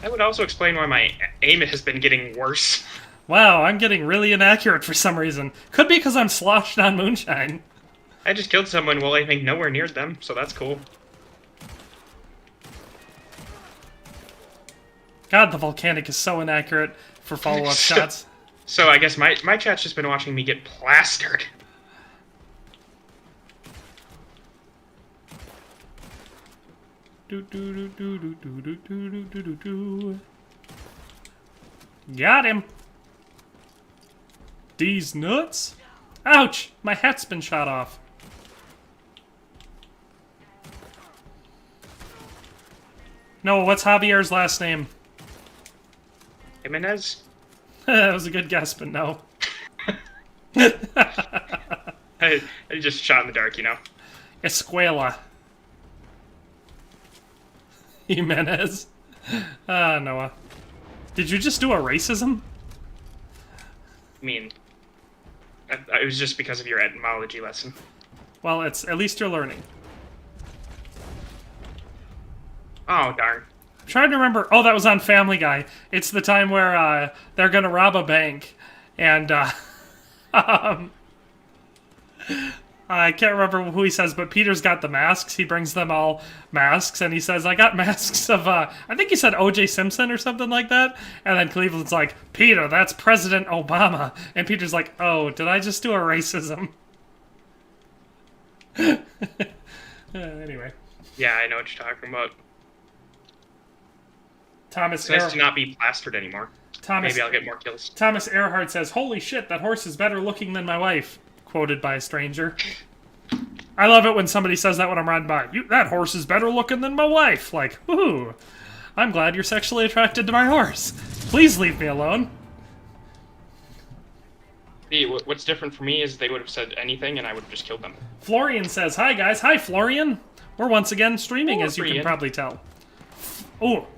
That would also explain why my aim has been getting worse. Wow, I'm getting really inaccurate for some reason. Could be because I'm sloshed on moonshine. I just killed someone while aiming nowhere near them, so that's cool. God, the volcanic is so inaccurate for follow-up shots. So I guess my chat's just been watching me get plastered. Got him. These nuts? Ouch! My hat's been shot off. No, what's Javier's last name? Jimenez? That was a good guess, but no. I just shot in the dark, you know. Escuela. Jimenez. Ah, Noah. Did you just do a racism? I mean, it was just because of your etymology lesson. Well, it's at least you're learning. Oh, darn. I'm trying to remember. Oh, that was on Family Guy. It's the time where they're gonna rob a bank, and I can't remember who he says, but Peter's got the masks. He brings them all masks, and he says, I got masks of, I think he said O.J. Simpson or something like that. And then Cleveland's like, Peter, that's President Obama. And Peter's like, oh, did I just do a racism? Anyway. Yeah, I know what you're talking about. Thomas It's nice to not be plastered anymore. Maybe I'll get more kills. Thomas Earhart says, holy shit, that horse is better looking than my wife. Quoted by a stranger. I love it when somebody says that when I'm riding by. That horse is better looking than my wife. Like, woohoo. I'm glad you're sexually attracted to my horse. Please leave me alone. See, what's different for me is they would have said anything and I would have just killed them. Florian says, hi guys. Hi, Florian. We're once again streaming, as you can probably tell. Oh,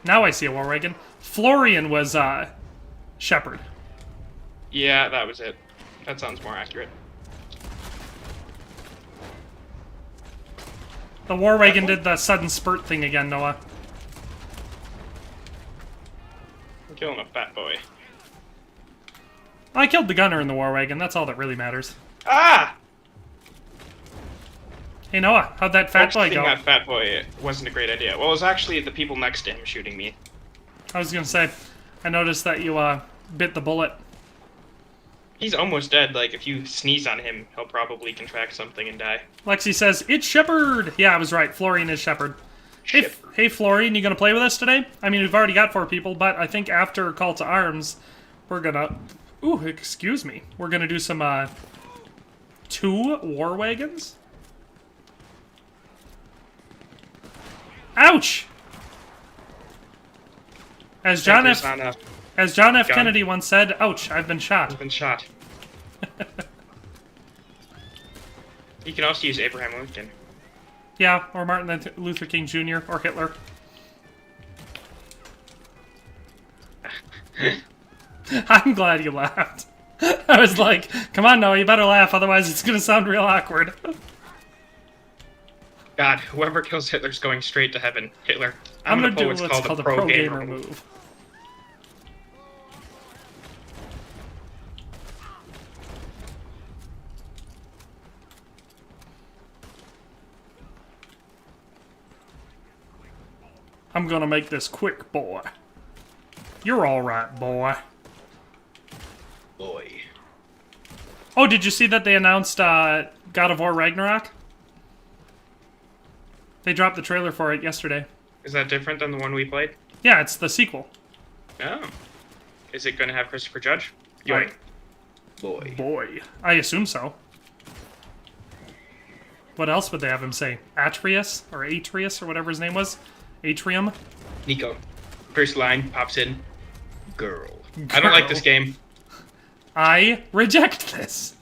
now I see a war wagon. Florian was, Shepherd. Yeah, that was it. That sounds more accurate. The war wagon did the sudden spurt thing again, Noah. I'm killing a fat boy. I killed the gunner in the war wagon. That's all that really matters. Ah! Hey, Noah, how'd that fat boy go? That fat boy wasn't a great idea. Well, it was actually the people next to him shooting me. I was gonna say, I noticed that you, bit the bullet. He's almost dead. Like, if you sneeze on him, he'll probably contract something and die. Lexi says, it's Shepherd! Yeah, I was right. Florian is Shepherd. Hey, Florian, you gonna play with us today? I mean, we've already got 4 people, but I think after Call to Arms, we're gonna... Ooh, excuse me. We're gonna do some, 2 war wagons? Ouch! As John F. Kennedy once said, ouch, I've been shot. I've been shot. You can also use Abraham Lincoln. Yeah, or Martin Luther King Jr., or Hitler. I'm glad you laughed. I was like, come on, Noah, you better laugh, otherwise it's gonna sound real awkward. God, whoever kills Hitler's going straight to heaven. Hitler. I'm gonna do what's called a pro-gamer move. I'm gonna make this quick, boy. You're alright, boy. Boy. Oh, did you see that they announced God of War Ragnarok? They dropped the trailer for it yesterday. Is that different than the one we played? Yeah, it's the sequel. Oh. Is it going to have Christopher Judge? Right. Boy. Boy. I assume so. What else would they have him say? Atreus? Or Atreus, or whatever his name was? Atrium? Nico. First line pops in. Girl. I don't like this game. I reject this.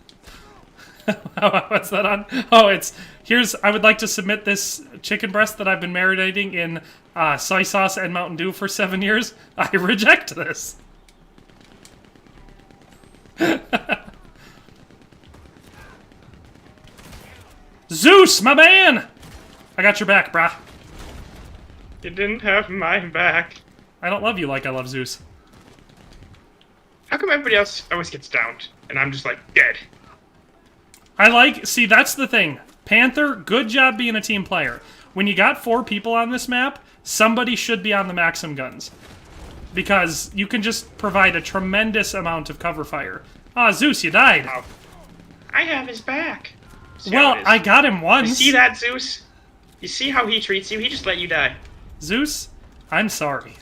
What's that on? Oh, it's... Here's... I would like to submit this chicken breast that I've been marinating in soy sauce and Mountain Dew for 7 years. I reject this. Zeus, my man! I got your back, brah. You didn't have my back. I don't love you like I love Zeus. How come everybody else always gets downed, and I'm just like, dead? See, that's the thing. Panther, good job being a team player. When you got 4 people on this map, somebody should be on the Maxim guns. Because you can just provide a tremendous amount of cover fire. Ah, Zeus, you died. Oh. I have his back. See Well, how it is. I got him once. You see that, Zeus? You see how he treats you? He just let you die. Zeus, I'm sorry.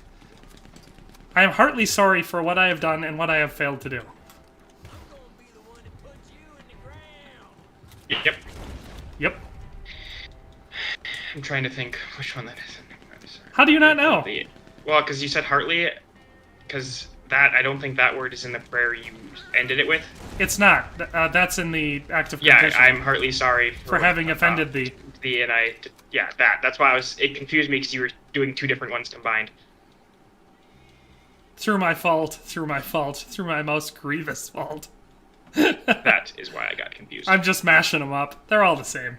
I am heartily sorry for what I have done and what I have failed to do. Yep. Yep. I'm trying to think which one that is. How do you not know? Well, because you said Hartley, because that, I don't think that word is in the prayer you ended it with. It's not. That's in the act of Yeah, contrition. I'm heartily sorry for having offended thee. That's why it confused me, because you were doing 2 different ones combined. Through my fault, through my most grievous fault. That is why I got confused. I'm just mashing them up. They're all the same.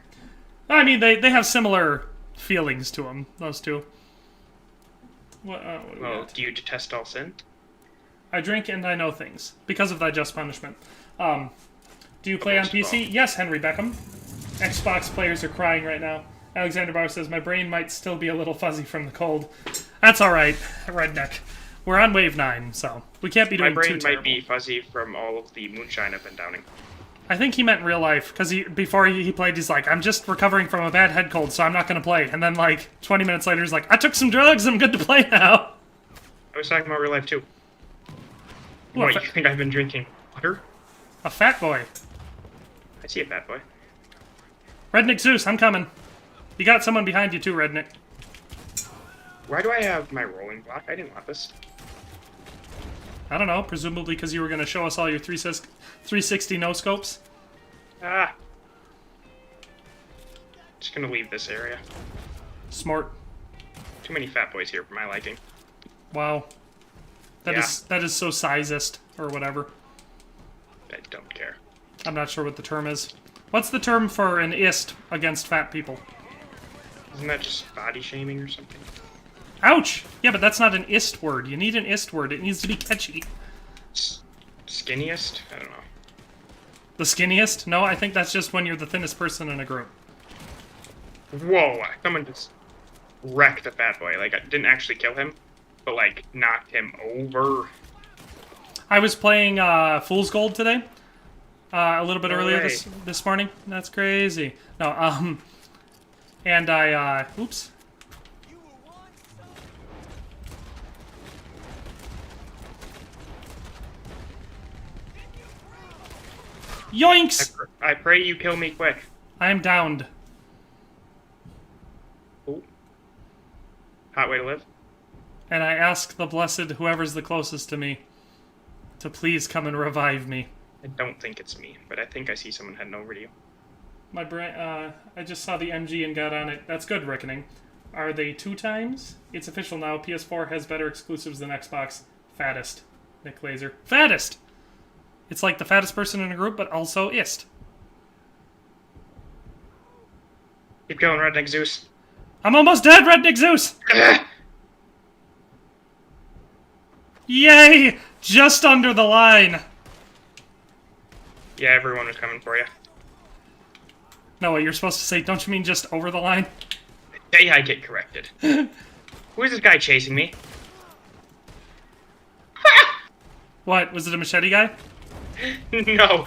I mean, they have similar feelings to them, those two. What do we got? Do you detest all sin? I drink and I know things. Because of thy just punishment. Do you play on Most of PC? Yes, Henry Beckham. Xbox players are crying right now. Alexander Bauer says, my brain might still be a little fuzzy from the cold. That's alright, redneck. We're on wave 9, so we can't be doing My brain too terrible. might be fuzzy from all of the moonshine I've been downing. I think he meant in real life, because before he played, he's like, I'm just recovering from a bad head cold, so I'm not going to play. And then, like, 20 minutes later, he's like, I took some drugs, I'm good to play now. I was talking about real life, too. What, What, you think I've been drinking water? a fat boy. I see a fat boy. Redneck Zeus, I'm coming. You got someone behind you, too, Redneck. Why do I have my rolling block? I didn't want this. I don't know, presumably because you were going to show us all your 360 no-scopes. Ah. Just gonna leave this area. Smart. Too many fat boys here for my liking. Wow. That Yeah. is so sizist, or whatever. I don't care. I'm not sure what the term is. What's the term for an ist against fat people? Isn't that just body shaming or something? Ouch! Yeah, but that's not an ist word. You need an ist word. It needs to be catchy. Skinniest? I don't know. The skinniest? No, I think that's just when you're the thinnest person in a group. Whoa! Someone just wrecked a fat boy. Like, I didn't actually kill him, but, like, knocked him over. I was playing Fool's Gold today. A little bit No earlier way. this morning. That's crazy. No, and I, oops. Yoinks! I pray you kill me quick. I am downed. Ooh. Hot way to live. And I ask the blessed whoever's the closest to me to please come and revive me. I don't think it's me, but I think I see someone heading over to you. My brain, I just saw the MG and got on it. That's good, Reckoning. Are they 2 times? It's official now. PS4 has better exclusives than Xbox. Fattest. Nick Laser. Fattest! It's like the fattest person in a group, but also ist. Keep going, Redneck Zeus. I'm almost dead, Redneck Zeus! Yay! Just under the line. Yeah, everyone was coming for you. No, what you're supposed to say, don't you mean just over the line? Hey, I get corrected. Who is this guy chasing me? What, was it a machete guy? No,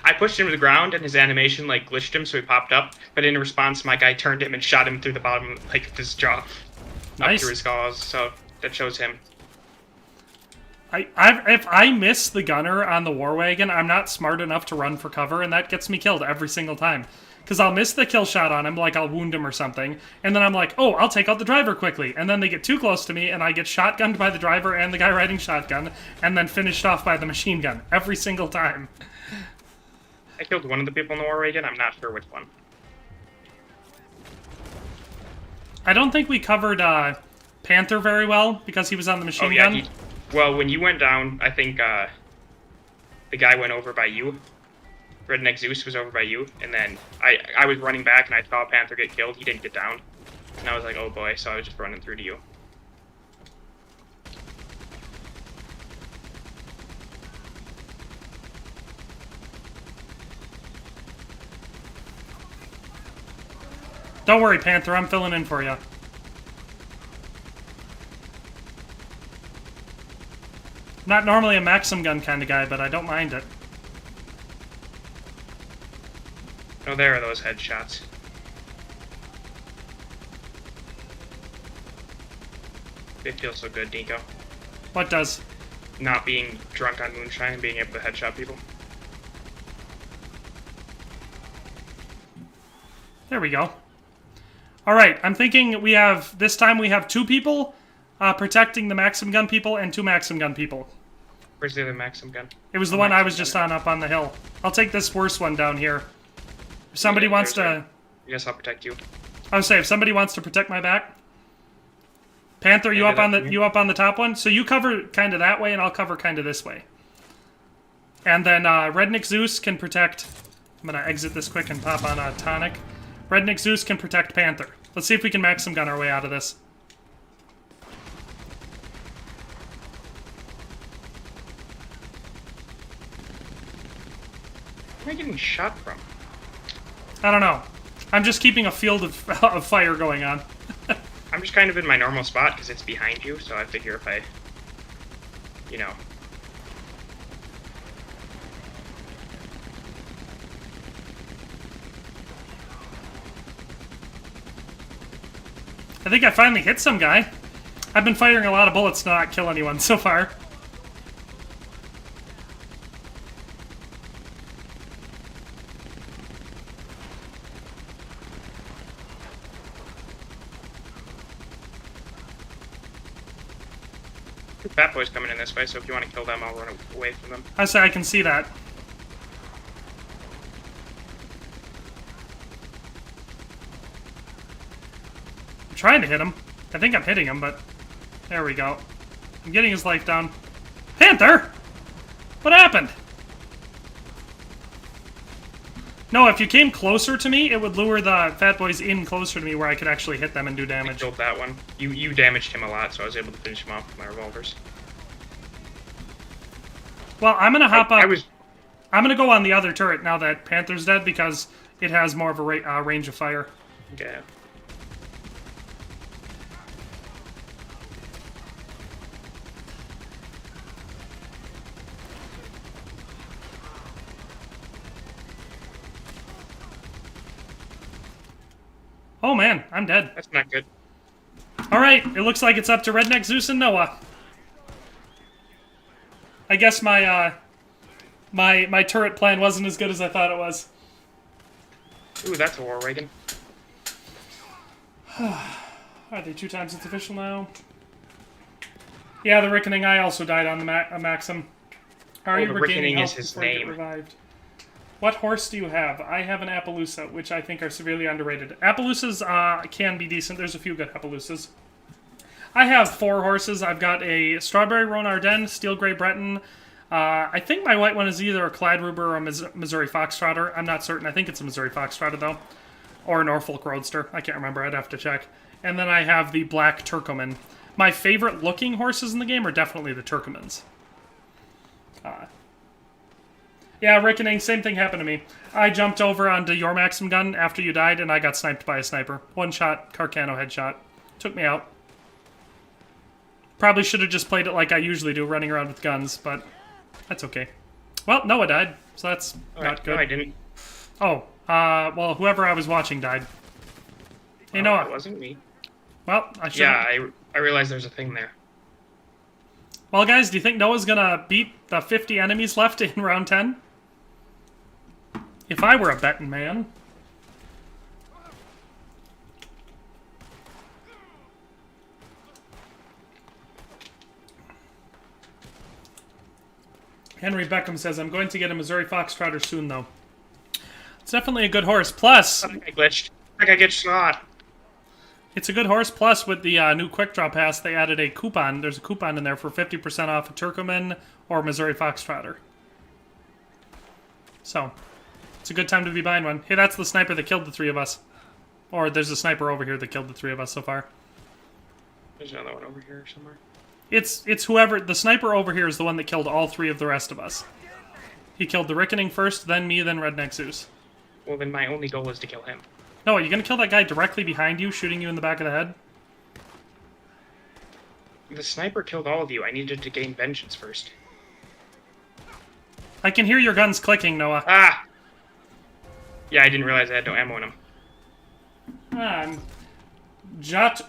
I pushed him to the ground, and his animation like glitched him, so he popped up. But in response, my guy turned him and shot him through the bottom, like of his jaw, up Nice. through his galls. So that shows him. If I miss the gunner on the war wagon, I'm not smart enough to run for cover, and that gets me killed every single time. Because I'll miss the kill shot on him, like I'll wound him or something, and then I'm like, oh, I'll take out the driver quickly. And then they get too close to me, and I get shotgunned by the driver and the guy riding shotgun, and then finished off by the machine gun every single time. I killed one of the people in the war wagon. I'm not sure which one. I don't think we covered Panther very well, because he was on the machine Oh yeah. gun. Well, when you went down, I think the guy went over by you. Redneck Zeus was over by you, and then I was running back and I saw Panther get killed. He didn't get down, and I was like, oh boy. So I was just running through to you. Don't worry, Panther, I'm filling in for you. Not normally a Maxim gun kind of guy, but I don't mind it. Oh, there are those headshots. It feels so good, Nico. What does? Not being drunk on moonshine and being able to headshot people. There we go. Alright, I'm thinking we have, this time we have 2 people protecting the Maxim gun people and 2 Maxim gun people. Where's the other Maxim gun? It was the one I was just on up on the hill. I'll take this worst one down here. If somebody wants to... Yes, I'll protect you. I would say, if somebody wants to protect my back... Panther, you up on the top one? So you cover kind of that way, and I'll cover kind of this way. And then Redneck Zeus can protect... I'm going to exit this quick and pop on a tonic. Redneck Zeus can protect Panther. Let's see if we can Maxim gun our way out of this. Where am I getting shot from? I don't know. I'm just keeping a field of, of fire going on. I'm just kind of in my normal spot because it's behind you, so I figure if I, you know. I think I finally hit some guy. I've been firing a lot of bullets to not kill anyone so far. Two fat boys coming in this way, so if you want to kill them, I'll run away from them. I say I can see that. I'm trying to hit him. I think I'm hitting him, but there we go. I'm getting his life down. Panther! What happened? No, if you came closer to me, it would lure the fat boys in closer to me where I could actually hit them and do I damage. killed that one. You damaged him a lot, so I was able to finish him off with my revolvers. Well, I'm gonna hop up. I'm gonna go on the other turret now that Panther's dead because it has more of a range of fire. Okay. Oh man, I'm dead. That's not good. Alright, it looks like it's up to Redneck Zeus and Noah. I guess my my turret plan wasn't as good as I thought it was. Ooh, that's a war wagon. Are they 2 times its official now? Yeah, the Reckoning. I also died on the Maxim. How are you the regaining Reckoning health is his before you get name. revived? What horse do you have? I have an Appaloosa, which I think are severely underrated. Appaloosas can be decent. There's a few good Appaloosas. I have 4 horses. I've got a Strawberry Roan Ardennes, Steel Grey Breton. I think my white one is either a Cladruber or a Missouri Foxtrotter. I'm not certain. I think it's a Missouri Foxtrotter, though. Or a Norfolk Roadster. I can't remember. I'd have to check. And then I have the Black Turcoman. My favorite looking horses in the game are definitely the Turcomans. Yeah, Reckoning, same thing happened to me. I jumped over onto your Maxim gun after you died, and I got sniped by a sniper. 1-shot, Carcano headshot. Took me out. Probably should have just played it like I usually do, running around with guns, but That's okay. Well, Noah died, so that's Oh, not good. No, I didn't. Oh, well, whoever I was watching died. Hey, Oh, Noah. it wasn't me. Well, I should. Yeah, I realized there's a thing there. Well, guys, do you think Noah's gonna beat the 50 enemies left in round 10? If I were a betting man. Henry Beckham says, I'm going to get a Missouri Foxtrotter soon, though. It's definitely a good horse. Plus, I think I glitched. I think I get shot. it's a good horse. Plus, with the new Quick Draw Pass, they added a coupon. There's a coupon in there for 50% off a Turkoman or Missouri Foxtrotter. So, it's a good time to be buying one. Hey, that's the sniper that killed the three of us. Or there's a sniper over here that killed the three of us so far. There's another one over here somewhere. It's whoever... The sniper over here is the one that killed all three of the rest of us. He killed the Reckoning first, then me, then Redneck Zeus. Well, then my only goal is to kill him. No, are you gonna kill that guy directly behind you, shooting you in the back of the head? The sniper killed all of you. I needed to gain vengeance first. I can hear your guns clicking, Noah. Ah! Yeah, I didn't realize I had no ammo in them. Jot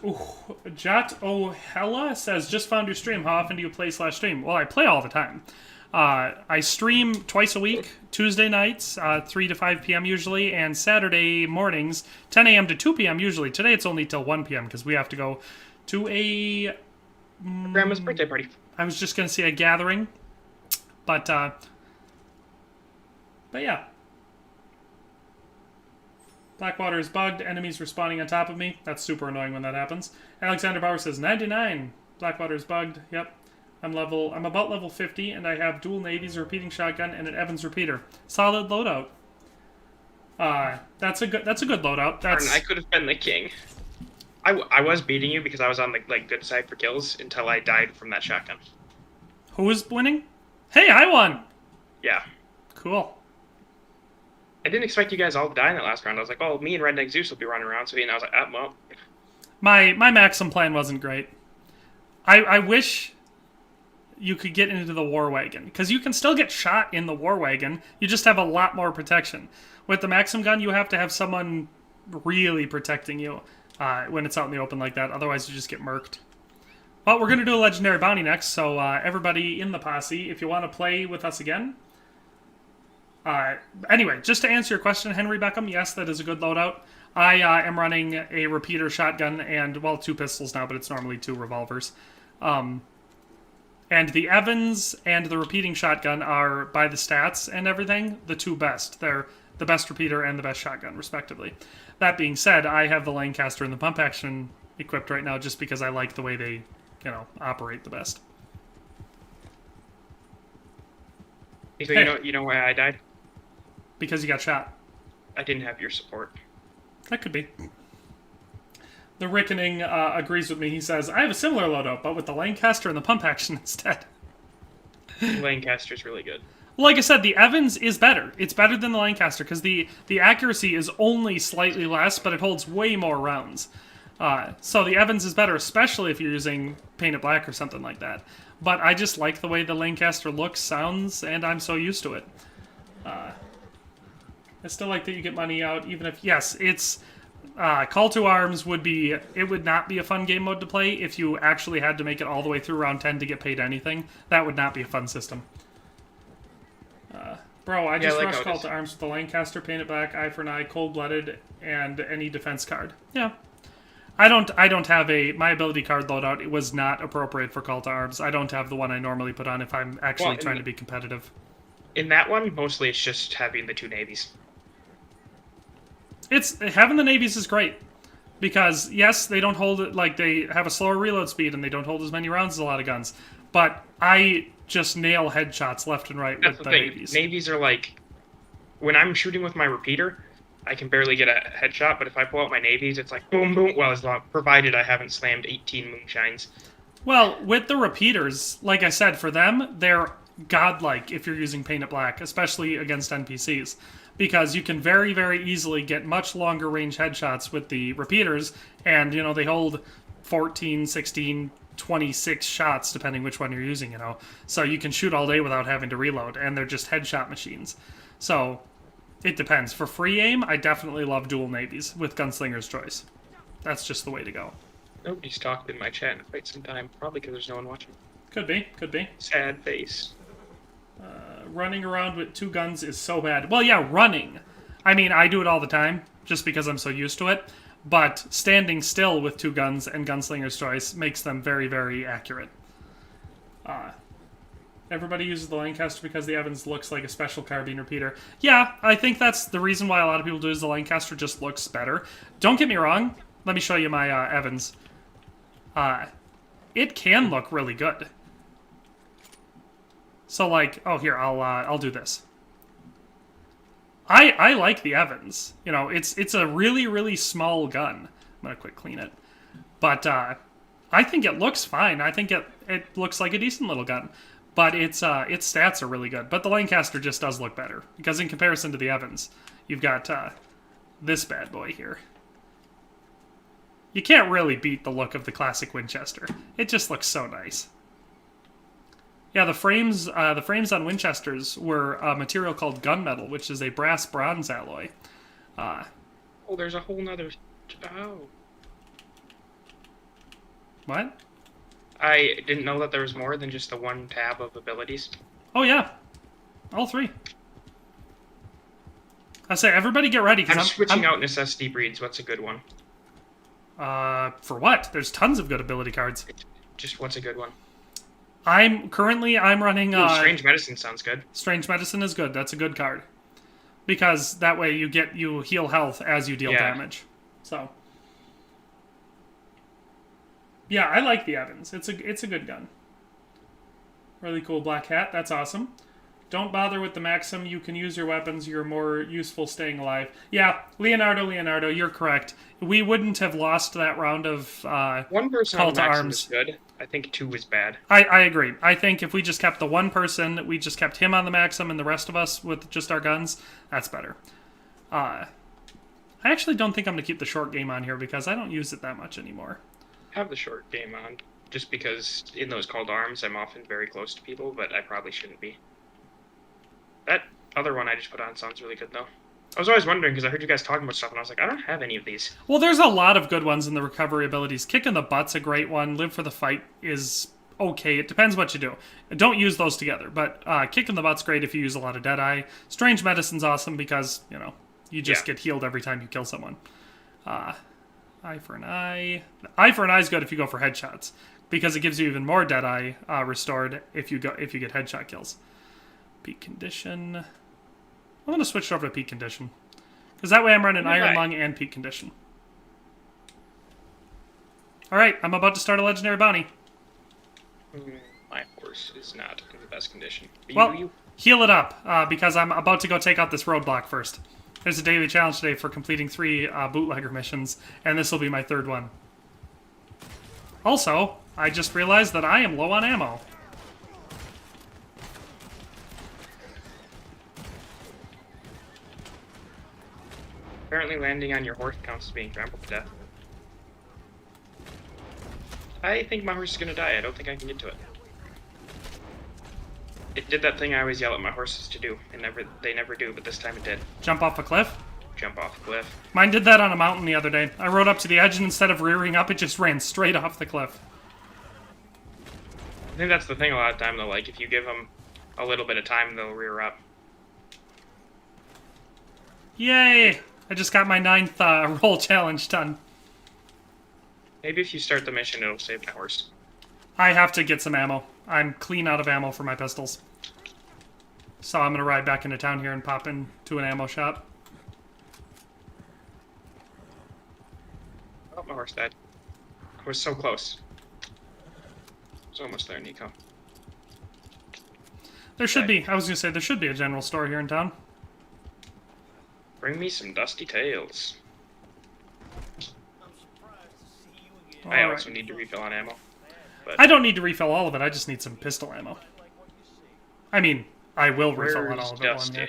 O'Hella says, just found your stream. How often do you play/stream? Well, I play all the time. I stream twice a week, Tuesday nights, 3 to 5 p.m. usually, and Saturday mornings, 10 a.m. to 2 p.m. usually. Today it's only till 1 p.m. because we have to go to a... Grandma's birthday party. I was just going to say a gathering. But yeah. Blackwater is bugged. Enemies respawning on top of me. That's super annoying when that happens. Alexander Bauer says 99. Blackwater is bugged. Yep. I'm about level 50, and I have dual navies, a repeating shotgun, and an Evans repeater. Solid loadout. That's a good loadout. That's... I could have been the king. I was beating you because I was on the good side for kills until I died from that shotgun. Who was winning? Hey, I won. Yeah. Cool. I didn't expect you guys all to die in that last round. I was like, oh, me and Redneck Zeus will be running around. So and I was like, well. My Maxim plan wasn't great. I wish you could get into the war wagon, because you can still get shot in the war wagon. You just have a lot more protection. With the Maxim gun, you have to have someone really protecting you when it's out in the open like that. Otherwise, you just get murked. Well, we're going to do a legendary bounty next, so everybody in the posse, if you want to play with us again. Anyway, just to answer your question, Henry Beckham, yes, that is a good loadout. I am running a repeater shotgun and, well, 2 pistols now, but it's normally 2 revolvers. And the Evans and the repeating shotgun are, by the stats and everything, the 2 best. They're the best repeater and the best shotgun, respectively. That being said, I have the Lancaster and the pump action equipped right now just because I like the way they, operate the best. So Hey. you know why I died? Because you got shot. I didn't have your support. That could be. The Reckoning agrees with me. He says, I have a similar loadout, but with the Lancaster and the pump action instead. Lancaster's really good. Like I said, the Evans is better. It's better than the Lancaster, because the accuracy is only slightly less, but it holds way more rounds. So the Evans is better, especially if you're using Painted Black or something like that. But I just like the way the Lancaster looks, sounds, and I'm so used to it. I still like that you get money out, even if, yes, it's... Call to Arms would not be a fun game mode to play if you actually had to make it all the way through round 10 to get paid anything. That would not be a fun system. Bro, I just rushed Call to Arms with the Lancaster, Painted Black, Eye for an Eye, Cold-Blooded, and any defense card. Yeah. I don't have my ability card loadout. It was not appropriate for Call to Arms. I don't have the one I normally put on if I'm actually trying to be competitive. In that one, mostly it's just having the 2 navies. Having the navies is great. Because, yes, they don't hold it, they have a slower reload speed and they don't hold as many rounds as a lot of guns. But I just nail headshots left and right with the navies. Navies are when I'm shooting with my repeater, I can barely get a headshot, but if I pull out my navies, it's like boom, boom. Well, as long, provided I haven't slammed 18 moonshines. Well, with the repeaters, like I said, for them, they're godlike if you're using Painted Black, especially against NPCs. Because you can very, very easily get much longer range headshots with the repeaters, and, they hold 14, 16, 26 shots, depending which one you're using, So you can shoot all day without having to reload, and they're just headshot machines. So it depends. For free aim, I definitely love dual navies with Gunslinger's Choice. That's just the way to go. Nobody's talked in my chat in quite some time, probably because there's no one watching. Could be, could be. Sad face. Running around with 2 guns is so bad. Well, yeah, running. I mean, I do it all the time, just because I'm so used to it. But standing still with 2 guns and Gunslinger's Choice makes them very, very accurate. Everybody uses the Lancaster because the Evans looks like a special carbine repeater. Yeah, I think that's the reason why a lot of people do is the Lancaster just looks better. Don't get me wrong. Let me show you my Evans. It can look really good. So like, oh here, I'll do this. I like the Evans. It's a really, really small gun. I'm gonna quick clean it. But I think it looks fine. I think it looks like a decent little gun. But its stats are really good. But the Lancaster just does look better. Because in comparison to the Evans, you've got this bad boy here. You can't really beat the look of the classic Winchester. It just looks so nice. Yeah, the frames on Winchesters were a material called gunmetal, which is a brass-bronze alloy. Oh, there's a whole nother... Oh. What? I didn't know that there was more than just the one tab of abilities. Oh, yeah. All 3. I say, everybody get ready. I'm switching out necessity breeds. What's a good one? For what? There's tons of good ability cards. Just what's a good one? I'm running... Strange Medicine sounds good. Strange Medicine is good. That's a good card. Because that way you heal health as you deal damage. So... yeah, I like the Evans. It's a good gun. Really cool black hat. That's awesome. Don't bother with the Maxim. You can use your weapons. You're more useful staying alive. Yeah, Leonardo, you're correct. We wouldn't have lost that round of one person Call on to Maxim Arms. is good. I think 2 is bad. I agree. I think if we just kept the one person, we just kept him on the Maxim and the rest of us with just our guns, that's better. I actually don't think I'm going to keep the short game on here because I don't use it that much anymore. Have the short game on, just because in those Call to Arms I'm often very close to people, but I probably shouldn't be. That other one I just put on sounds really good, though. I was always wondering, because I heard you guys talking about stuff, and I was like, I don't have any of these. Well, there's a lot of good ones in the recovery abilities. Kick in the Butt's a great one. Live for the Fight is okay. It depends what you do. Don't use those together, but Kick in the Butt's great if you use a lot of Deadeye. Strange Medicine's awesome because, you just get healed every time you kill someone. Eye for an Eye. Eye for an Eye is good if you go for headshots, because it gives you even more Deadeye restored if you get headshot kills. Peak Condition. I'm going to switch over to Peak Condition, because that way I'm running Iron Lung and Peak Condition. Alright, I'm about to start a Legendary Bounty. My horse is not in the best condition. Well, heal it up, because I'm about to go take out this roadblock first. There's a daily challenge today for completing 3 bootlegger missions, and this will be my 3rd one. Also, I just realized that I am low on ammo. Apparently landing on your horse counts as being trampled to death. I think my horse is going to die. I don't think I can get to it. It did that thing I always yell at my horses to do, and they never do, but this time it did. Jump off a cliff? Jump off a cliff. Mine did that on a mountain the other day. I rode up to the edge, and instead of rearing up, it just ran straight off the cliff. I think that's the thing a lot of time, though. Like, if you give them a little bit of time, they'll rear up. Yay! I just got my 9th roll challenge done. Maybe if you start the mission, it'll save my horse. I have to get some ammo. I'm clean out of ammo for my pistols. So I'm going to ride back into town here and pop into an ammo shop. Oh, my horse died. I was so close. I was almost there, Nico. There should be. I was going to say, there should be a general store here in town. Bring me some dusty tales. All I right. also need to refill on ammo. But I don't need to refill all of it. I just need some pistol ammo. I mean, I will refill on all of it. Dusty?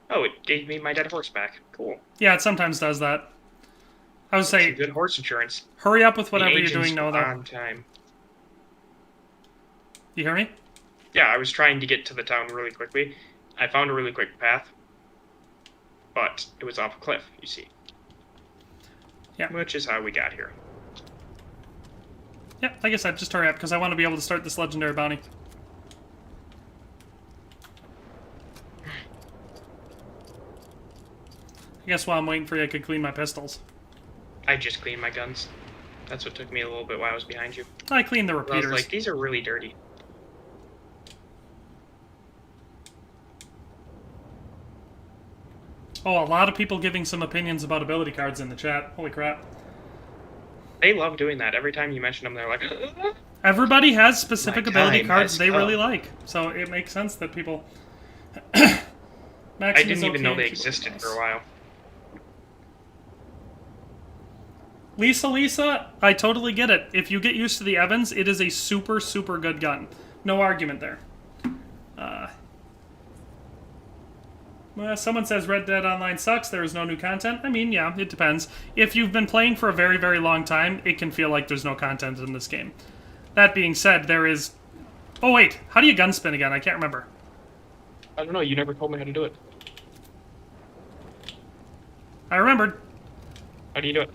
Oh, it gave me my dead horse back. Cool. Yeah, it sometimes does that. I would Some say, good horse insurance. hurry up with The whatever you're agents doing now, were though. on time. You hear me? Yeah, I was trying to get to the town really quickly. I found a really quick path, but it was off a cliff, you see. Yeah. Which is how we got here. Yeah, like I said, just hurry up, because I want to be able to start this legendary bounty. I guess while I'm waiting for you, I could clean my pistols. I just cleaned my guns. That's what took me a little bit while I was behind you. I cleaned the I was repeaters. like, these are really dirty. Oh, a lot of people giving some opinions about ability cards in the chat. Holy crap. They love doing that. Every time you mention them, they're like, Everybody has specific My ability time cards has they really come. like. So it makes sense that people... I Max didn't is even okay know and they keyboard existed mouse. for a while. Lisa, I totally get it. If you get used to the Evans, it is a super, super good gun. No argument there. Well, someone says Red Dead Online sucks, there is no new content. I mean, yeah, it depends. If you've been playing for a very, very long time, it can feel like there's no content in this game. That being said, there is... Oh, wait. How do you gun spin again? I can't remember. I don't know. You never told me how to do it. I remembered. How do you do it?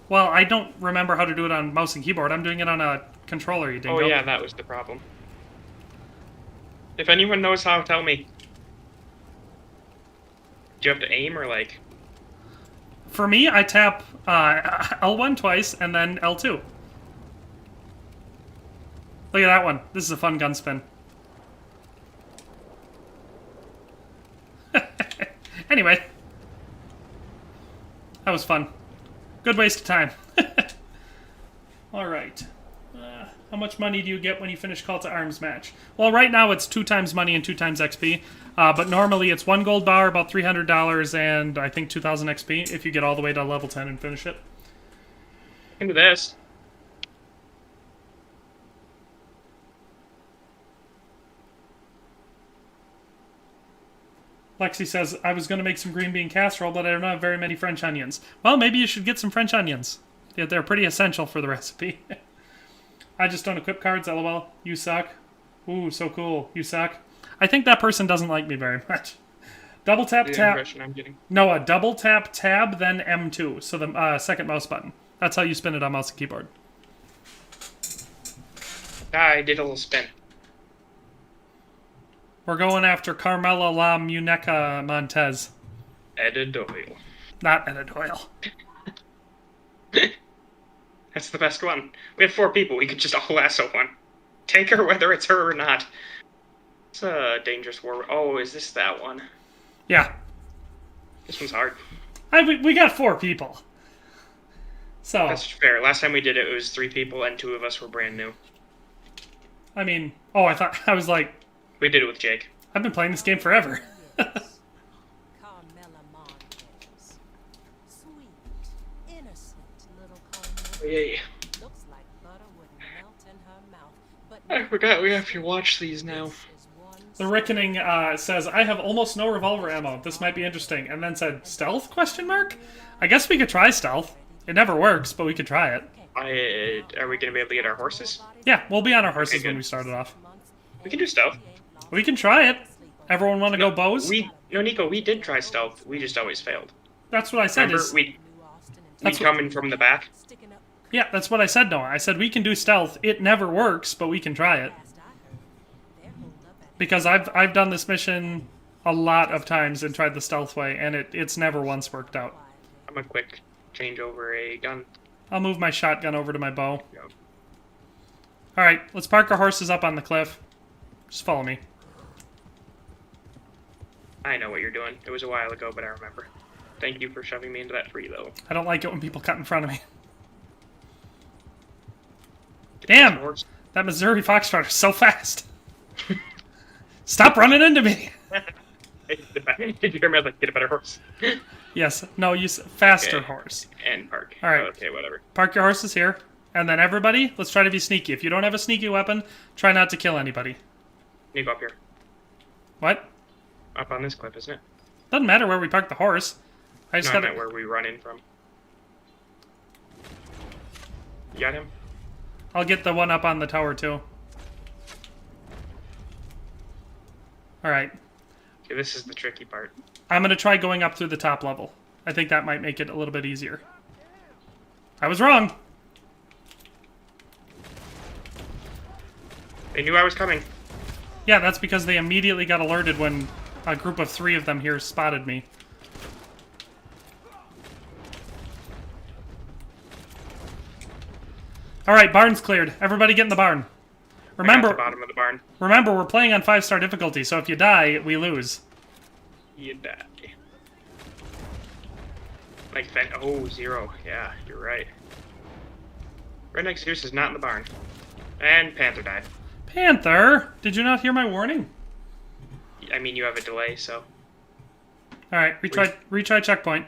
Well, I don't remember how to do it on mouse and keyboard. I'm doing it on a controller, you dingo. Oh, yeah, that was the problem. If anyone knows how, tell me. Do you have to aim or, like... For me, I tap L1 twice and then L2. Look at that one. This is a fun gun spin. Anyway. That was fun. Good waste of time. Alright. How much money do you get when you finish Call to Arms match? Well, right now it's 2 times money and 2 times XP. But normally it's 1 gold bar, about $300, and I think 2,000 XP if you get all the way to level 10 and finish it. Into this. Lexi says, I was going to make some green bean casserole, but I don't have very many French onions. Well, maybe you should get some French onions. Yeah, they're pretty essential for the recipe. I just don't equip cards, lol. You suck. Ooh, so cool. You suck. I think that person doesn't like me very much. Double tap, The tap. impression I'm getting. No, a double tap, tab, then M2. So the second mouse button. That's how you spin it on mouse and keyboard. I did a little spin. We're going after Carmela La Muñeca Montez. Eda Doyle. Not Eda Doyle. That's the best one. We have 4 people. We could just all lasso one. Take her whether it's her or not. It's a dangerous war. Oh, is this that one? Yeah. This one's hard. We got 4 people. So, That's fair. Last time we did it, it was 3 people and 2 of us were brand new. I mean, I was like, We did it with Jake. I've been playing this game forever. Carmela Montez. Sweet, innocent little Carmela. Oh, yay. Looks like butter would melt in her mouth. But I forgot we have to watch these now. this is one The Reckoning says, I have almost no revolver ammo. This might be interesting. And then said, stealth, question mark? I guess we could try stealth. It never works, but we could try it. Are we going to be able to get our horses? Yeah, we'll be on our horses Okay, when good. we started off. We can do stealth. We can try it. Everyone want to go bows? No, Nico, we did try stealth. We just always failed. That's what I said. Remember, Is we'd That's come in from the back. sticking up Yeah, that's what I said, Noah. I said we can do stealth. It never works, but we can try it. fast, I heard. They're holed up at Because I've done this mission a lot of times and tried the stealth way, and it's never once worked out. I'm a quick change over a gun. I'll move my shotgun over to my bow. Yep. Alright, let's park our horses up on the cliff. Just follow me. I know what you're doing. It was a while ago, but I remember. Thank you for shoving me into that tree, though. I don't like it when people cut in front of me. Damn! Horse. That Missouri Foxtrot is so fast! Stop running into me! Did you hear me? I was like, get a better horse. Yes, no, use faster Okay. horse. And park. All right. Okay, whatever. Park your horses here. And then everybody, let's try to be sneaky. If you don't have a sneaky weapon, try not to kill anybody. Nico, up here. What? Up on this cliff, isn't it? Doesn't matter where we park the horse. I No, just I gotta... meant where we run in from. You got him? I'll get the one up on the tower, too. Alright. Okay, this is the tricky part. I'm going to try going up through the top level. I think that might make it a little bit easier. I was wrong! They knew I was coming. Yeah, that's because they immediately got alerted when a group of 3 of them here spotted me. Alright, barn's cleared. Everybody get in the barn. I got Remember, the bottom of the barn. remember, we're playing on 5-star difficulty, so if you die, we lose. You die. Like that. Oh, 0. Yeah, you're right. Redneck Zeus is not in the barn. And Panther died. Panther! Did you not hear my warning? I mean, you have a delay, so. Alright, retry checkpoint.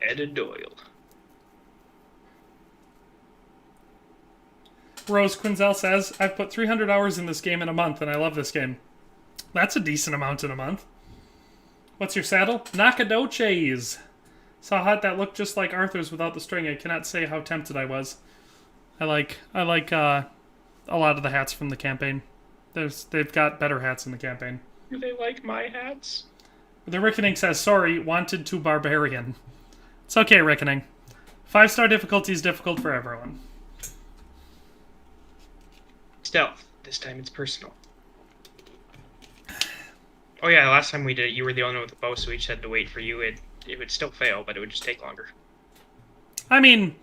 Ed Doyle. Rose Quinzel says, I've put 300 hours in this game in a month, and I love this game. That's a decent amount in a month. What's your saddle? Nakadoches. Saw a hat that looked just like Arthur's without the string. I cannot say how tempted I was. I like a lot of the hats from the campaign. They've got better hats in the campaign. Do they like my hats? The Reckoning says, sorry, wanted to barbarian. It's okay, Reckoning. 5-star difficulty is difficult for everyone. Stealth. This time it's personal. Oh yeah, last time we did it, you were the only one with the bow, so we just had to wait for you. It would still fail, but it would just take longer. I mean,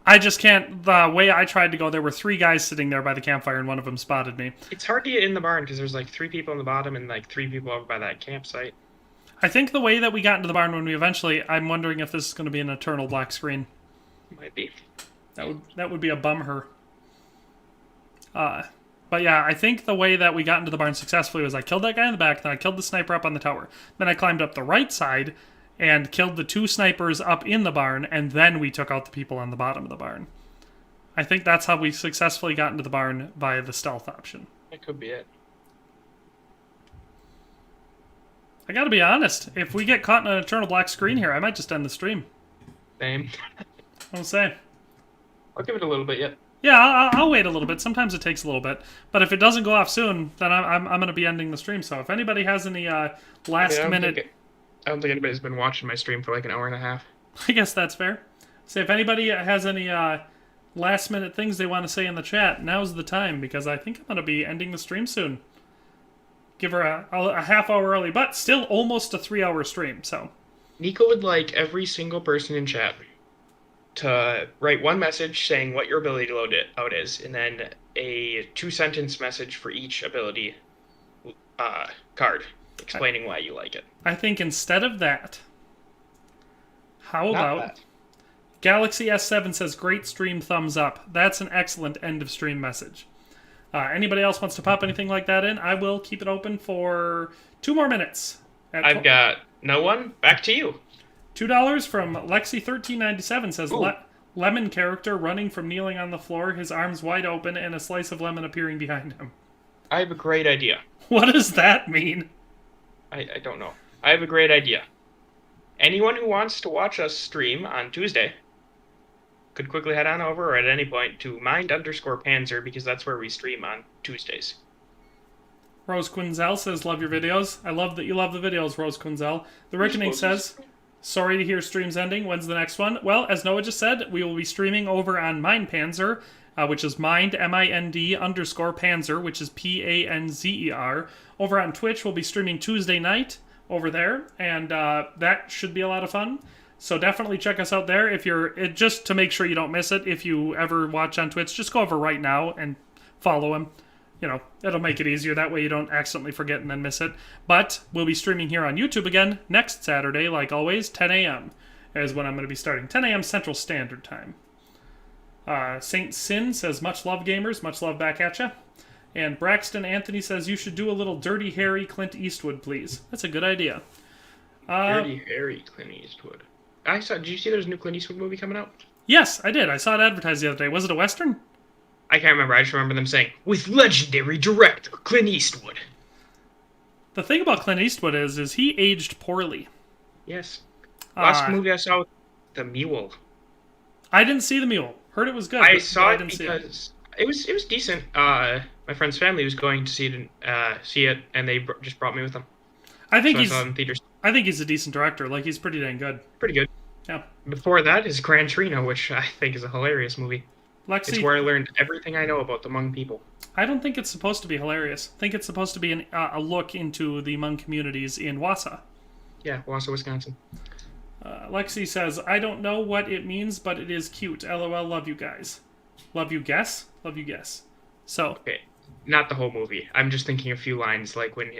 I just can't. The way I tried to go, there were 3 guys sitting there by the campfire, and one of them spotted me. It's hard to get in the barn because there's like 3 people in the bottom and like 3 people over by that campsite. I think the way that we got into the barn when we eventually, I'm wondering if this is going to be an eternal black screen. Might be. That would be a bummer. But yeah, I think the way that we got into the barn successfully was I killed that guy in the back, then I killed the sniper up on the tower. Then I climbed up the right side and killed the 2 snipers up in the barn, and then we took out the people on the bottom of the barn. I think that's how we successfully got into the barn via the stealth option. That could be it. I gotta be honest, if we get caught in an eternal black screen here, I might just end the stream. Same. I'll say. I'll give it a little bit yet. Yeah, I'll wait a little bit. Sometimes it takes a little bit. But if it doesn't go off soon, then I'm going to be ending the stream. So if anybody has any last minute... I don't think anybody's been watching my stream for like an hour and a half. I guess that's fair. So if anybody has any last minute things they want to say in the chat, now's the time. Because I think I'm going to be ending the stream soon. Give her a half hour early, but still almost a 3-hour stream. So Nico would like every single person in chat to write one message saying what your ability to load it out is, and then a 2-sentence message for each ability card, explaining why you like it. I think instead of that, how Not about that. Galaxy S7 says, great stream, thumbs up. That's an excellent end of stream message. Anybody else wants to pop anything like that in? I will keep it open for 2 more minutes. I've got no one. Back to you. $2 from Lexi1397 says, Ooh. lemon character running from kneeling on the floor, his arms wide open, and a slice of lemon appearing behind him. I have a great idea. What does that mean? I don't know. I have a great idea. Anyone who wants to watch us stream on Tuesday could quickly head on over, or at any point, to mind_Panzer, because that's where we stream on Tuesdays. Rose Quinzel says, love your videos. I love that you love the videos, Rose Quinzel. The Reckoning says, sorry to hear streams ending. When's the next one? Well, as Noah just said, we will be streaming over on Mind Panzer, which is mind, MIND_Panzer, which is PANZER. Over on Twitch, we'll be streaming Tuesday night over there, and that should be a lot of fun. So definitely check us out there. If you're just to make sure you don't miss it, if you ever watch on Twitch, just go over right now and follow him. You know, it'll make it easier. That way you don't accidentally forget and then miss it. But we'll be streaming here on YouTube again next Saturday, like always, 10 a.m. is when I'm going to be starting. 10 a.m. Central Standard Time. Saint Sin says, much love, gamers. Much love back at ya. And Braxton Anthony says, you should do a little Dirty Harry Clint Eastwood, please. That's a good idea. Dirty Harry Clint Eastwood. Did you see there's a new Clint Eastwood movie coming out? Yes, I did. I saw it advertised the other day. Was it a Western? I can't remember. I just remember them saying, with legendary director Clint Eastwood. The thing about Clint Eastwood is he aged poorly. Yes. Last Uh, movie I saw was The Mule. I didn't see the mule. Heard it was good. I but saw I it didn't see it. because it was decent. My friend's family was going to see it, and they just brought me with them. I think So I he's. saw it in theaters. I think he's a decent director. Like he's pretty dang good. Pretty good. Yeah. Before that is Gran Torino, which I think is a hilarious movie. It's Lexi, where I learned everything I know about the Hmong people. I don't think it's supposed to be hilarious. I think it's supposed to be a look into the Hmong communities in Wausau. Yeah, Wausau, Wisconsin. Lexi says, I don't know what it means, but it is cute. LOL, love you guys. Love you guess? Love you guess. So, Okay, not the whole movie. I'm just thinking a few lines, like when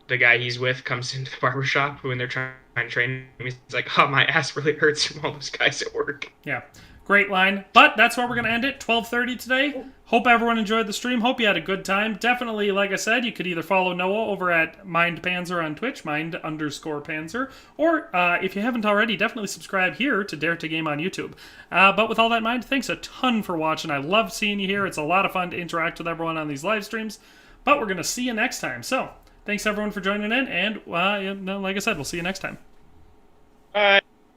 the guy he's with comes into the barber shop when they're trying to train him. He's like, oh, my ass really hurts from all those guys at work. yeah. Great line. But that's where we're going to end it. 12:30 today. Hope everyone enjoyed the stream. Hope you had a good time. Definitely, like I said, you could either follow Noah over at MindPanzer on Twitch, mind_Panzer, or if you haven't already, definitely subscribe here to Dare to Game on YouTube. But with all that in mind, thanks a ton for watching. I love seeing you here. It's a lot of fun to interact with everyone on these live streams. But we're going to see you next time. So, thanks everyone for joining in, and like I said, we'll see you next time. Bye.